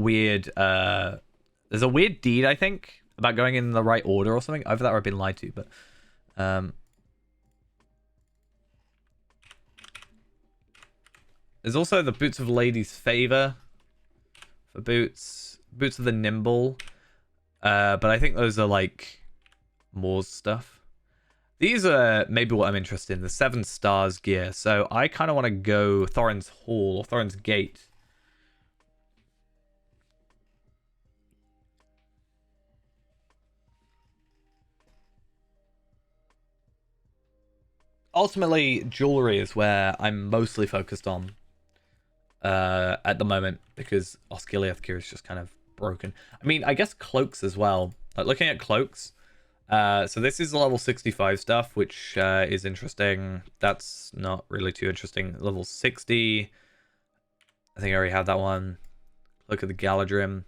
weird deed, I think, about going in the right order or something. Either that or I've been lied to, but there's also the Boots of Lady's Favor for boots. Boots of the Nimble. But I think those are like Moore's stuff. These are maybe what I'm interested in. The 7 stars gear. So I kind of want to go Thorin's Hall or Thorin's Gate. Ultimately, jewelry is where I'm mostly focused on at the moment, because Osgiliath gear is just kind of broken. I mean, I guess cloaks as well. Like, looking at cloaks, so this is level 65 stuff, which is interesting. That's not really too interesting. Level 60, I think I already had that one. Look at the Galadrim.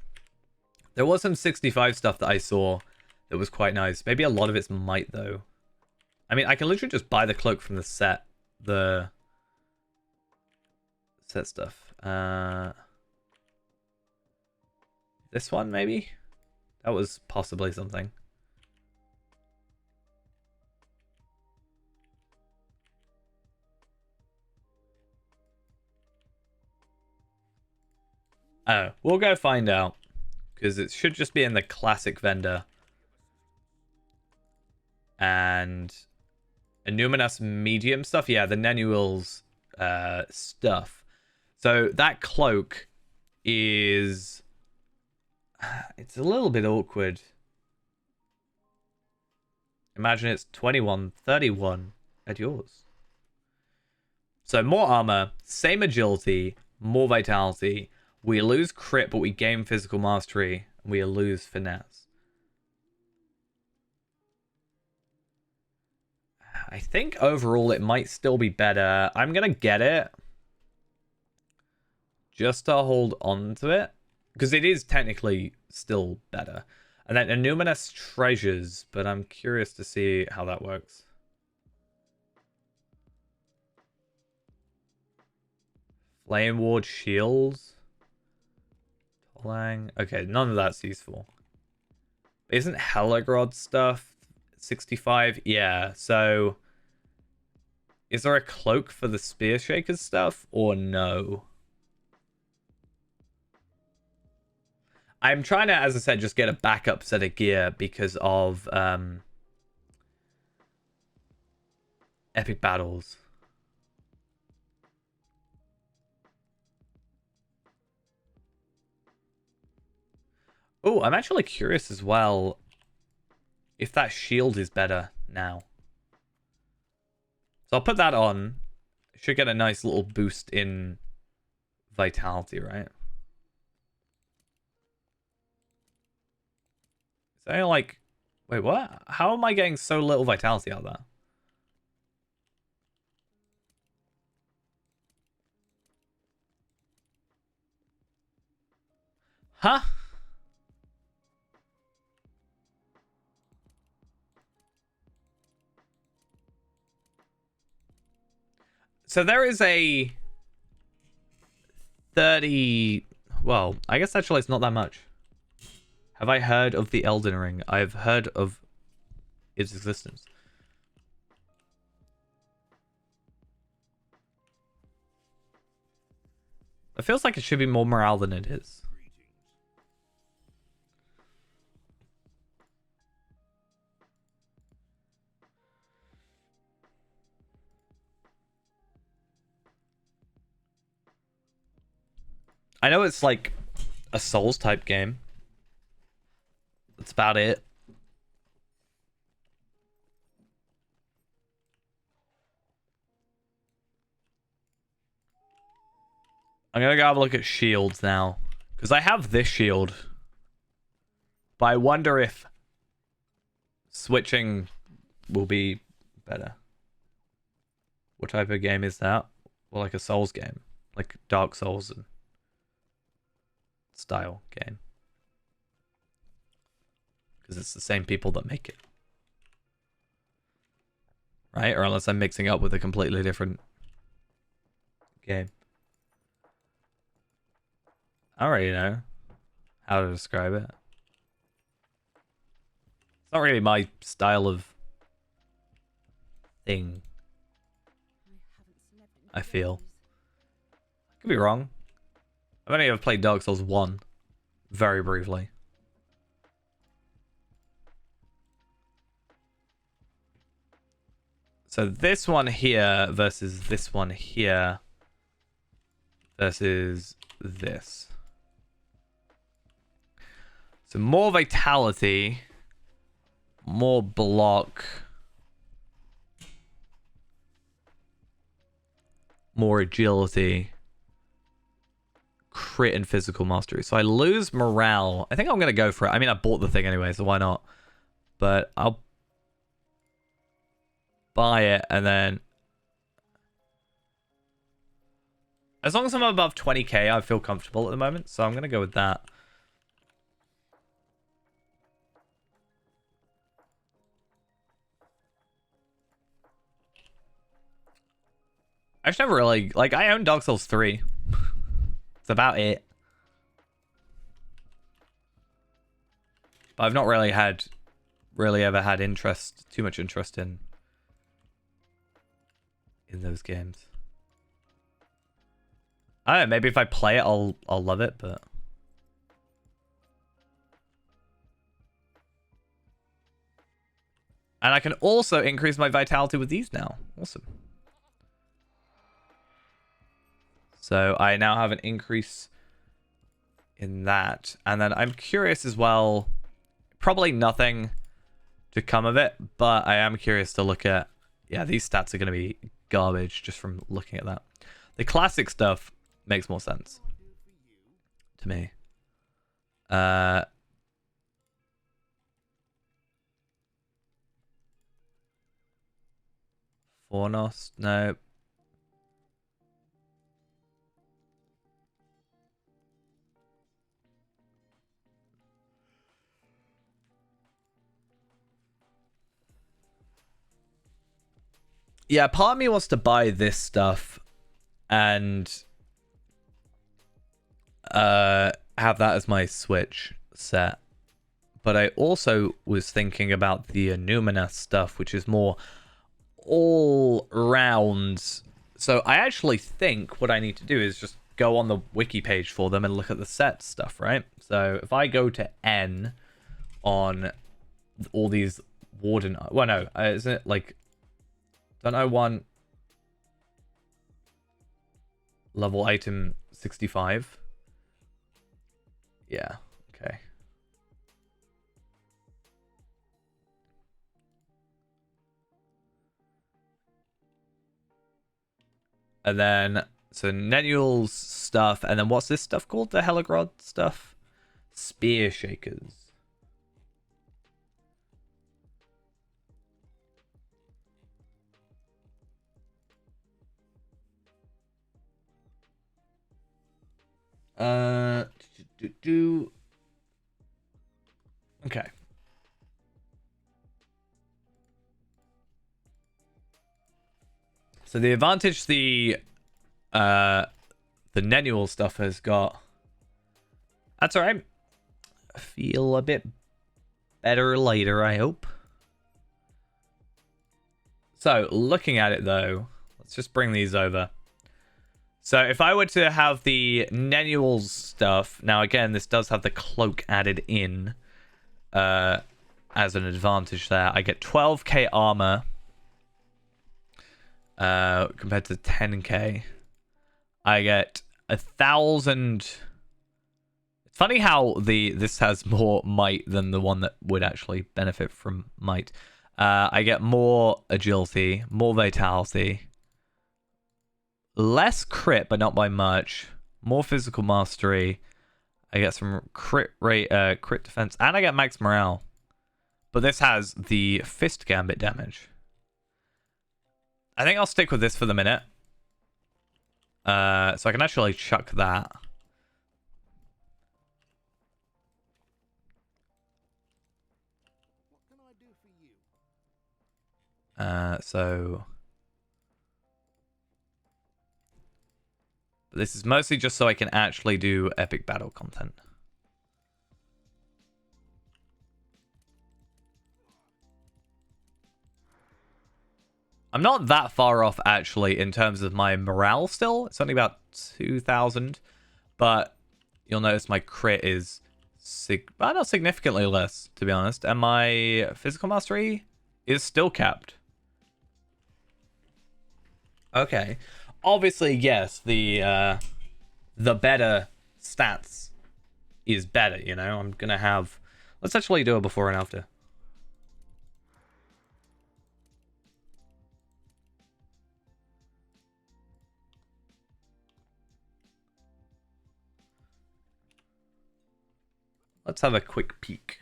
There was some 65 stuff that I saw that was quite nice. Maybe a lot of it's might, though. I mean, I can literally just buy the cloak from the set. The set stuff. This one, maybe? That was possibly something. Oh, we'll go find out. Because it should just be in the classic vendor. And Numinous medium stuff. Yeah, the Nenuil's stuff. So that cloak is... It's a little bit awkward. Imagine it's 21, 31 at yours. So more armor, same agility, more vitality. We lose crit, but we gain physical mastery. And we lose finesse. I think overall it might still be better. I'm going to get it. Just to hold on to it. Because it is technically still better. And then Numinous treasures, but I'm curious to see how that works. Flame Ward shields. Lang. Okay, none of that's useful. Isn't Helagrod stuff 65? Yeah, so... Is there a cloak for the Spear Shakers stuff, or no? I'm trying to, as I said, just get a backup set of gear because of epic battles. Oh, I'm actually curious as well if that shield is better now. So I'll put that on. Should get a nice little boost in vitality, right? Is that like... Wait, what? How am I getting so little vitality out of that? Huh? So there is a 30... Well, I guess actually it's not that much. Have I heard of the Elden Ring? I've heard of its existence. It feels like it should be more morale than it is. I know it's like a Souls type game. That's about it. I'm gonna go have a look at shields now. Because I have this shield. But I wonder if switching will be better. What type of game is that? Well, like a Souls game. Like Dark Souls and style game. Because it's the same people that make it. Right? Or unless I'm mixing up with a completely different game. I already know how to describe it. It's not really my style of thing. I feel. I could be wrong. I've only ever played Dark Souls 1. Very briefly. So this one here versus this one here versus this. So more vitality, more block, more agility, crit and physical mastery. So I lose morale. I think I'm going to go for it. I mean, I bought the thing anyway, so why not? But I'll buy it and then... As long as I'm above 20k, I feel comfortable at the moment. So I'm going to go with that. I just never really... Like, I own Dark Souls 3. It's about it. But I've not really had... Really ever had interest... Too much interest in those games. I don't know, maybe if I play it, I'll love it, but And I can also increase my vitality with these now. Awesome. So I now have an increase in that. And then I'm curious as well. Probably nothing to come of it, but I am curious to look at... Yeah, these stats are going to be garbage just from looking at that. The classic stuff makes more sense to me. Fornos, no. Yeah, part of me wants to buy this stuff and have that as my Switch set. But I also was thinking about the Numina stuff, which is more all round. So I actually think what I need to do is just go on the wiki page for them and look at the set stuff, right? So if I go to N on all these Warden... Well, no, isn't it like... Don't I want level item 65? Yeah, okay. And then, so Nenual's stuff, and then what's this stuff called? The Heligrod stuff? Spear Shakers. Okay. So the advantage the Nenual stuff has got... That's alright. Feel a bit better later, I hope. So, looking at it though, let's just bring these over. So if I were to have the Nenual's stuff, now again, this does have the cloak added in as an advantage there. I get 12k armor compared to 10k. I get 1,000. It's funny how this has more might than the one that would actually benefit from might. I get more agility, more vitality. Less crit, but not by much. More physical mastery. I get some crit rate, crit defense, and I get max morale. But this has the fist gambit damage. I think I'll stick with this for the minute. So I can actually chuck that. What can I do for you? So this is mostly just so I can actually do epic battle content. I'm not that far off, actually, in terms of my morale still. It's only about 2,000. But you'll notice my crit is not significantly less, to be honest. And my physical mastery is still capped. Okay. Obviously, yes, the better stats is better, you know? I'm going to have... Let's actually do a before and after. Let's have a quick peek.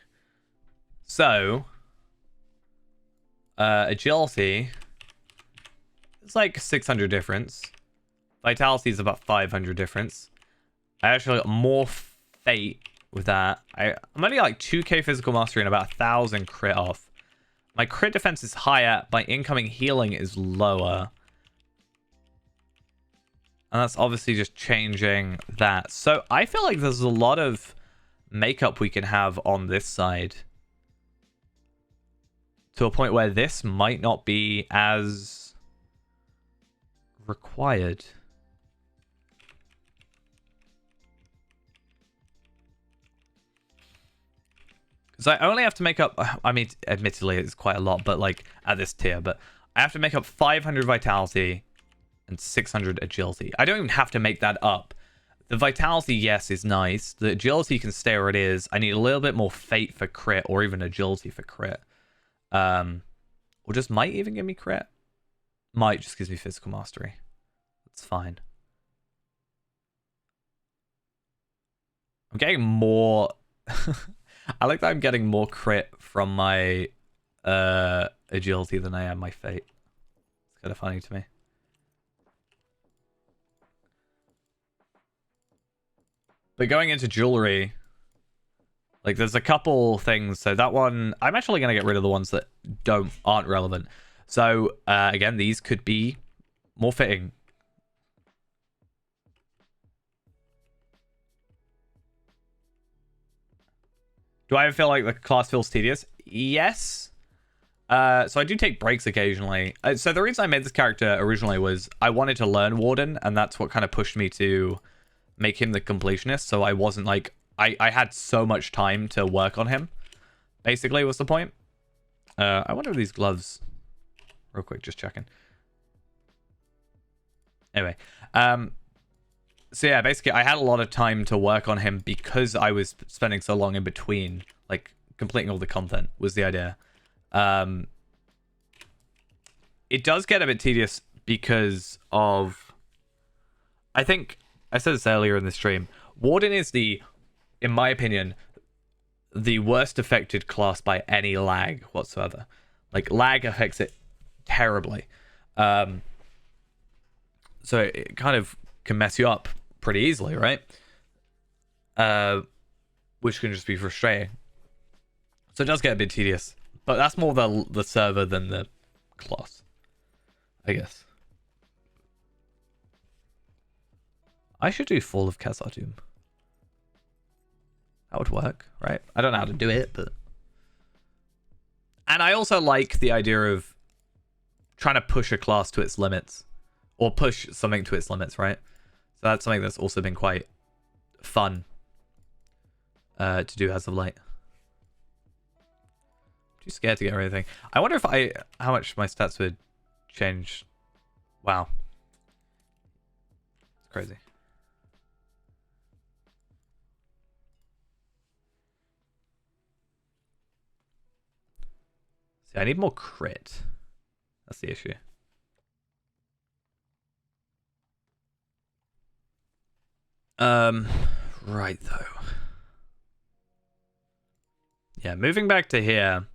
So, agility is like 600 difference. Vitality is about 500 difference. I actually got more fate with that. I'm only like 2k physical mastery and about 1,000 crit off. My crit defense is higher. My incoming healing is lower. And that's obviously just changing that. So I feel like there's a lot of makeup we can have on this side. To a point where this might not be as required. So I only have to make up, I mean, admittedly, it's quite a lot, but like at this tier, but I have to make up 500 vitality and 600 agility. I don't even have to make that up. The vitality, yes, is nice. The agility can stay where it is. I need a little bit more fate for crit or even agility for crit. Or just might even give me crit. Might just gives me physical mastery. That's fine. I'm getting more... I like that I'm getting more crit from my agility than I am my fate. It's kind of funny to me. But going into jewelry, like there's a couple things. So that one, I'm actually going to get rid of the ones that aren't relevant. So again, these could be more fitting. Do I ever feel like the class feels tedious? Yes. So I do take breaks occasionally. So the reason I made this character originally was I wanted to learn Warden, and that's what kind of pushed me to make him the completionist. So I wasn't like... I had so much time to work on him, basically, was the point. I wonder if these gloves... Real quick, just checking. Anyway. So yeah, basically, I had a lot of time to work on him because I was spending so long in between, like, completing all the content was the idea. It does get a bit tedious because of... I think, I said this earlier in the stream, Warden is the, in my opinion, the worst affected class by any lag whatsoever. Like, lag affects it terribly. So it kind of can mess you up pretty easily, right? Which can just be frustrating. So it does get a bit tedious, but that's more the server than the class, I guess. I should do Fall of Khazad-dûm. That would work, right? I don't know how to do it, but... And I also like the idea of trying to push a class to its limits. Or push something to its limits, right? So that's something that's also been quite fun to do as of late. Too scared to get rid of anything. I wonder if how much my stats would change. Wow. It's crazy. See, I need more crit. That's the issue. Right though. Yeah, moving back to here.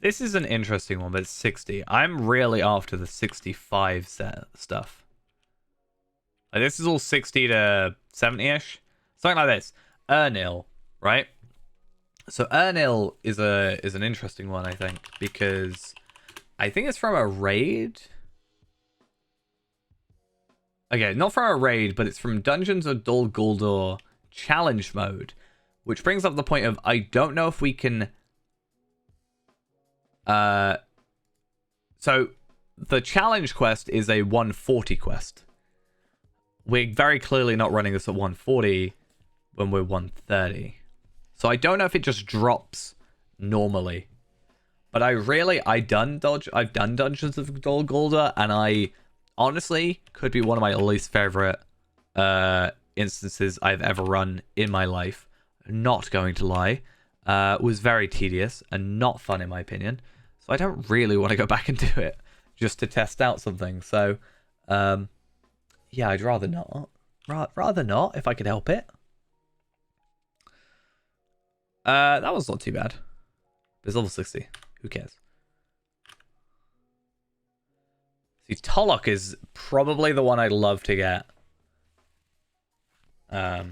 This is an interesting one, but it's 60. I'm really after the 65 set stuff. Like, this is all 60 to 70-ish. Something like this. Ernil, right? So Ernil is an interesting one, I think, because I think it's from a raid. Okay, not from a raid, but it's from Dungeons of Dol Guldur challenge mode, which brings up the point of I don't know if we can... So the challenge quest is a 140 quest. We're very clearly not running this at 140 when we're 130. So I don't know if it just drops normally. But I've done Dungeons of Dol Guldur, and I honestly could be one of my least favorite instances I've ever run in my life. Not going to lie. Was very tedious and not fun in my opinion. So I don't really want to go back and do it just to test out something. So, yeah, I'd rather not. Rather not, if I could help it. That was not too bad. It's level 60. Who cares? See, Tolok is probably the one I'd love to get. But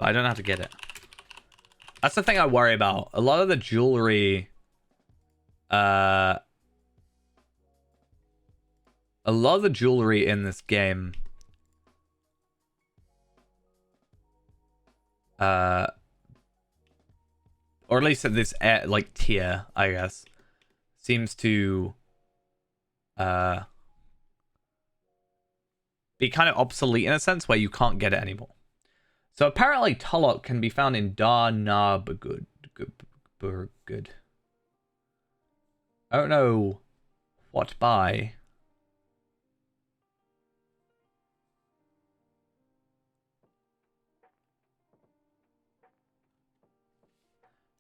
I don't know how to get it. That's the thing I worry about. A lot of the jewelry... a lot of the jewelry in this game... or at least at this like tier, I guess, seems to... be kind of obsolete in a sense where you can't get it anymore. So apparently Tulloch can be found in Darnabagud. Good. I don't know what by.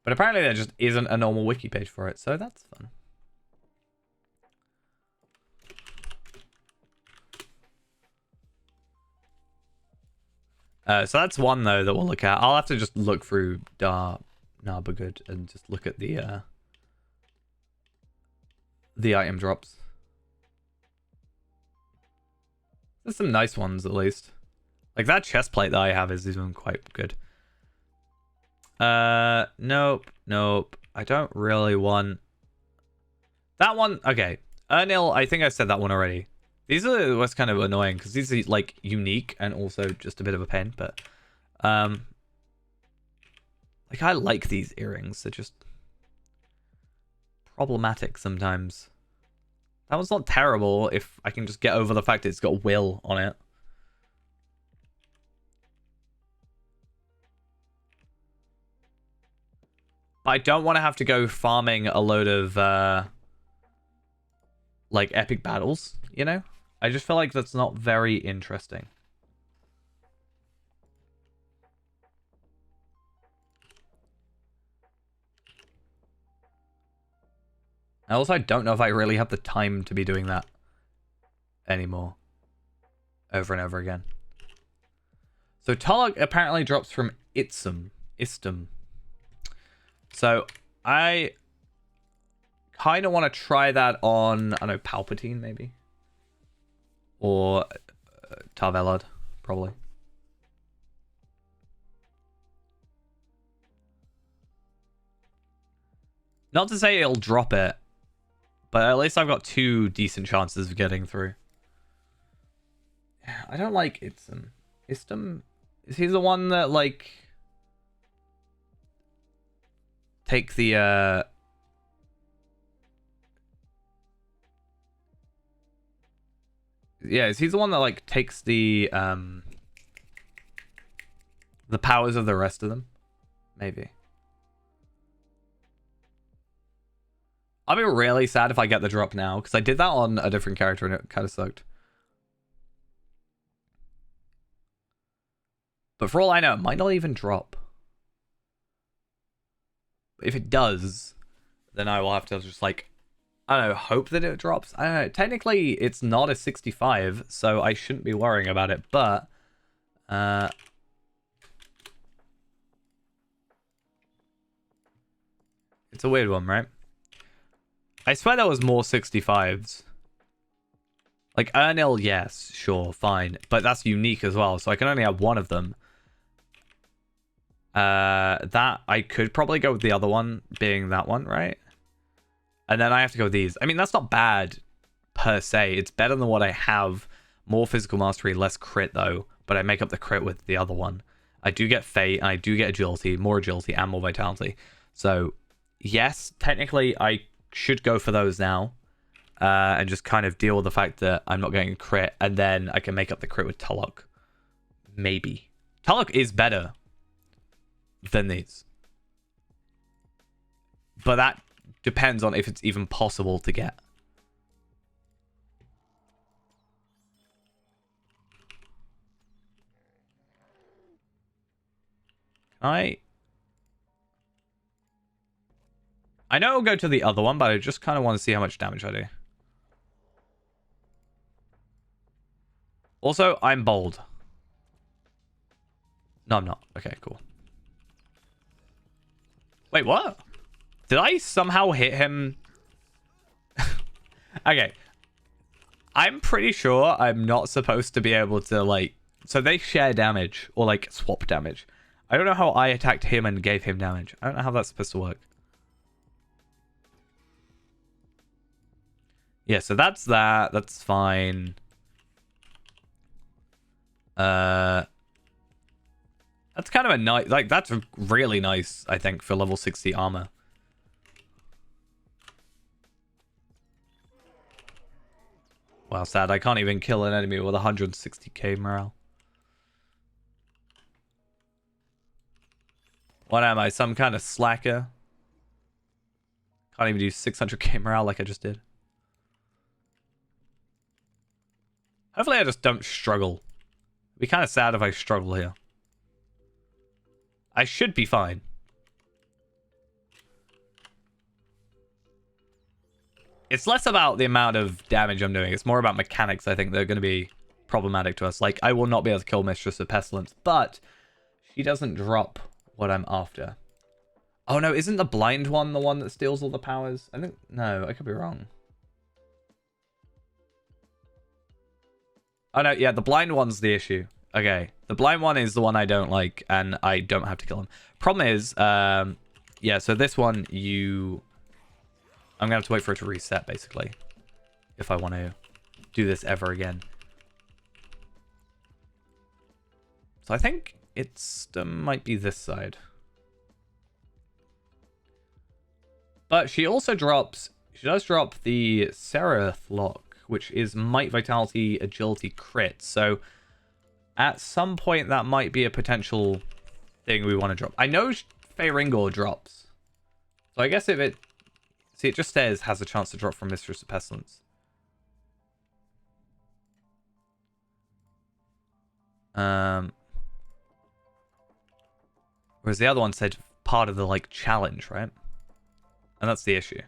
But apparently there just isn't a normal wiki page for it, so that's fun. So that's one, though, that we'll look at. I'll have to just look through Narbagud and just look at the item drops. There's some nice ones, at least. Like, that chest plate that I have is even quite good. Nope. I don't really want... That one, okay. Ernil, I think I said that one already. These are what's kind of annoying, because these are, like, unique and also just a bit of a pain, but... like, I like these earrings. They're just... problematic sometimes. That one's not terrible if I can just get over the fact that it's got will on it. I don't want to have to go farming a load of, like, epic battles, you know? I just feel like that's not very interesting. I also don't know if I really have the time to be doing that anymore. Over and over again. So Tulloch apparently drops from Istum. So I kind of want to try that on, I don't know, Palpatine maybe? Or Tarvelod, probably. Not to say it'll drop it, but at least I've got 2 decent chances of getting through. I don't like Istum. Istum? Is he the one that, like... take the, yeah, is he the one that, like, takes the powers of the rest of them? Maybe. I'll be really sad if I get the drop now, because I did that on a different character and it kind of sucked. But for all I know, it might not even drop. If it does, then I will have to just, like, I don't know, hope that it drops. I don't know. Technically, it's not a 65, so I shouldn't be worrying about it, but... it's a weird one, right? I swear there was more 65s. Like, Ernil, yes, sure, fine. But that's unique as well, so I can only have one of them. That I could probably go with the other one being that one, right? And then I have to go with these. I mean, that's not bad per se. It's better than what I have. More physical mastery, less crit though. But I make up the crit with the other one. I do get fate, and I do get agility, more agility and more vitality. So yes, technically I should go for those now. And just kind of deal with the fact that I'm not getting crit, and then I can make up the crit with Tulloch. Maybe. Tulloch is better than these. But that depends on if it's even possible to get. I know I'll go to the other one, but I just kind of want to see how much damage I do. Also, I'm bold. No, I'm not. Okay, cool. Wait, what? Did I somehow hit him? Okay. I'm pretty sure I'm not supposed to be able to, like... So they share damage, or, like, swap damage. I don't know how I attacked him and gave him damage. I don't know how that's supposed to work. Yeah, so that's that. That's fine. That's kind of a nice... Like, that's really nice, I think, for level 60 armor. Well, sad. I can't even kill an enemy with 160k morale. What am I? Some kind of slacker? Can't even do 600k morale like I just did. Hopefully I just don't struggle. It'd be kind of sad if I struggle here. I should be fine. It's less about the amount of damage I'm doing. It's more about mechanics, I think, that are going to be problematic to us. Like, I will not be able to kill Mistress of Pestilence, but she doesn't drop what I'm after. Oh, no, isn't the blind one the one that steals all the powers? I think... No, I could be wrong. Oh, no, yeah, the blind one's the issue. Okay, the blind one is the one I don't like, and I don't have to kill him. Problem is, yeah, so this one, I'm going to have to wait for it to reset, basically, if I want to do this ever again. So I think it might be this side. But she also drops... She does drop the Seraph Lock, which is Might, Vitality, Agility, Crit. So at some point, that might be a potential thing we want to drop. I know Faerand drops. So I guess if it... See, it just says has a chance to drop from Mistress of Pestilence. Whereas the other one said part of the, like, challenge, right? And that's the issue.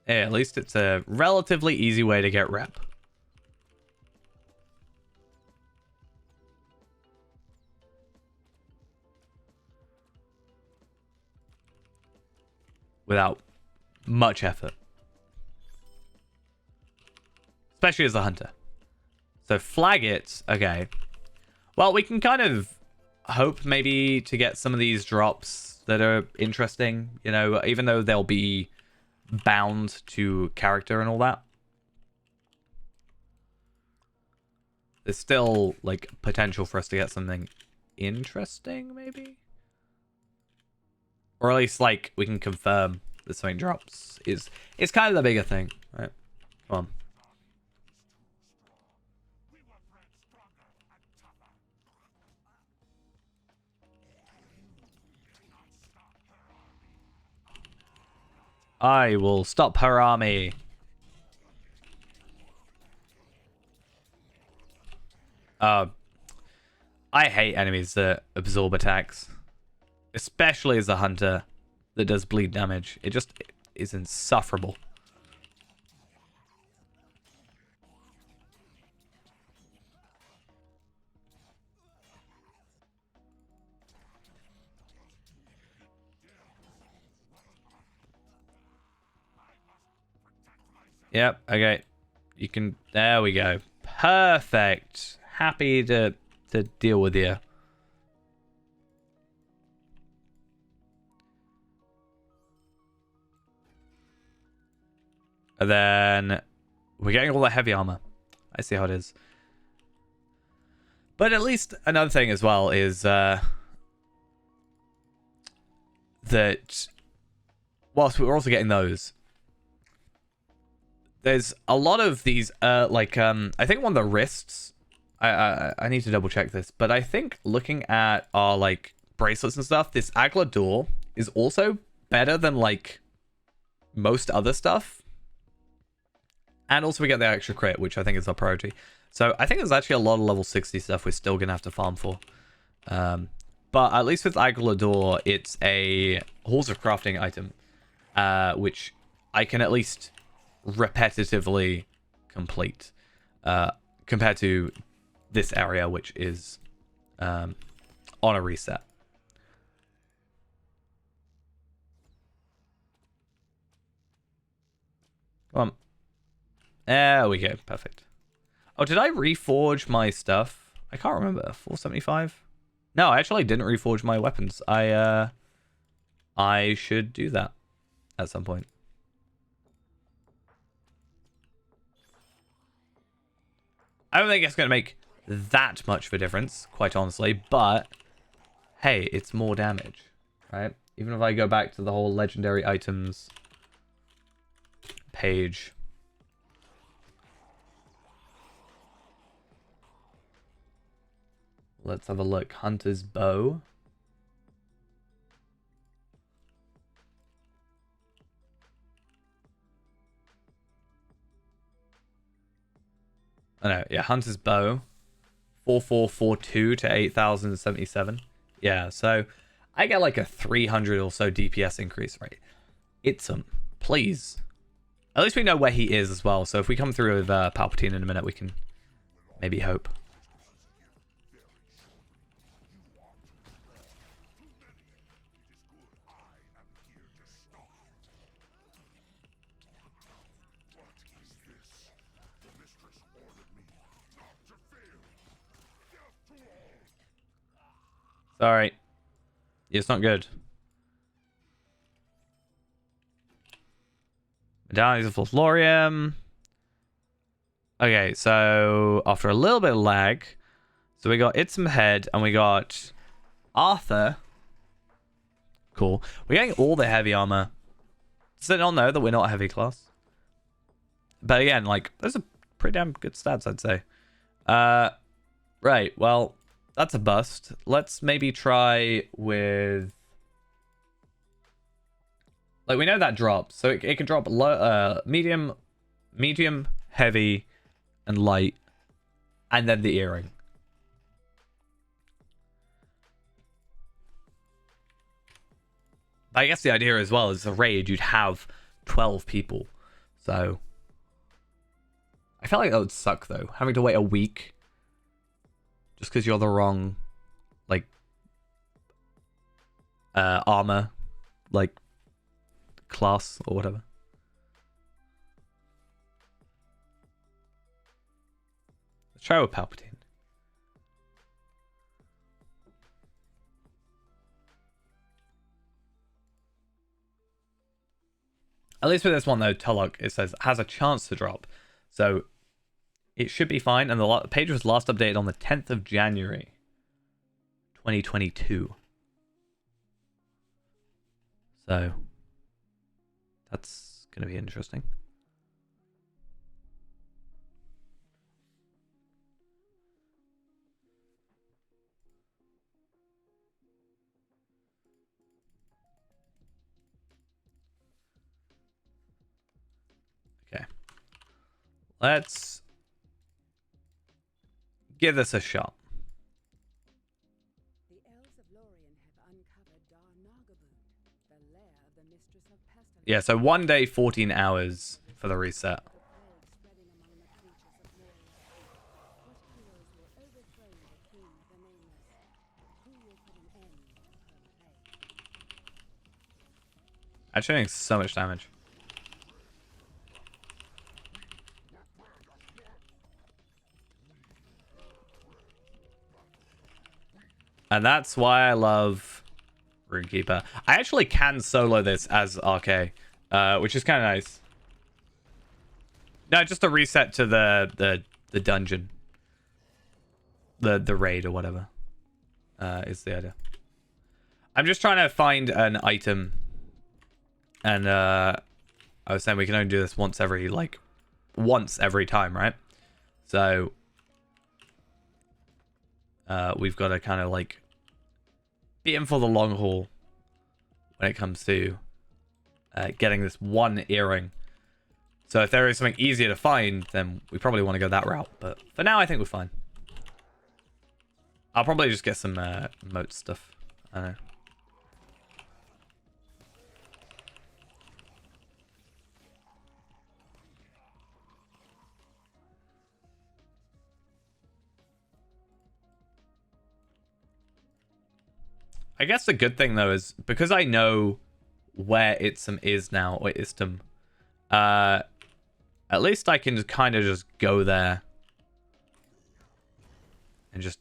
Yeah, at least it's a relatively easy way to get rep. Without much effort. Especially as a hunter. So flag it. Okay. Well, we can kind of hope maybe to get some of these drops that are interesting. You know, even though they'll be bound to character and all that. There's still, like, potential for us to get something interesting, maybe? Or at least, like, we can confirm that something drops. It's kind of the bigger thing, right? Come on. I will stop her army. I hate enemies that absorb attacks. Especially as a hunter that does bleed damage. It just is insufferable. Yep, okay. You can... There we go. Perfect. Happy to deal with you. And then... We're getting all the heavy armor. I see how it is. But at least another thing as well is... that... Whilst we're also getting those... There's a lot of these, I think one of the wrists, I need to double check this, but I think looking at our, like, bracelets and stuff, this Agla door is also better than, like, most other stuff. And also we get the extra crit, which I think is our priority. So I think there's actually a lot of level 60 stuff we're still going to have to farm for. But at least with Agla door, it's a Halls of Crafting item, which I can at least... repetitively complete compared to this area, which is on a reset. Come on. There we go. Perfect. Oh, did I reforge my stuff? I can't remember. 475? No, I actually didn't reforge my weapons. I should do that at some point. I don't think it's going to make that much of a difference, quite honestly, but hey, it's more damage, right? Even if I go back to the whole legendary items page. Let's have a look. Hunter's bow. Oh no, yeah, Hunter's bow. 4442 to 8077. Yeah, so I get like a 300 or so DPS increase rate. It's please. At least we know where he is as well, so if we come through with Palpatine in a minute, we can maybe hope. Sorry. It's not good. Medallions of Florium. Okay, so after a little bit of lag, so we got Itzum Head and we got Arthur. Cool. We're getting all the heavy armor. Does it not know that we're not heavy class? But again, like, those are pretty damn good stats, I'd say. Right, well, that's a bust. Let's maybe try with... Like, we know that drops. So it can drop low, medium, heavy, and light. And then the earring. But I guess the idea as well is a raid, you'd have 12 people. So... I feel like that would suck, though. Having to wait a week. Just because you're the wrong, like, armor, like, class or whatever. Let's try with Palpatine. At least with this one, though, Tulloch, it says, has a chance to drop. So, it should be fine. And the page was last updated on the 10th of January, 2022. So, that's going to be interesting. Okay. Let's give this a shot. The elves of Lorien have uncovered Dar Nagaboon, the lair of the mistress of pestilence. Yeah, so 1 day, 14 hours for the reset. Spreading among the creatures of Lorien. What heroes will overthrow the king of the nameless? Who will put an end to her plague? Actually doing so much damage. And that's why I love Runekeeper. I actually can solo this as RK, which is kind of nice. No, just a reset to the dungeon. The raid or whatever is the idea. I'm just trying to find an item. And I was saying we can only do this once every time, right? So we've got to kind of like be in for the long haul when it comes to getting this one earring. So if there is something easier to find, then we probably want to go that route. But for now, I think we're fine. I'll probably just get some moat stuff. I don't know. I guess the good thing, though, is because I know where Itzum is now, or Istum, at least I can kind of just go there and just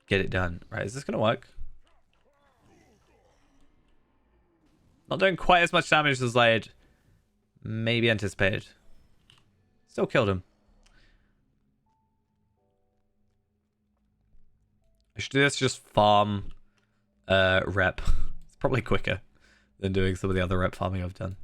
get it done. Right, is this going to work? Not doing quite as much damage as I had maybe anticipated. Still killed him. I should do this just farm rep. It's probably quicker than doing some of the other rep farming I've done.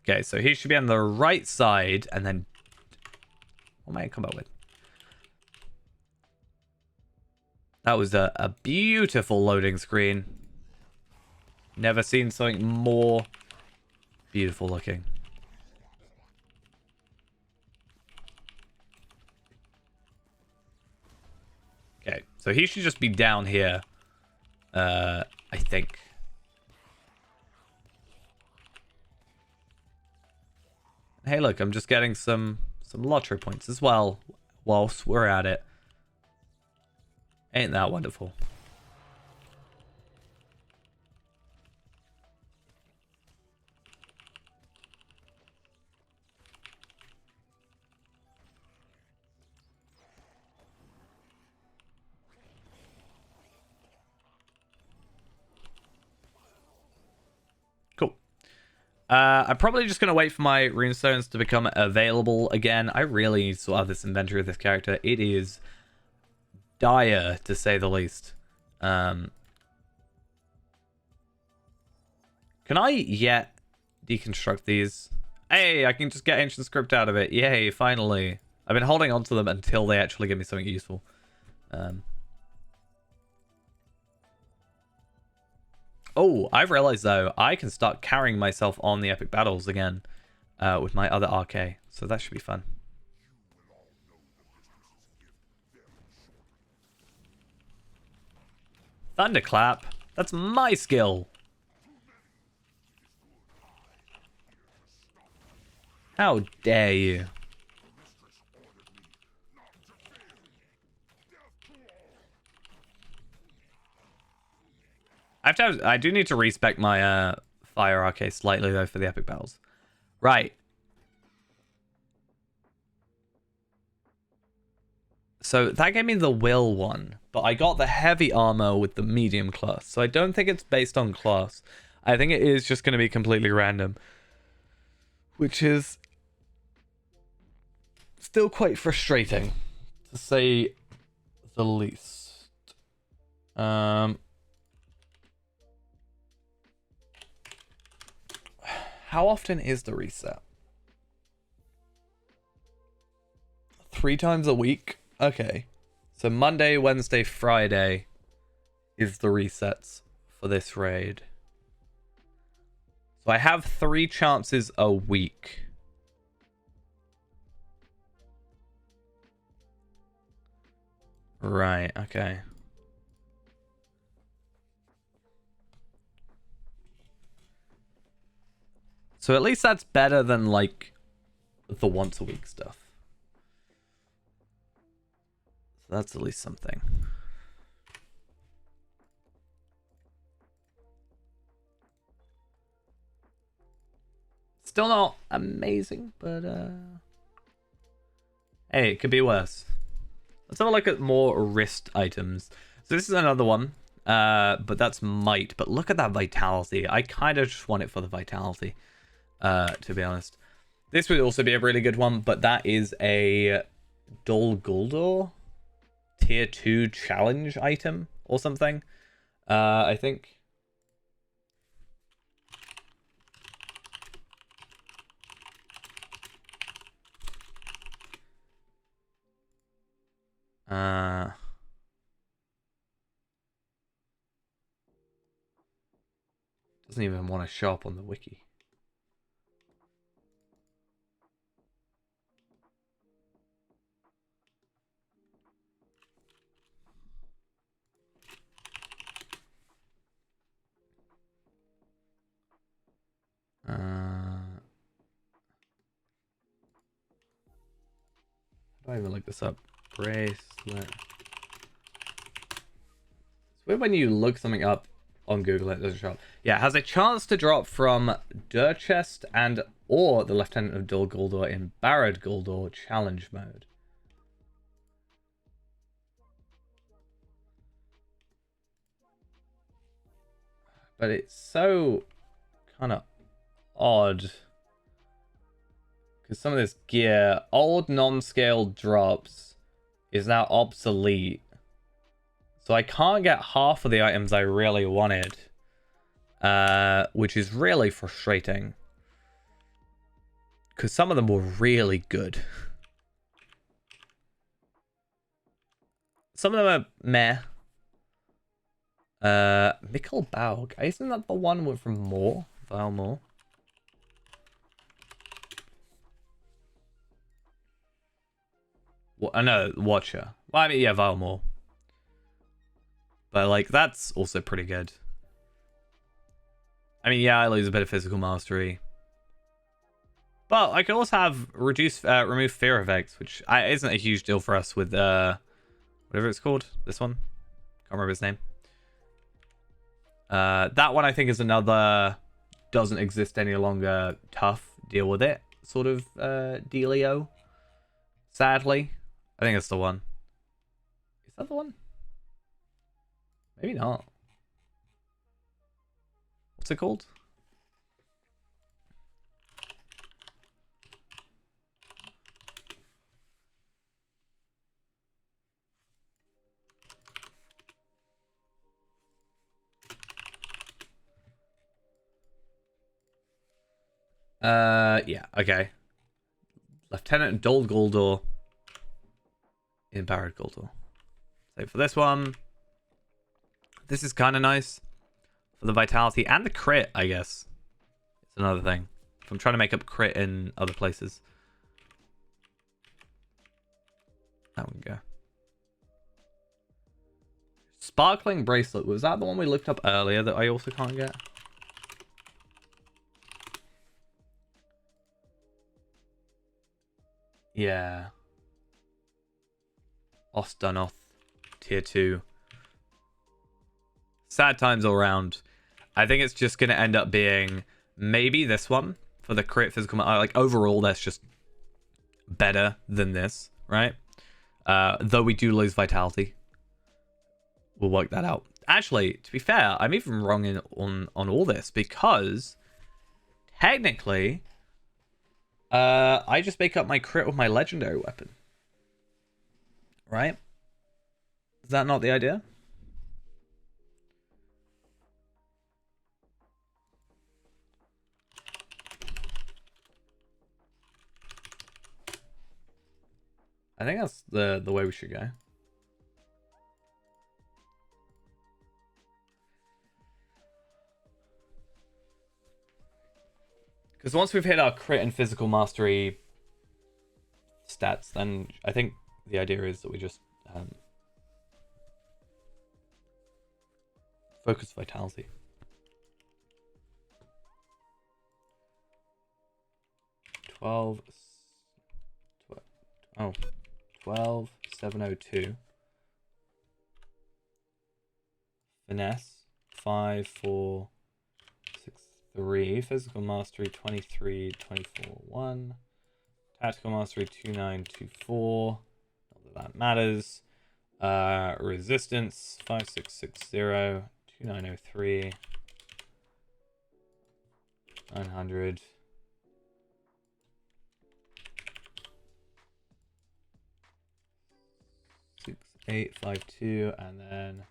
Okay, so he should be on the right side, and then... What am I come up with? That was a beautiful loading screen. Never seen something more beautiful looking. Okay, so he should just be down here. I think. Hey, look, I'm just getting some lottery points as well whilst we're at it. Ain't that wonderful? Cool. I'm probably just going to wait for my runestones to become available again. I really need to sort out this inventory of this character. It is dire, to say the least. Can I yet deconstruct these? Hey, I can just get ancient script out of it. Yay, finally. I've been holding on to them until they actually give me something useful. Oh, I've realized, though, I can start carrying myself on the epic battles again with my other RK. So that should be fun. Thunderclap? That's my skill. How dare you? I do need to respec my fire RK slightly, though, for the epic battles. Right. So that gave me the will one, but I got the heavy armor with the medium class. So I don't think it's based on class. I think it is just going to be completely random. Which is still quite frustrating, to say the least. How often is the reset? 3 times a week? Okay. So Monday, Wednesday, Friday is the resets for this raid. So I have 3 chances a week. Right, okay. So at least that's better than, like, the once a week stuff. So that's at least something. Still not amazing, but hey, it could be worse. Let's have a look at more wrist items. So this is another one, but that's might. But look at that vitality. I kind of just want it for the vitality, to be honest. This would also be a really good one, but that is a Dol Guldur tier 2 challenge item or something, I think. Doesn't even want to show up on the wiki. How do I even look this up? Bracelet. It's weird when you look something up on Google and it doesn't show up. Yeah, it has a chance to drop from Durchest and or the Lieutenant of Dol Guldur in Barad Guldur challenge mode. But it's so kind of odd. Because some of this gear, old non-scale drops, is now obsolete. So I can't get half of the items I really wanted. Which is really frustrating. Because some of them were really good. Some of them are meh. Mikkel Baug. Isn't that the one with from Moore? Vile Moore? No, Watcher. Well, I mean, yeah, Vile Moore. But, like, that's also pretty good. I mean, yeah, I lose a bit of physical mastery. But I could also have remove fear effects, which isn't a huge deal for us with, whatever it's called. This one. Can't remember his name. That one I think is another doesn't exist any longer, tough, deal with it sort of dealio. Sadly. I think it's the one. Is that the one? Maybe not. What's it called? Yeah, okay. Lieutenant Dol Guldur in Barrett Guldur. So for this one, this is kind of nice for the vitality and the crit, I guess. It's another thing. If I'm trying to make up crit in other places. That one go. Sparkling bracelet. Was that the one we looked up earlier that I also can't get? Yeah. Ostanoth. Tier 2. Sad times all around. I think it's just going to end up being maybe this one for the crit physical. Like, overall, that's just better than this, right? Though we do lose vitality. We'll work that out. Actually, to be fair, I'm even wrong on all this because technically, I just make up my crit with my legendary weapon. Right? Is that not the idea? I think that's the way we should go. Because once we've hit our crit and physical mastery stats, then I think the idea is that we just focus vitality. Oh, 12,702. Finesse 5,463. Physical mastery 23, 24, 1. Tactical mastery 2924. Not that that matters. Resistance 5660. 2903. 900. 6852, and then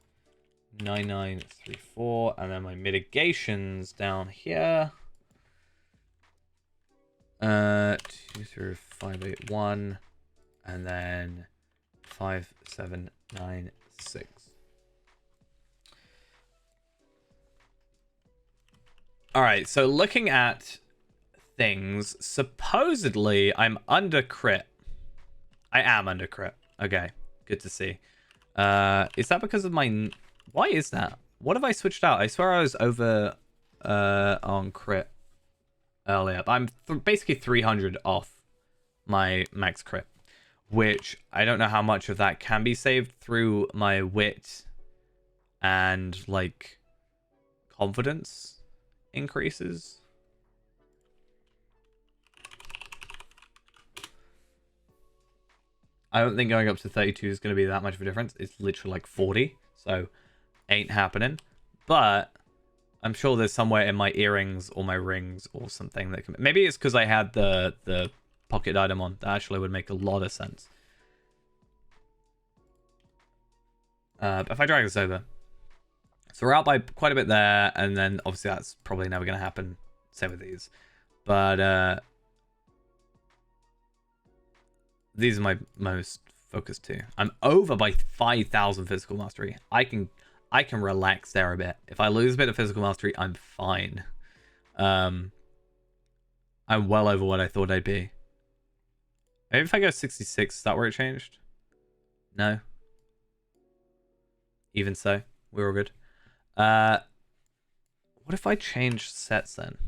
9934, and then my mitigations down here. 20581, and then 5796. All right, so looking at things, supposedly I'm under crit. I am under crit. Okay, good to see. Is that because of my... Why is that? What have I switched out? I swear I was over on crit earlier. I'm basically 300 off my max crit, which I don't know how much of that can be saved through my wit and, like, confidence increases. I don't think going up to 32 is going to be that much of a difference. It's literally like 40, so ain't happening. But I'm sure there's somewhere in my earrings or my rings or something that can... Maybe it's because I had the pocket item on. That actually would make a lot of sense. But if I drag this over... So we're out by quite a bit there, and then obviously that's probably never going to happen. Same with these. But these are my most focused two. I'm over by 5,000 physical mastery. I can relax there a bit. If I lose a bit of physical mastery, I'm fine. I'm well over what I thought I'd be. Maybe if I go 66, is that where it changed? No. Even so, we're all good. What if I change sets then?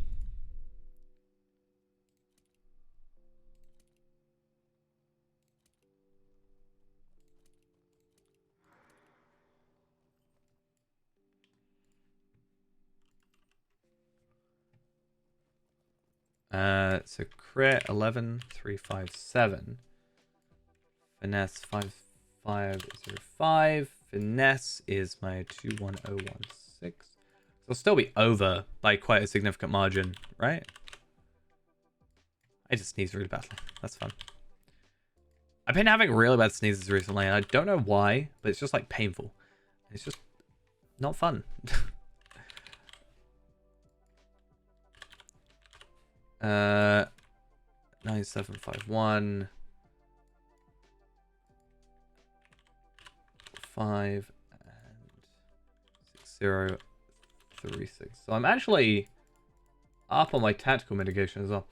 So crit 11, 3, 5, 7. Finesse 5, 5, 0, 5. Finesse is my 21016. So I'll still be over by quite a significant margin, right? I just sneezed really badly. That's fun. I've been having really bad sneezes recently, and I don't know why, but it's just like painful. It's just not fun. 9751 5 and 6036. So I'm actually up on my tactical mitigation as well.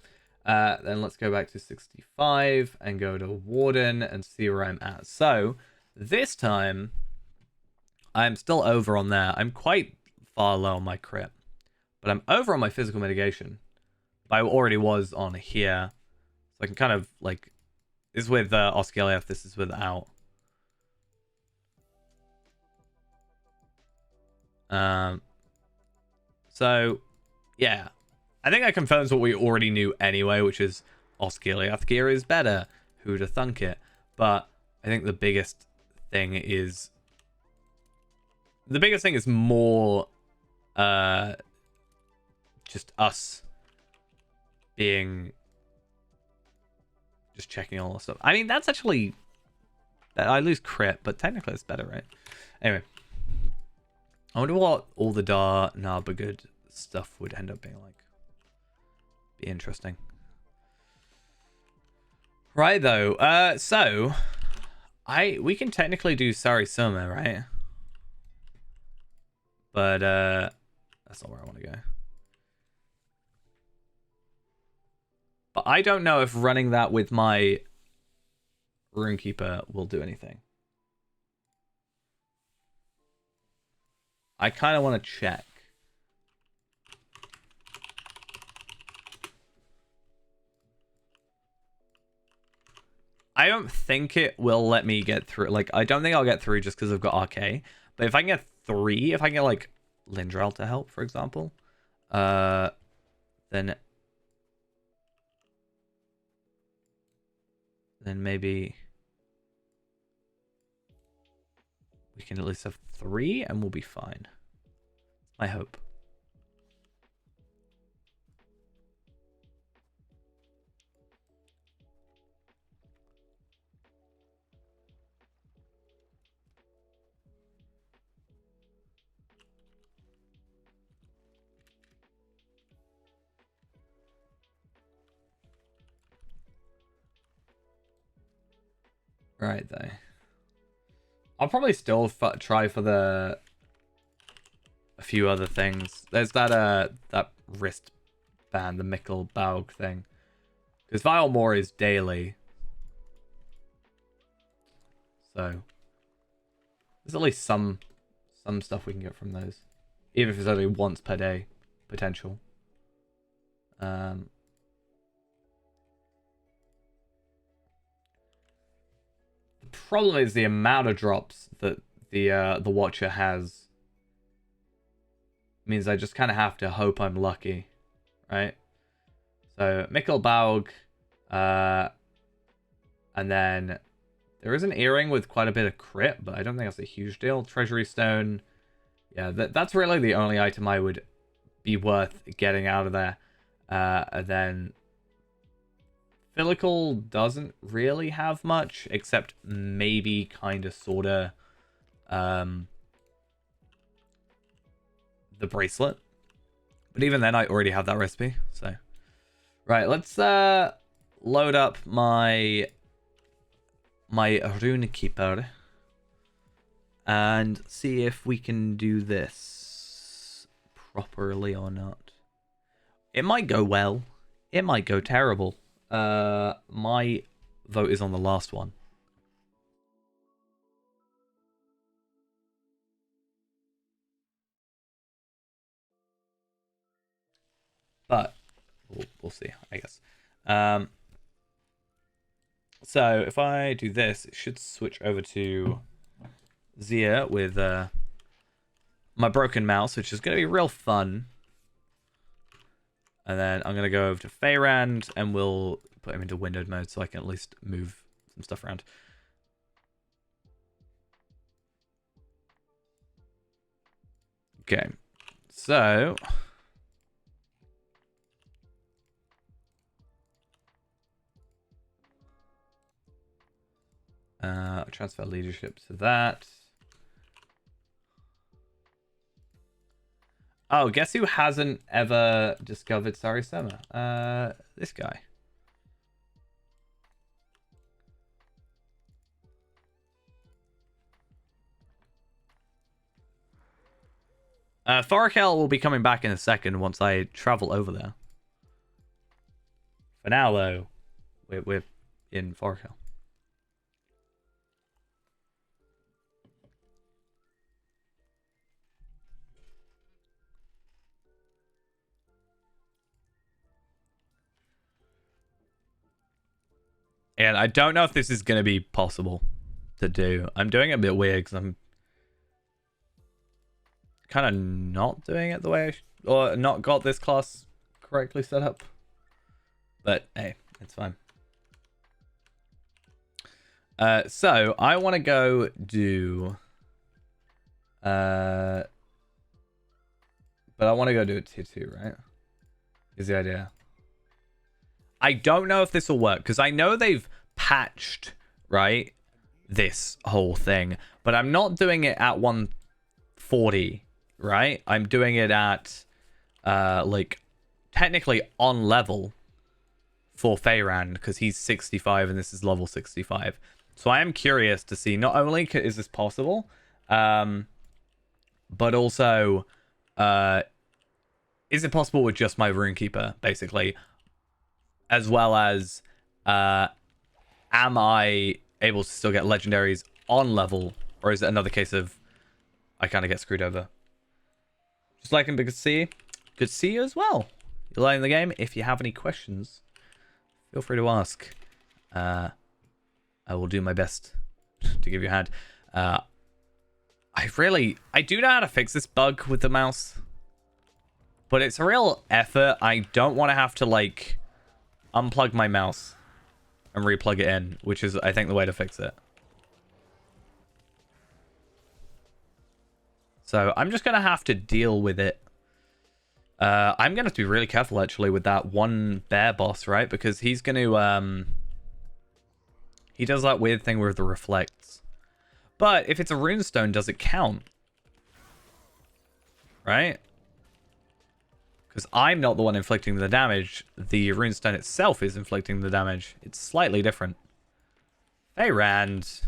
Then let's go back to 65 and go to Warden and see where I'm at. So this time I'm still over on there. I'm quite far low on my crit, but I'm over on my physical mitigation. I already was on here. So I can kind of like... This is with Osciliath, this is without. So, yeah. I think that confirms what we already knew anyway, which is Osciliath gear is better. Who'da thunk it? But I think the biggest thing is... The biggest thing is more... just us... being just checking all the stuff. I mean, that's actually I lose crit, but technically it's better, right? Anyway, I wonder what all the Narbagud stuff would end up being like. Be interesting, right? Though, so we can technically do Sarisuma, right? But that's not where I want to go. But I don't know if running that with my Runekeeper will do anything. I kind of want to check. I don't think it will let me get through. Like, I don't think I'll get through just because I've got RK. But if I can get 3, if I can get, like, Lindrel to help, for example, then maybe we can at least have 3 and we'll be fine. I hope. Right, though. I'll probably still try for a few other things. There's that wristband, the Mikkel Baug thing. Because Vilemore is daily. So there's at least some stuff we can get from those. Even if it's only once per day potential. Problem is the amount of drops that the Watcher has means I just kind of have to hope I'm lucky, right? So Mikkel Baug, and then there is an earring with quite a bit of crit, but I don't think that's a huge deal. Treasury Stone, yeah, that's really the only item I would be worth getting out of there. And then Filical doesn't really have much, except maybe kind of sort of the bracelet. But even then, I already have that recipe. So, right, let's load up my rune keeper and see if we can do this properly or not. It might go well. It might go terrible. My vote is on the last one. But we'll see, I guess. So if I do this, it should switch over to Zia with my broken mouse, which is going to be real fun. And then I'm going to go over to Faerand, and we'll put him into windowed mode so I can at least move some stuff around. Okay, so transfer leadership to that. Oh, guess who hasn't ever discovered Sarisema? This guy. Thorakel will be coming back in a second once I travel over there. For now, though, we're in Thorakel. And I don't know if this is going to be possible to do. I'm doing it a bit weird because I'm kind of not doing it the way or not got this class correctly set up. But hey, it's fine. So I want to go do but I want to go do a tier 2, right? Is the idea. I don't know if this will work because I know they've patched, right, this whole thing, but I'm not doing it at 140, right? I'm doing it at like technically on level for Faerand because he's 65 and this is level 65. So I am curious to see not only is this possible, but also is it possible with just my Runekeeper, basically, as well as am I able to still get legendaries on level, or is it another case of I kind of get screwed over? Just like in Good to see you as well. You're learning the game. If you have any questions, feel free to ask. I will do my best to give you a hand. I do know how to fix this bug with the mouse, but it's a real effort. I don't want to have to like unplug my mouse and replug it in, which is, I think, the way to fix it. So I'm just going to have to deal with it. I'm going to have to be really careful, actually, with that one bear boss, right? Because he's going to... he does that weird thing with the reflects. But if it's a runestone, does it count? Right? Because I'm not the one inflicting the damage. The runestone itself is inflicting the damage. It's slightly different. Faerand.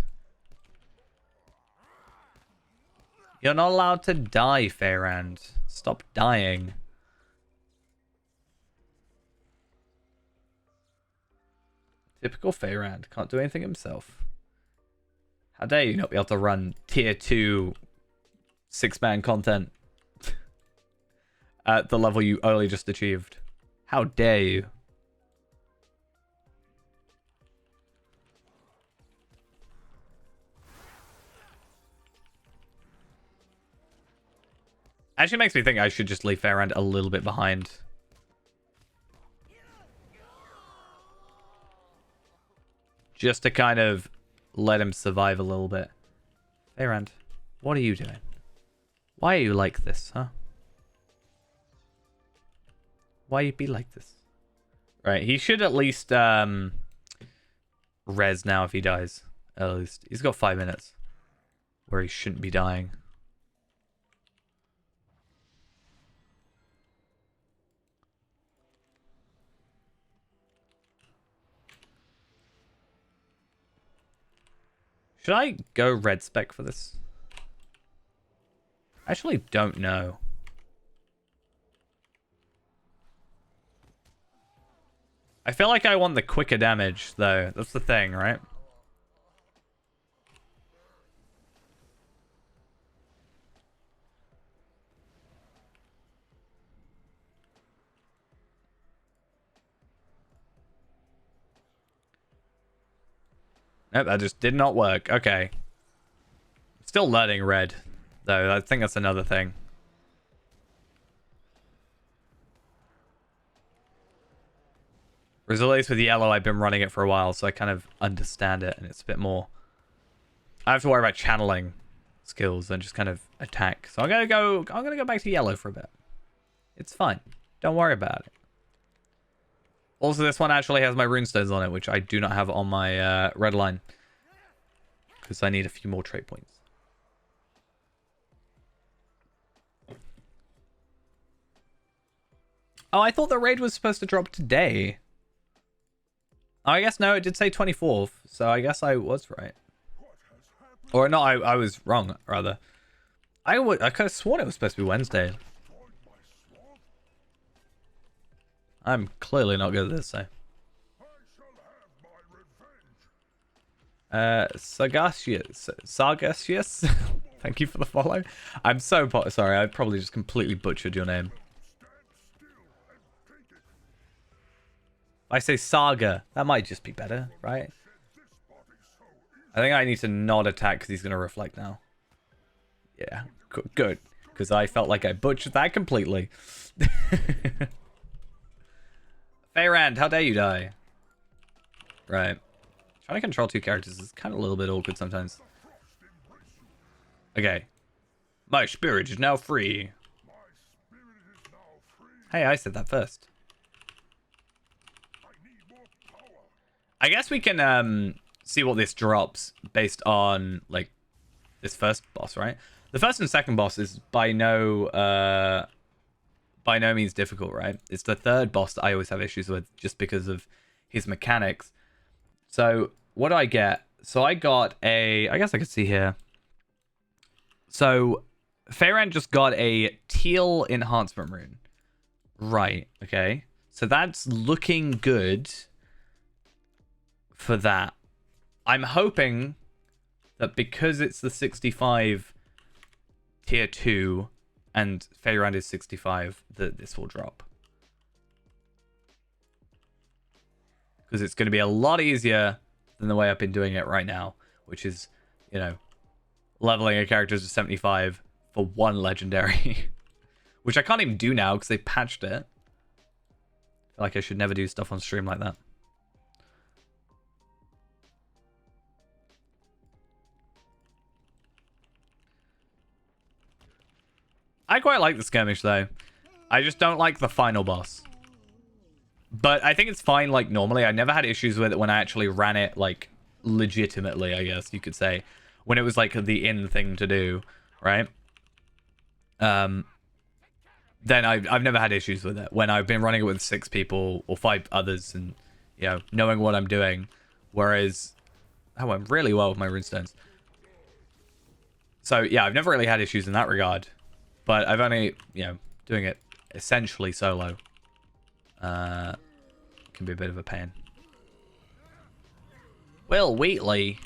You're not allowed to die, Faerand. Stop dying. Typical Faerand. Can't do anything himself. How dare you not be able to run tier 2 6-man content at the level you only just achieved. How dare you? Actually makes me think I should just leave Faerand a little bit behind. Just to kind of let him survive a little bit. Faerand, what are you doing? Why are you like this, huh? Why you be like this? Right, he should at least res now if he dies. At least he's got 5 minutes where he shouldn't be dying. Should I go red spec for this? I actually don't know. I feel like I want the quicker damage, though. That's the thing, right? Nope, that just did not work. Okay. Still learning red, though. I think that's another thing. Whereas at least with yellow, I've been running it for a while, so I kind of understand it, and it's a bit more... I have to worry about channeling skills and just kind of attack. So I'm gonna go back to yellow for a bit. It's fine. Don't worry about it. Also, this one actually has my runestones on it, which I do not have on my red line. Because I need a few more trait points. Oh, I thought the raid was supposed to drop today. Oh, I guess no, it did say 24th, so I guess I was right. Or no, I was wrong, rather. I could have sworn it was supposed to be Wednesday. I'm clearly not good at this, so. Sargassius, thank you for the follow. I'm so sorry, I probably just completely butchered your name. I say Saga, that might just be better, right? I think I need to not attack because he's going to reflect now. Yeah, good. Because I felt like I butchered that completely. Faerand, how dare you die? Right. Trying to control 2 characters is kind of a little bit awkward sometimes. Okay. My spirit is now free. Hey, I said that first. I guess we can see what this drops based on like this first boss, right? The first and second boss is by no means difficult, right? It's the third boss that I always have issues with just because of his mechanics. So what do I get? So I got I guess I could see here. So Faerand just got a teal enhancement rune. Right, okay. So that's looking good for that. I'm hoping that because it's the 65 tier 2 and Faerand is 65, that this will drop. Because it's going to be a lot easier than the way I've been doing it right now, which is, you know, leveling a character to 75 for 1 legendary. Which I can't even do now because they patched it. I feel like I should never do stuff on stream like that. I quite like the skirmish though. I just don't like the final boss. But I think it's fine like normally. I never had issues with it when I actually ran it like legitimately, I guess you could say. When it was like the in thing to do, right? Then I've never had issues with it. When I've been running it with 6 people or 5 others and, you know, knowing what I'm doing. Whereas that went really well with my runestones. So yeah, I've never really had issues in that regard. But I've only, you know, doing it essentially solo. Can be a bit of a pain. Will Wheatley.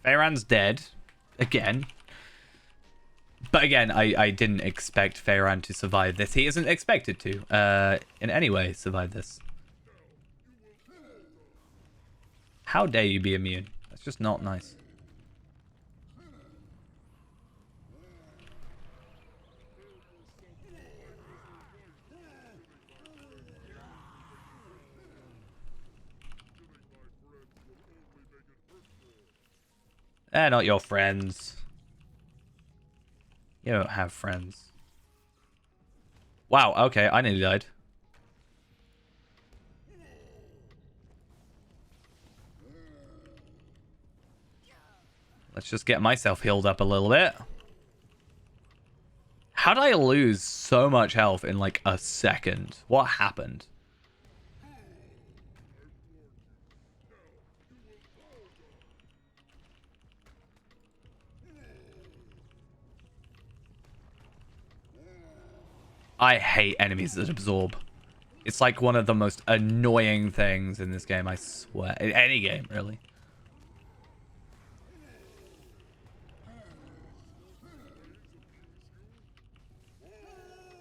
Faerand's dead. Again. But again, I didn't expect Faerand to survive this. He isn't expected to, in any way, survive this. How dare you be immune? That's just not nice. They're not your friends. You don't have friends. Wow, okay, I nearly died. Let's just get myself healed up a little bit. How did I lose so much health in like a second? What happened? I hate enemies that absorb. It's like one of the most annoying things in this game, I swear. In any game, really.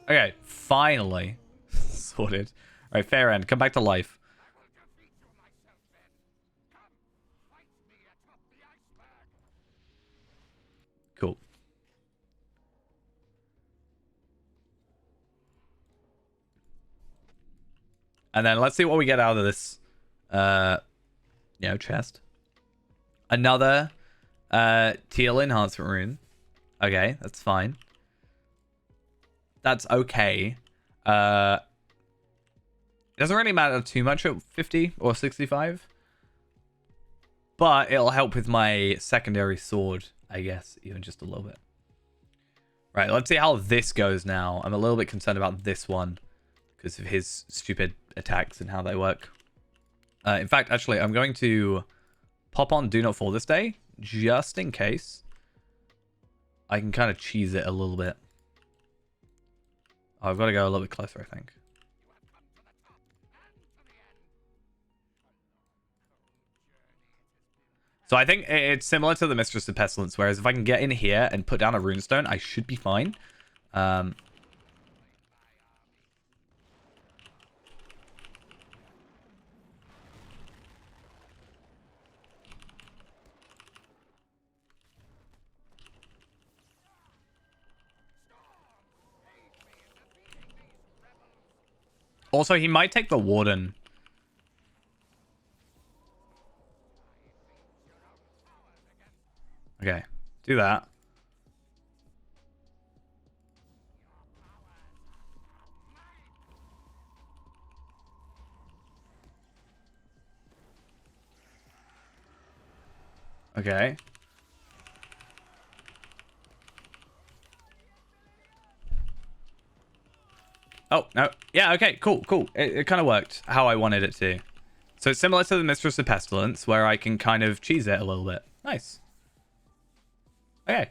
Okay, finally. Sorted. Alright, Faerand, come back to life. Cool. And then let's see what we get out of this, chest. Another teal enhancement rune. Okay, that's fine. That's okay. It doesn't really matter too much at 50 or 65. But it'll help with my secondary sword, I guess, even just a little bit. Right, let's see how this goes now. I'm a little bit concerned about this one because of his stupid attacks and how they work. In fact, actually, I'm going to pop on Do Not Fall this day, just in case. I can kind of cheese it a little bit. Oh, I've got to go a little bit closer, I think. So I think it's similar to the Mistress of Pestilence, whereas if I can get in here and put down a runestone, I should be fine. Also, he might take the Warden. Okay, do that. Okay. Oh, no. Yeah, okay, cool. It kind of worked how I wanted it to. So it's similar to the Mistress of Pestilence, where I can kind of cheese it a little bit. Nice. Okay.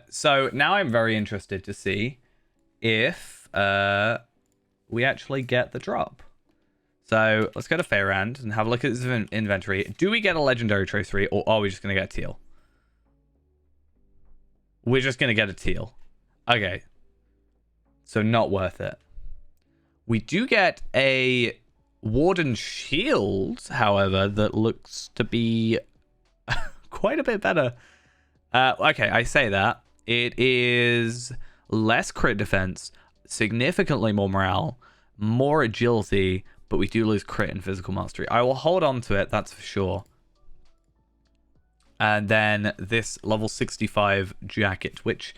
So now I'm very interested to see if we actually get the drop. So let's go to Faerand and have a look at his inventory. Do we get a legendary tracery, or are we just going to get a teal? We're just going to get a teal. Okay. So not worth it. We do get a Warden shield, however, that looks to be quite a bit better. Okay, I say that. It is less crit defense, significantly more morale, more agility, but we do lose crit and physical mastery. I will hold on to it, that's for sure. And then this level 65 jacket, which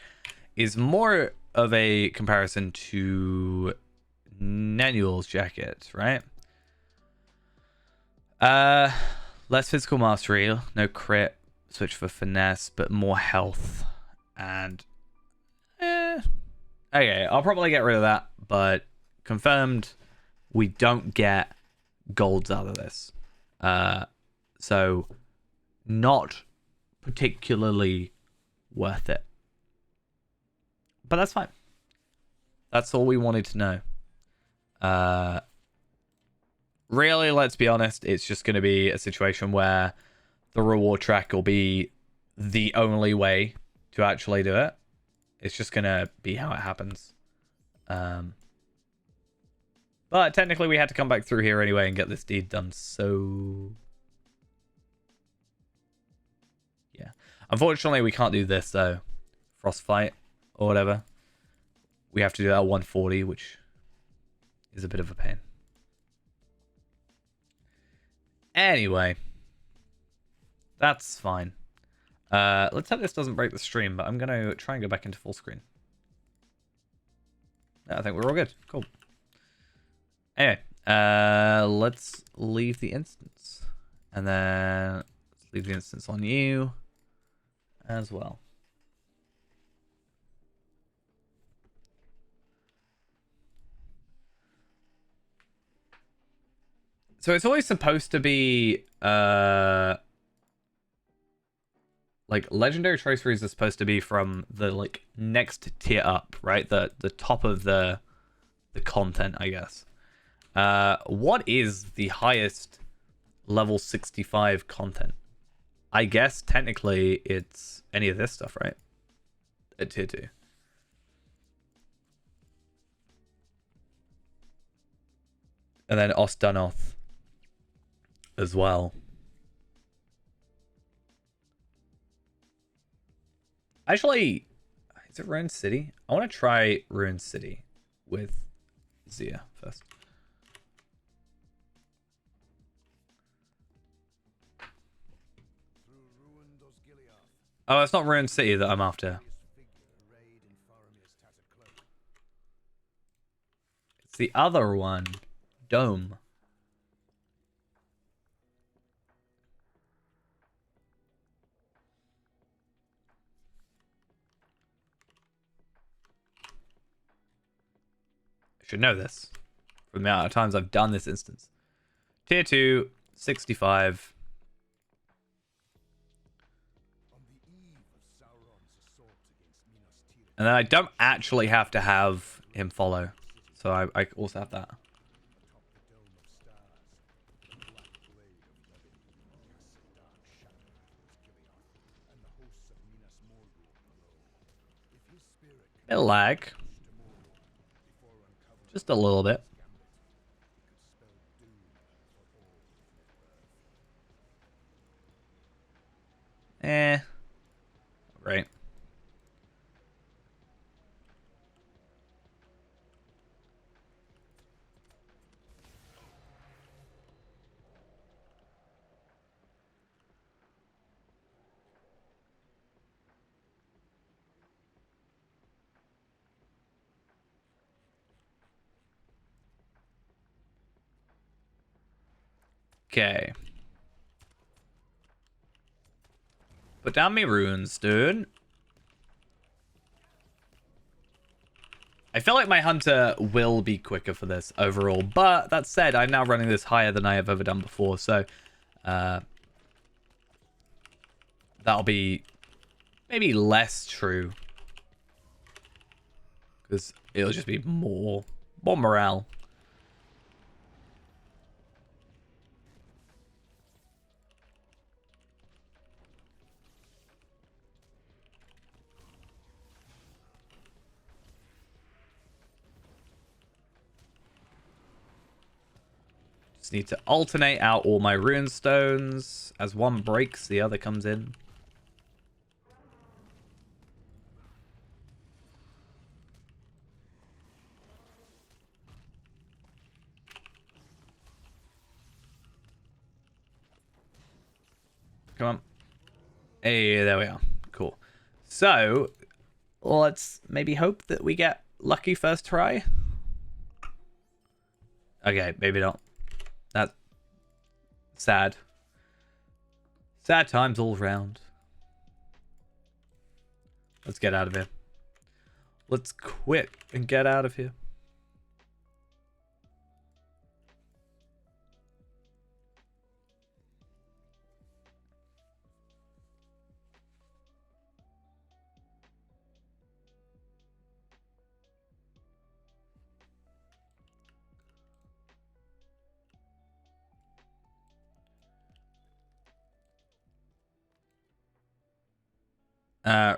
is more of a comparison to Nenuel's jacket, right? Less physical mastery, no crit, switch for finesse, but more health. And okay, I'll probably get rid of that, but confirmed we don't get golds out of this. So not particularly worth it. But that's fine. That's all we wanted to know. Really, let's be honest, it's just going to be a situation where the reward track will be the only way to actually do it. It's just going to be how it happens. But technically we had to come back through here anyway and get this deed done, so yeah. Unfortunately, we can't do this, though. Frostfight or whatever. We have to do that at 140, which is a bit of a pain. Anyway. That's fine. Let's hope this doesn't break the stream, but I'm going to try and go back into full screen. I think we're all good. Cool. Anyway, let's leave the instance. And then let's leave the instance on you as well. So it's always supposed to be like legendary traceries are supposed to be from the like next tier up, right? The top of the content, I guess. What is the highest level 65 content? I guess technically it's any of this stuff, right? At tier 2. And then Ostanoth as well. Actually, is it Ruin City? I want to try Ruin City with Zia first. Oh, it's not Ruin City that I'm after. It's the other one. Dome. I should know this from the amount of times I've done this instance. Tier 2, 65. And then I don't actually have to have him follow. So I also have that. Bit of lag. Just a little bit. Great. Okay. Put down me runes, dude. I feel like my hunter will be quicker for this overall, but that said, I'm now running this higher than I have ever done before, so that'll be maybe less true because it'll just be more morale. Just need to alternate out all my rune stones. As one breaks, the other comes in. Come on. Hey, there we are. Cool. So, let's maybe hope that we get lucky first try. Okay, maybe not. That's sad. Sad times all round. Let's get out of here. Let's quit and get out of here.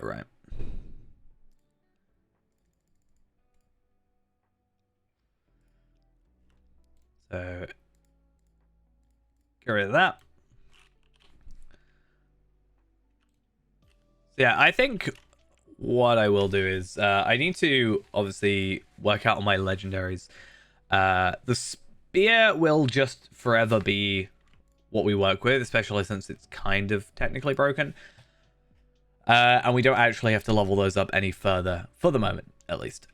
Right. So, get rid of that. So yeah, I think what I will do is I need to obviously work out on my legendaries. The spear will just forever be what we work with, especially since it's kind of technically broken. And we don't actually have to level those up any further, for the moment, at least.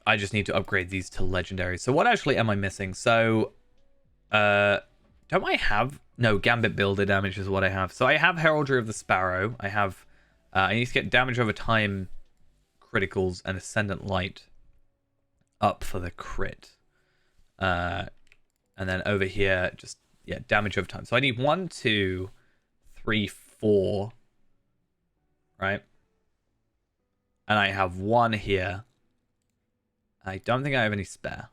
I just need to upgrade these to legendary. So what actually am I missing? So, don't I have... No, Gambit Builder damage is what I have. So I have Heraldry of the Sparrow. I have... I need to get damage over time, criticals, and Ascendant Light up for the crit. And then over here, just, yeah, damage over time. So I need 1, 2, 3, 4. Right? And I have 1 here. I don't think I have any spare.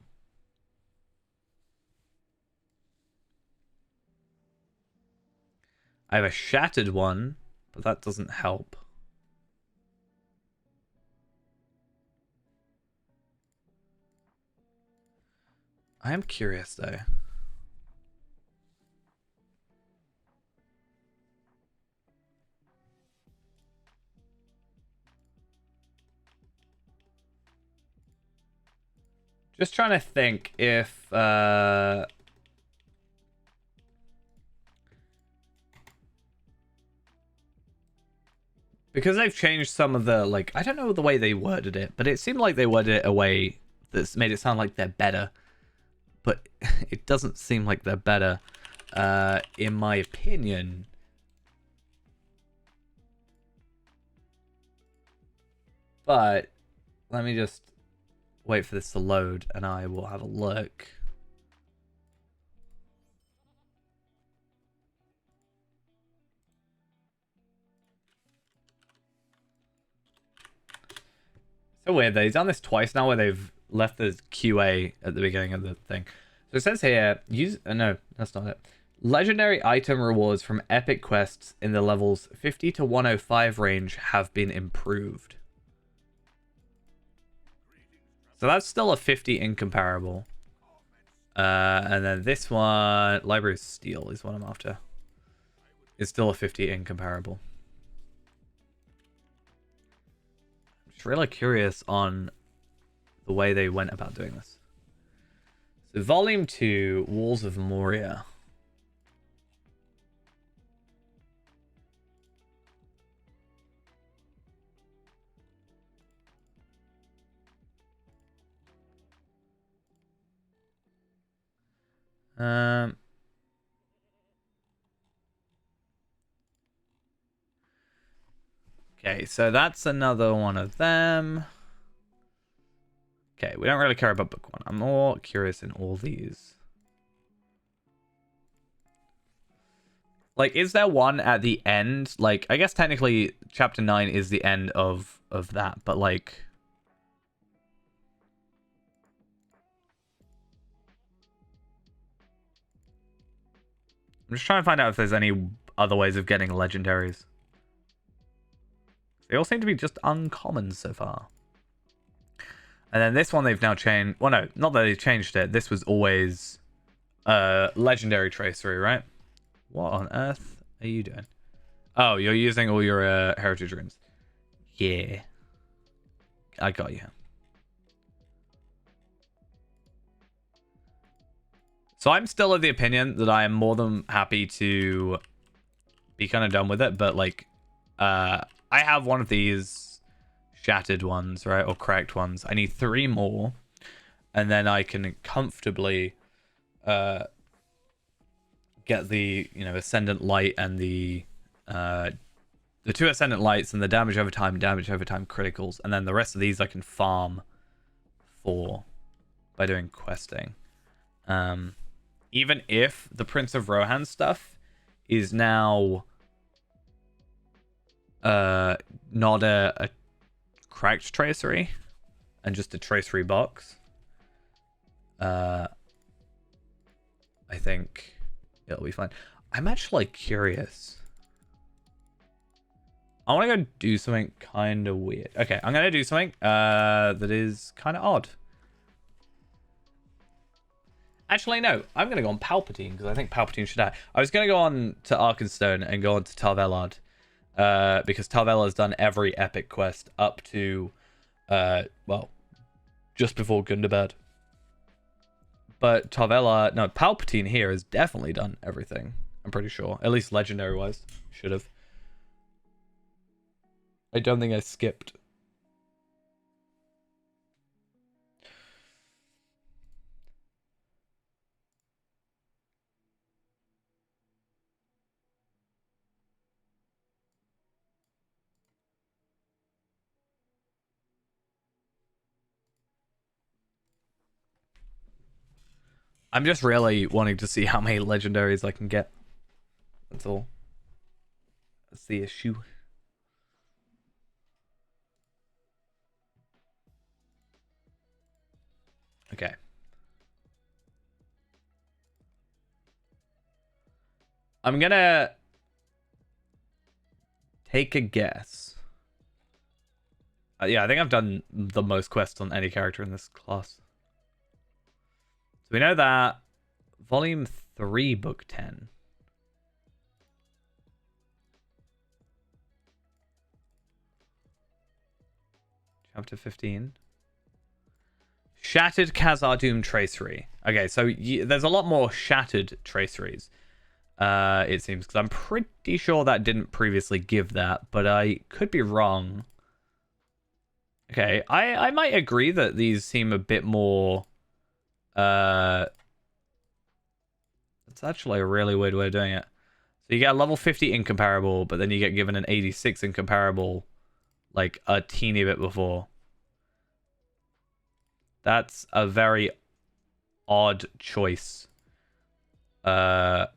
I have a shattered one, but that doesn't help. I am curious though. Just trying to think if because they've changed some of the, like, I don't know the way they worded it, but it seemed like they worded it a way that's made it sound like they're better. But it doesn't seem like they're better, in my opinion. But let me just wait for this to load and I will have a look. So weird, they've done this twice now where they've left the QA at the beginning of the thing. So it says here, use... no, that's not it. Legendary item rewards from epic quests in the levels 50 to 105 range have been improved. So that's still a 50 incomparable. And then this one, Library of Steel is what I'm after. It's still a 50 incomparable. I'm just really curious on the way they went about doing this. So Volume 2, Walls of Moria. Okay, so that's another one of them. Okay, we don't really care about book 1. I'm more curious in all these. Like, is there one at the end? Like, I guess technically chapter 9 is the end of that, but like... I'm just trying to find out if there's any other ways of getting legendaries. They all seem to be just uncommon so far. And then this one they've now changed... Well, no, not that they've changed it. This was always legendary tracery, right? What on earth are you doing? Oh, you're using all your heritage runes. Yeah. I got you. So I'm still of the opinion that I am more than happy to be kind of done with it, but like, I have one of these shattered ones, right, or cracked ones. I need 3 more, and then I can comfortably get the, you know, Ascendant Light and the 2 Ascendant Lights and the damage over time criticals, and then the rest of these I can farm for by doing questing. Even if the Prince of Rohan stuff is now not a cracked tracery and just a tracery box, I think it'll be fine. I'm actually curious. I want to go do something kind of weird. Okay, I'm going to do something that is kind of odd. Actually, no. I'm going to go on Palpatine, because I think Palpatine should die. I was going to go on to Arkenstone and go on to Tarvelard, because Tarvelar's done every epic quest up to, well, just before Gundabad. But Tarvela, no, Palpatine here has definitely done everything. I'm pretty sure. At least legendary-wise. Should have. I don't think I skipped. I'm just really wanting to see how many legendaries I can get. That's all. That's the issue. Okay. I'm gonna take a guess. Yeah, I think I've done the most quests on any character in this class. So we know that. Volume 3, Book 10. Chapter 15. Shattered Khazar Doom Tracery. Okay, so there's a lot more Shattered Traceries. It seems, because I'm pretty sure that didn't previously give that, but I could be wrong. Okay, I might agree that these seem a bit more... It's actually a really weird way of doing it. So you get a level 50 incomparable, but then you get given an 86 incomparable, like, a teeny bit before. That's a very odd choice. Not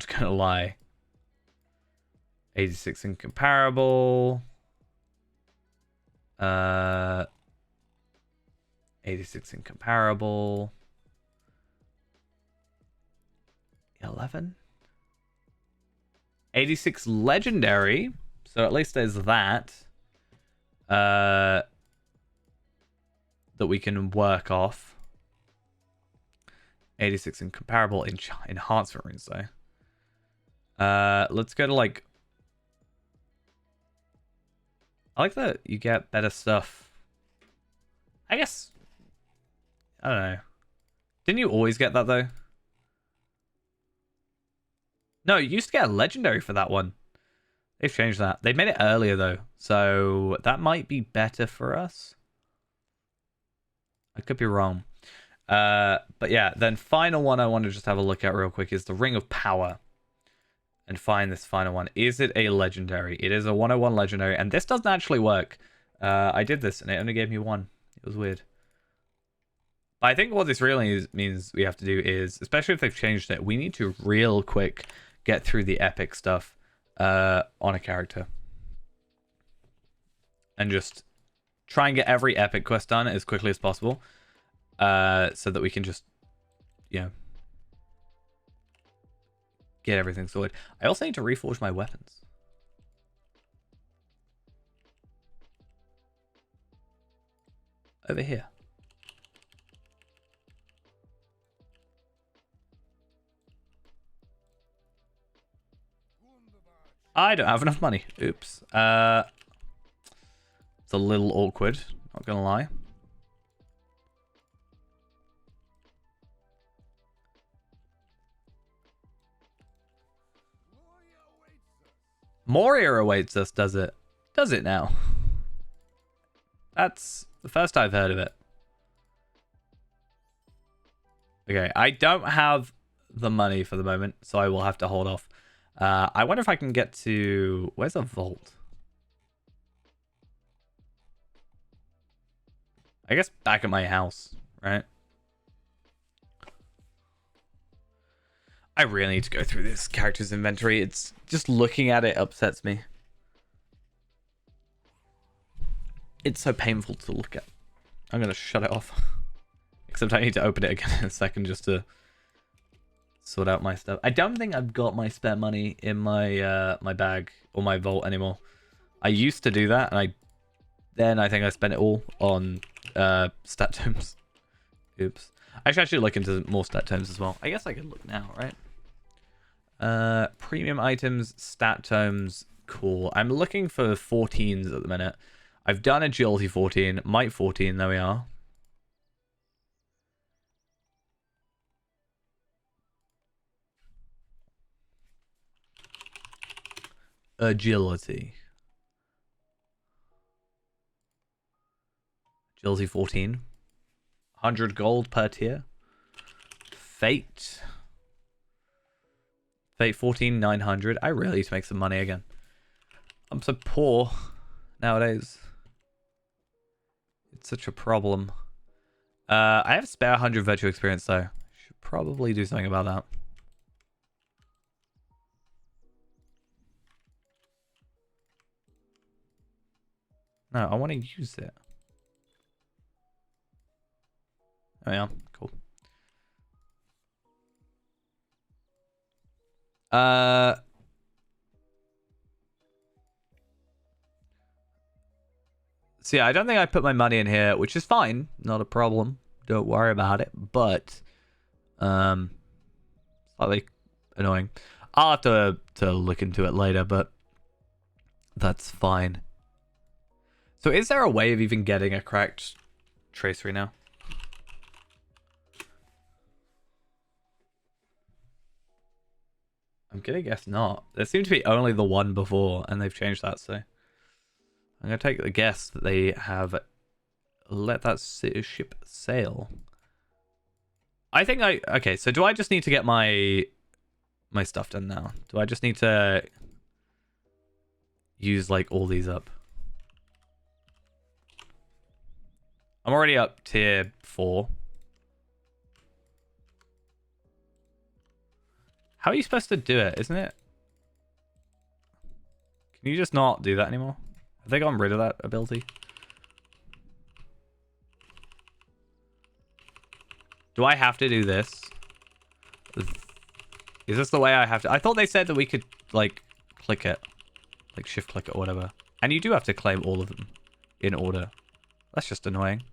gonna lie. 86 incomparable. 86 incomparable. 11. 86 legendary. So at least there's that. That we can work off. 86 incomparable enhancement runes though. Let's go to like... I like that you get better stuff. I guess... I don't know. Didn't you always get that though? No, you used to get a legendary for that one. They've changed that. They made it earlier though. So that might be better for us. I could be wrong. But yeah, then final one I want to just have a look at real quick is the Ring of Power. And find this final one. Is it a legendary? It is a 101 legendary. And this doesn't actually work. I did this and it only gave me one. It was weird. But I think what this really means we have to do is, especially if they've changed it, we need to real quick get through the epic stuff on a character. And just try and get every epic quest done as quickly as possible. So that we can just, you know, get everything sorted. I also need to reforge my weapons. Over here. I don't have enough money. Oops. It's a little awkward, not gonna lie. Moria awaits us, does it? Does it now? That's the first I've heard of it. Okay, I don't have the money for the moment, so I will have to hold off. I wonder if I can get to... Where's a vault? I guess back at my house, right? I really need to go through this character's inventory. It's just looking at it upsets me. It's so painful to look at. I'm going to shut it off. Except I need to open it again in a second just to sort out my stuff. I don't think I've got my spare money in my my bag or my vault anymore. I used to do that, and I think I spent it all on stat tomes. Oops. I should actually look into more stat tomes as well. I guess I can look now, right? Premium items, stat tomes, cool. I'm looking for 14s at the minute. I've done agility 14, might 14, there we are. Agility. Agility 14. 100 gold per tier. Fate. Fate 14, 900. I really need to make some money again. I'm so poor nowadays. It's such a problem. I have spare 100 virtual experience though. Should probably do something about that. No, I want to use it. Oh yeah, cool. So yeah, I don't think I put my money in here, which is fine. Not a problem. Don't worry about it. But, slightly annoying. I'll have to look into it later, but that's fine. So is there a way of even getting a cracked tracery now? I'm gonna guess not. There seemed to be only the one before, and they've changed that, so... I'm gonna take the guess that they have let that ship sail. I think okay, so do I just need to get my stuff done now? Do I just need to use, like, all these up? I'm already up tier 4. How are you supposed to do it, isn't it? Can you just not do that anymore? Have they gotten rid of that ability? Do I have to do this? Is this the way I have to? I thought they said that we could, like, click it. Like, shift click it or whatever. And you do have to claim all of them in order. That's just annoying.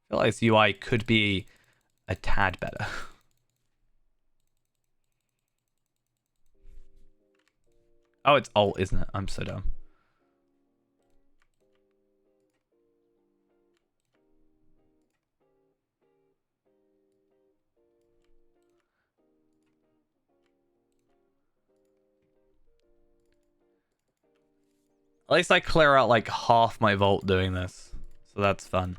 I feel like this UI could be a tad better. Oh, it's alt, isn't it? I'm so dumb. At least I clear out like half my vault doing this. So that's fun.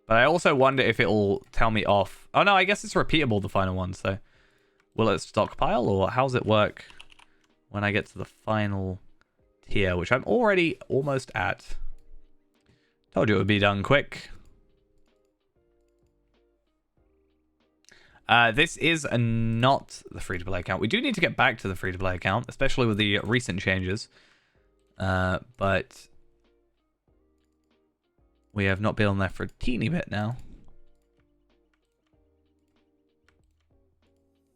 But I also wonder if it'll tell me off. Oh no, I guess it's repeatable, the final one, so... Will it stockpile, or how's it work when I get to the final tier, which I'm already almost at? Told you it would be done quick. This is not the free-to-play account. We do need to get back to the free-to-play account, especially with the recent changes. But we have not been on there for a teeny bit now.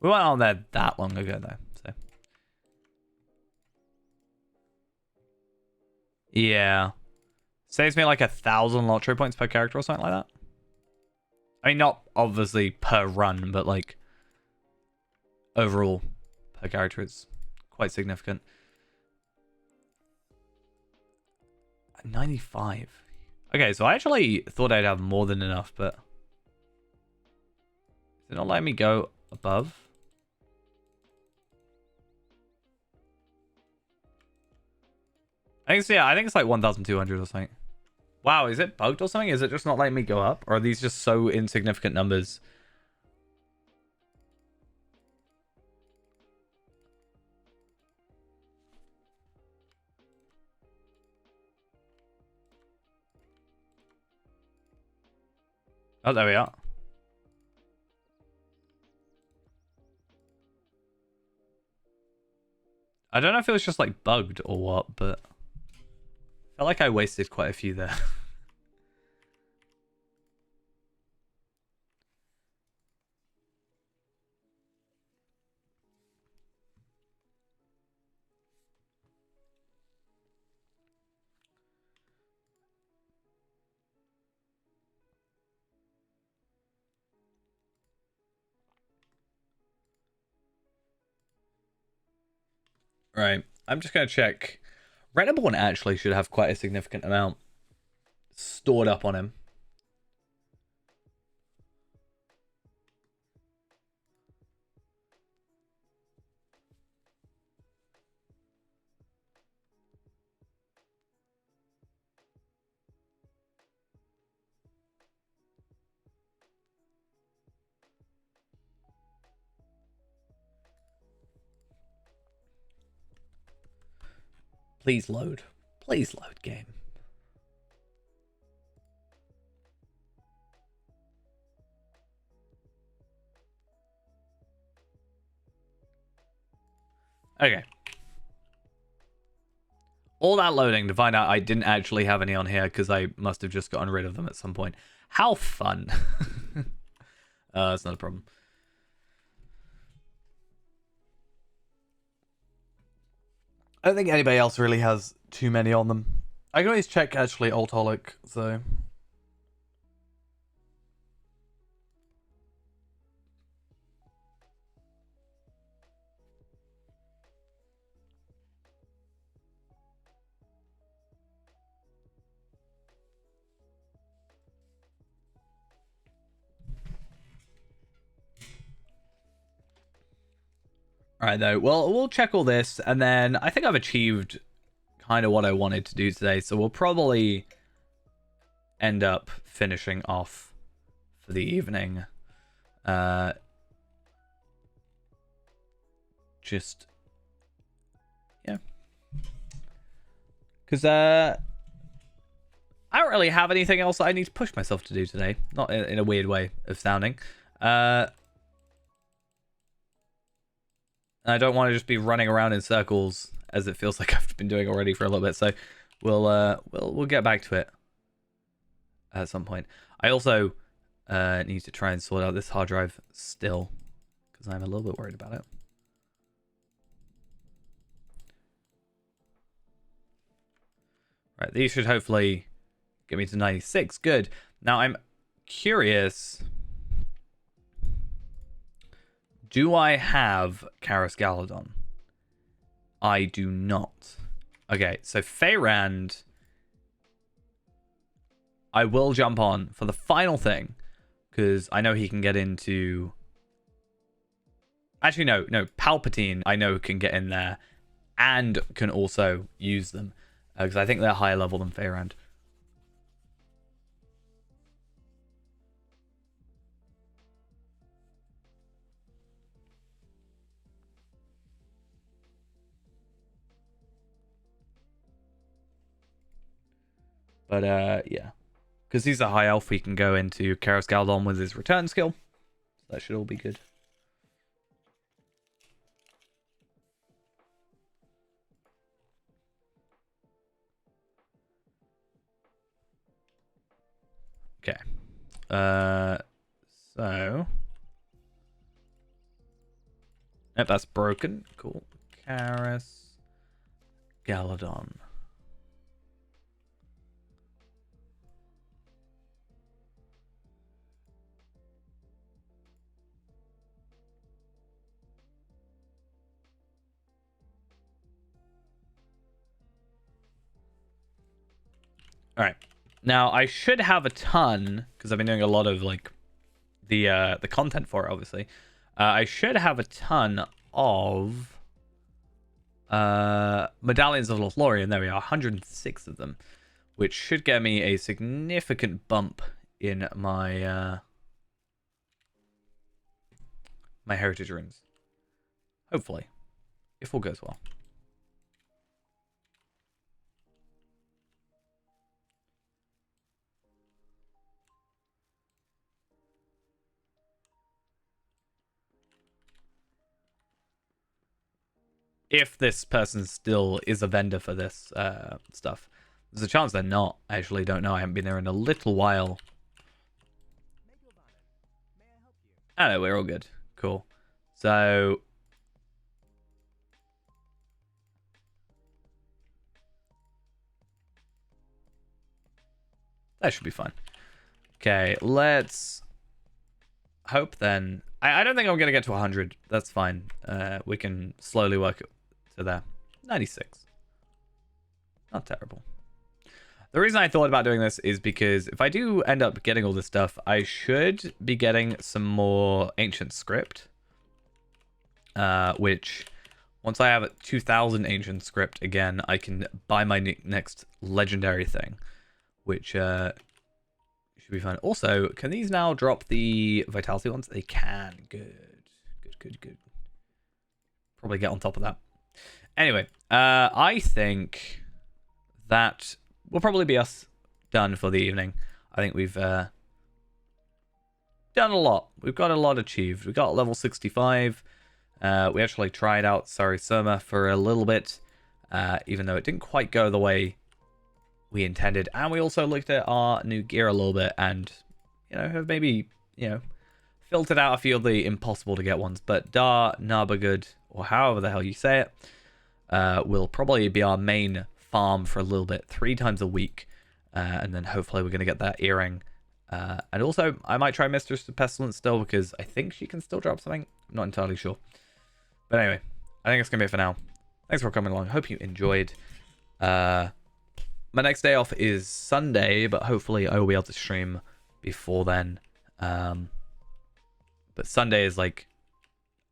We weren't on there that long ago, though. So yeah, saves me like 1,000 lottery points per character or something like that. I mean, not obviously per run, but like overall per character, it's quite significant. 95. Okay, so I actually thought I'd have more than enough, but is it not letting me go above? I think, yeah, I think it's like 1,200 or something. Wow, is it bugged or something? Is it just not letting me go up? Or are these just so insignificant numbers? Oh, there we are. I don't know if it was just like bugged or what, but I felt like I wasted quite a few there. Right. I'm just going to check. Renaborn actually should have quite a significant amount stored up on him. Please load. Please load, game. Okay. All that loading to find out I didn't actually have any on here because I must have just gotten rid of them at some point. How fun. That's not a problem. I don't think anybody else really has too many on them. I can always check actually Altolic, so... Alright, though. Well, we'll check all this, and then I think I've achieved kind of what I wanted to do today, so we'll probably end up finishing off for the evening. Just... yeah. Because, I don't really have anything else that I need to push myself to do today. Not in a weird way of sounding. I don't want to just be running around in circles as it feels like I've been doing already for a little bit. So we'll get back to it at some point. I also need to try and sort out this hard drive still because I'm a little bit worried about it. Right, these should hopefully get me to 96. Good. Now I'm curious. Do I have Karis Galadon? I do not. Okay, so Faerand, I will jump on for the final thing, because I know he can get into... Actually, no, Palpatine I know can get in there and can also use them, because I think they're higher level than Faerand. But, yeah. Because he's a high elf, he can go into Karis Galadon with his return skill. That should all be good. Okay. So... Yep, that's broken. Cool. Karis Galadon. All right. Now I should have a ton because I've been doing a lot of like the content for it. Obviously, I should have a ton of medallions of Lothlorien. There we are, 106 of them, which should get me a significant bump in my my heritage runes. Hopefully, if all goes well. If this person still is a vendor for this stuff. There's a chance they're not. I actually don't know. I haven't been there in a little while. I know, we're all good. Cool. So... that should be fun. Okay, let's hope then. I don't think I'm going to get to 100. That's fine. We can slowly work it to there. 96. Not terrible. The reason I thought about doing this is because if I do end up getting all this stuff, I should be getting some more ancient script. Which, once I have 2,000 ancient script again, I can buy my next legendary thing. Which should be fun. Also, can these now drop the vitality ones? They can. Good. Probably get on top of that. Anyway, I think that will probably be us done for the evening. I think we've done a lot. We've got a lot achieved. We got level 65. We actually tried out Sarisoma for a little bit, even though it didn't quite go the way we intended. And we also looked at our new gear a little bit and, have maybe, filtered out a few of the impossible to get ones. But Dar Nabagud, or however the hell you say it, will probably be our main farm for a little bit, 3 times a week. And then hopefully we're going to get that earring. And also, I might try Mistress of Pestilence still, because I think she can still drop something. I'm not entirely sure. But anyway, I think it's going to be it for now. Thanks for coming along. Hope you enjoyed. My next day off is Sunday, but hopefully I will be able to stream before then. But Sunday is like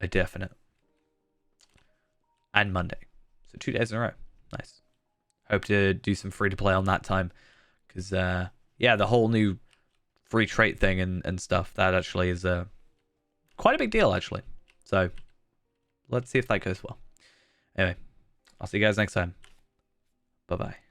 a definite. And Monday. So 2 days in a row. Nice. Hope to do some free to play on that time. Because, yeah, the whole new free trait thing and stuff, that actually is quite a big deal, actually. So, let's see if that goes well. Anyway, I'll see you guys next time. Bye-bye.